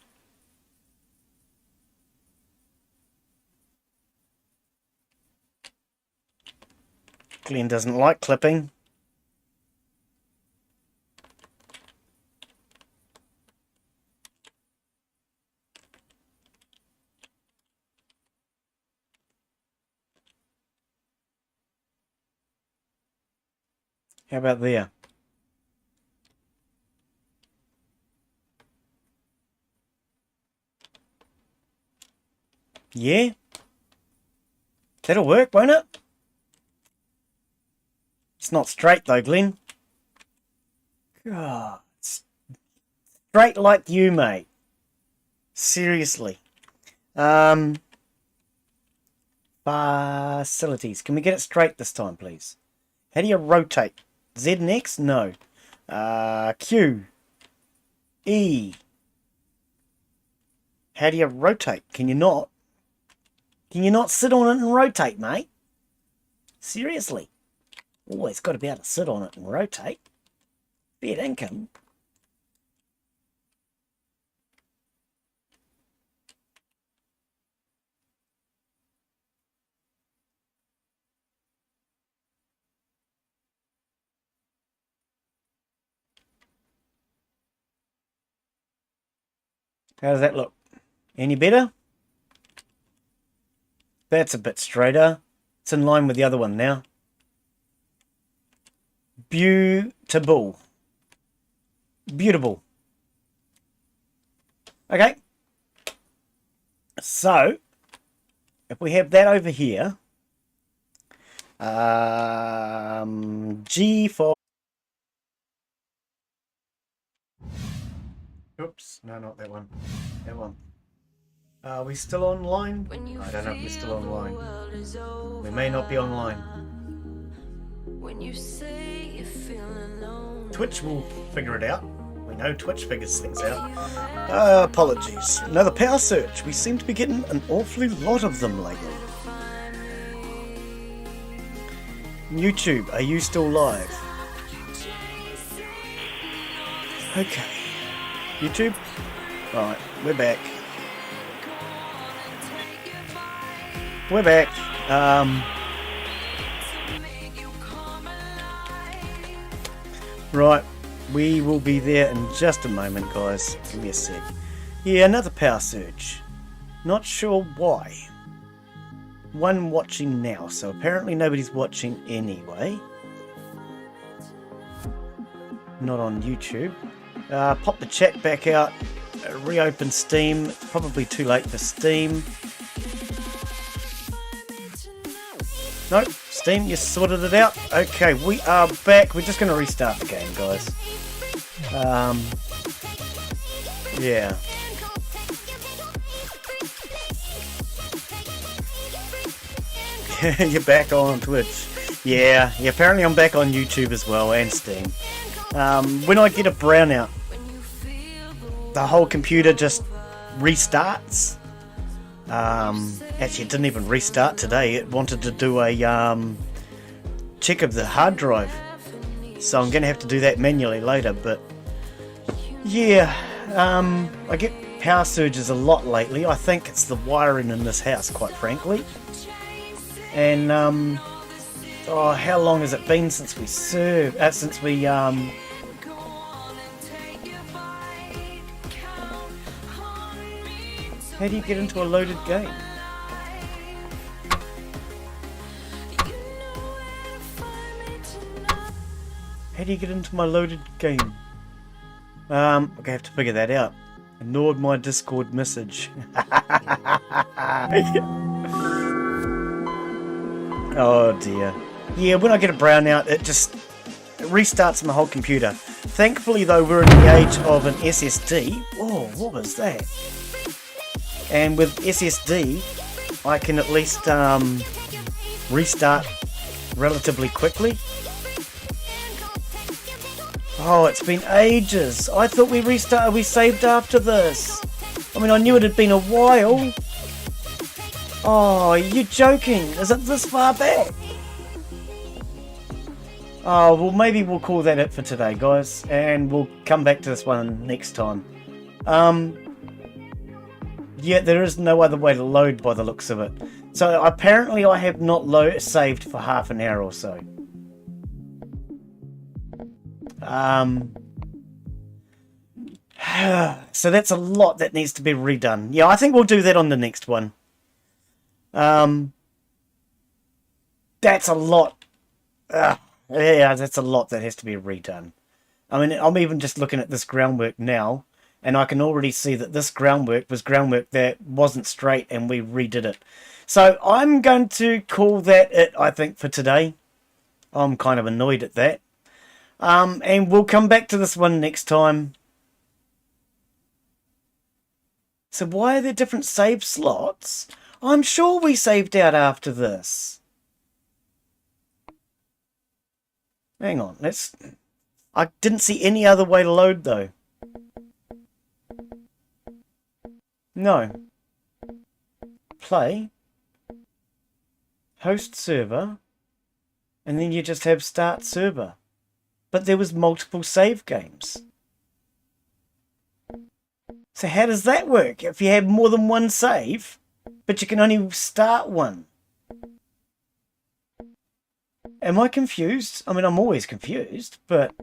Glen doesn't like clipping. How about there? Yeah? That'll work, won't it? It's not straight though, Glen. God, it's straight like you, mate. Seriously. Facilities. Can we get it straight this time, please? How do you rotate? Z and X? No. Q. E. How do you rotate? Can you not? Can you not sit on it and rotate, mate? Seriously. Always got to be able to sit on it and rotate. Fair income. How does that look? Any better? That's a bit straighter. It's in line with the other one now. Beautiful. Beautiful. Okay. So, if we have that over here, G for... Oops, no, not that one. That one. Are we still online? I don't know if we're still online. We may not be online. Twitch will figure it out. We know Twitch figures things out. Apologies. Another power search. We seem to be getting an awfully lot of them lately. YouTube, are you still live? Okay. YouTube? Right, we're back. We're back. Right, we will be there in just a moment, guys. Give me a sec. Yeah, another power surge. Not sure why. One watching now, so apparently nobody's watching anyway. Not on YouTube. Pop the chat back out. Reopen Steam. It's probably too late for Steam. Nope, Steam, you sorted it out. Okay, we are back. We're just going to restart the game, guys. Yeah. You're back on Twitch. Yeah, apparently I'm back on YouTube as well, and Steam. When I get a brownout, the whole computer just restarts. Actually, it didn't even restart today. It wanted to do a check of the hard drive, so I'm going to have to do that manually later. But yeah, I get power surges a lot lately. I think it's the wiring in this house, quite frankly. And oh, how long has it been since we How do you get into a loaded game? How do you get into my loaded game? I'm gonna have to figure that out. Ignored my Discord message. Oh dear. Yeah, when I get a brownout, it restarts my whole computer. Thankfully though, we're in the age of an SSD. Oh, what was that? And with SSD, I can at least restart relatively quickly. Oh, it's been ages. I thought we saved after this. I mean, I knew it had been a while. Oh, you're joking. Is it this far back? Oh, well, maybe we'll call that it for today, guys. And we'll come back to this one next time. Yeah, there is no other way to load by the looks of it. So apparently I have not saved for half an hour or so. So that's a lot that needs to be redone. Yeah, I think we'll do that on the next one. That's a lot. Yeah, that's a lot that has to be redone. I mean, I'm even just looking at this groundwork now, and I can already see that this groundwork was groundwork that wasn't straight, and we redid it. So I'm going to call that it, I think, for today. I'm kind of annoyed at that. And we'll come back to this one next time. So why are there different save slots? I'm sure we saved out after this. Hang on, I didn't see any other way to load though. No. Play. Host server. And then you just have start server. But there was multiple save games. So how does that work? If you have more than one save, but you can only start one. Am I confused? I mean, I'm always confused, but...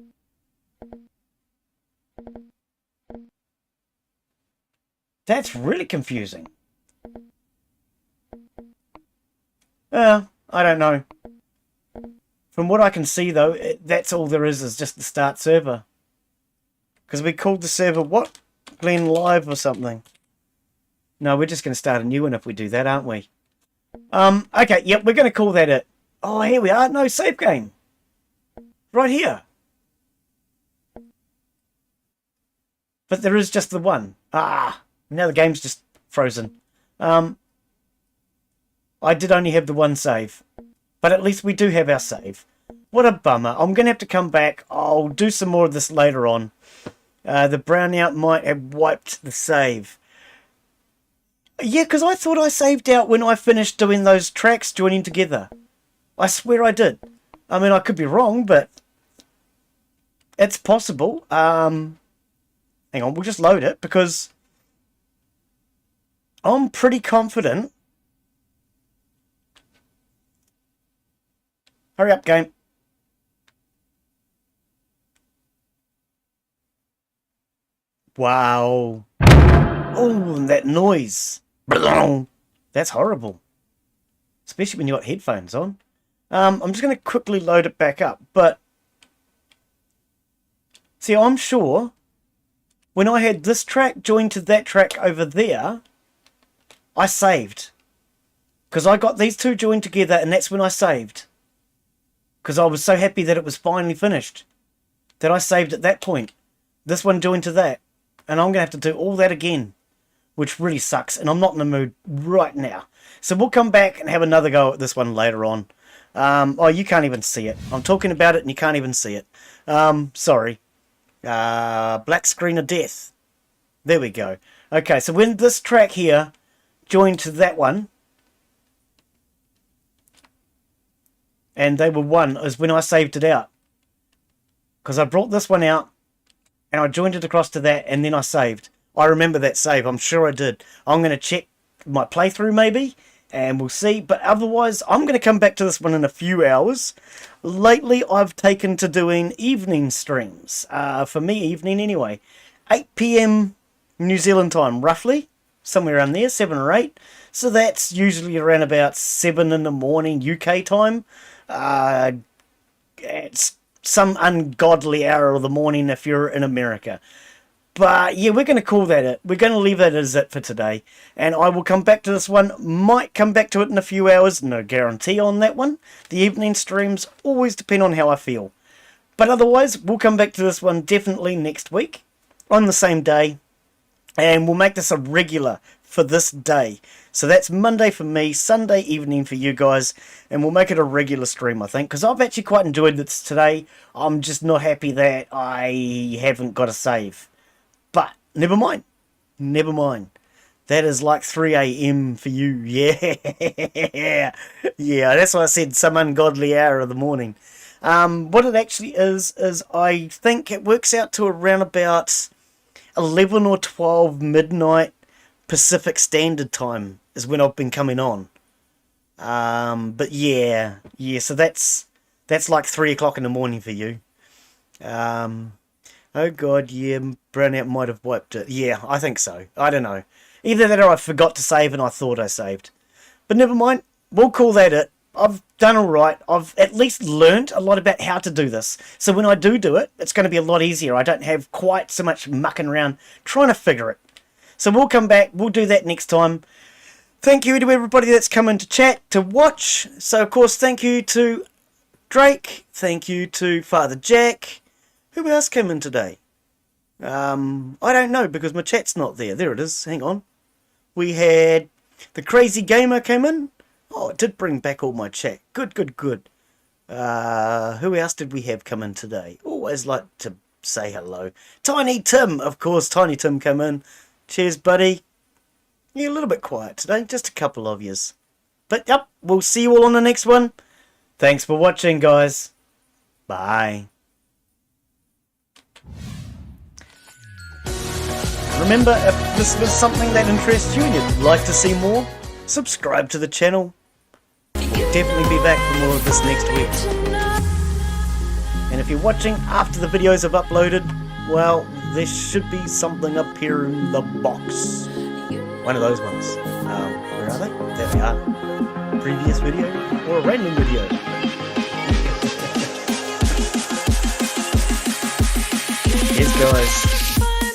That's really confusing. I don't know. From what I can see, though, that's all there is just the start server. Because we called the server, what? Glen Live or something. No, we're just going to start a new one if we do that, aren't we? Okay, yep, we're going to call that it. Oh, here we are. No, save game. Right here. But there is just the one. Ah, now the game's just frozen. I did only have the one save. But at least we do have our save. What a bummer. I'm going to have to come back. I'll do some more of this later on. The brownout might have wiped the save. Yeah, because I thought I saved out when I finished doing those tracks joining together. I swear I did. I mean, I could be wrong, but it's possible. Hang on, we'll just load it because I'm pretty confident. Hurry up, game. Wow. Oh, and that noise. That's horrible. Especially when you've got headphones on. I'm just going to quickly load it back up. But, see, I'm sure when I had this track joined to that track over there, I saved. Because I got these two joined together and that's when I saved. Because I was so happy that it was finally finished. That I saved at that point. This one joined to that. And I'm going to have to do all that again. Which really sucks. And I'm not in the mood right now. So we'll come back and have another go at this one later on. Oh, you can't even see it. I'm talking about it and you can't even see it. Sorry. Black screen of death. There we go. Okay, so when this track here joined to that one, and they were one, is when I saved it out. Because I brought this one out, and I joined it across to that, and then I saved. I remember that save, I'm sure I did. I'm going to check my playthrough maybe, and we'll see. But otherwise, I'm going to come back to this one in a few hours. Lately, I've taken to doing evening streams. For me, evening anyway. 8 PM New Zealand time, roughly. Somewhere around there, 7 or 8. So that's usually around about 7 in the morning UK time. It's some ungodly hour of the morning if you're in America. But yeah, we're going to call that it. We're going to leave that as it for today. And I will come back to this one. Might come back to it in a few hours. No guarantee on that one. The evening streams always depend on how I feel. But otherwise, we'll come back to this one definitely next week on the same day. And we'll make this a regular for this day. So that's Monday for me, Sunday evening for you guys. And we'll make it a regular stream, I think. Because I've actually quite enjoyed this today. I'm just not happy that I haven't got a save. But never mind. Never mind. That is like 3 a.m. for you. Yeah. Yeah, that's why I said some ungodly hour of the morning. What it actually is I think it works out to around about 11 or 12 midnight Pacific Standard Time is when I've been coming on. But yeah, so that's like 3 o'clock in the morning for you. Oh god, yeah, Brownout might have wiped it. Yeah, I think so. I don't know. Either that or I forgot to save and I thought I saved. But never mind, we'll call that it. I've done alright. I've at least learnt a lot about how to do this. So when I do it, it's going to be a lot easier. I don't have quite so much mucking around trying to figure it. So we'll come back, we'll do that next time. Thank you to everybody that's come in to chat, to watch. So of course, thank you to Drake. Thank you to Father Jack. Who else came in today? I don't know because my chat's not there. There it is. Hang on. We had the Crazy Gamer came in. Oh, it did bring back all my chat. Good. Who else did we have come in today? Always like to say hello. Tiny Tim, of course. Tiny Tim came in. Cheers, buddy. You're a little bit quiet today. Just a couple of yous. But yep, we'll see you all on the next one. Thanks for watching, guys. Bye. Remember, if this was something that interests you and you'd like to see more, subscribe to the channel. We'll definitely be back for more of this next week. And if you're watching after the videos have uploaded, well, there should be something up here in the box. One of those ones. Where are they? There they are. Previous video or a random video. Cheers, guys.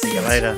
See you later.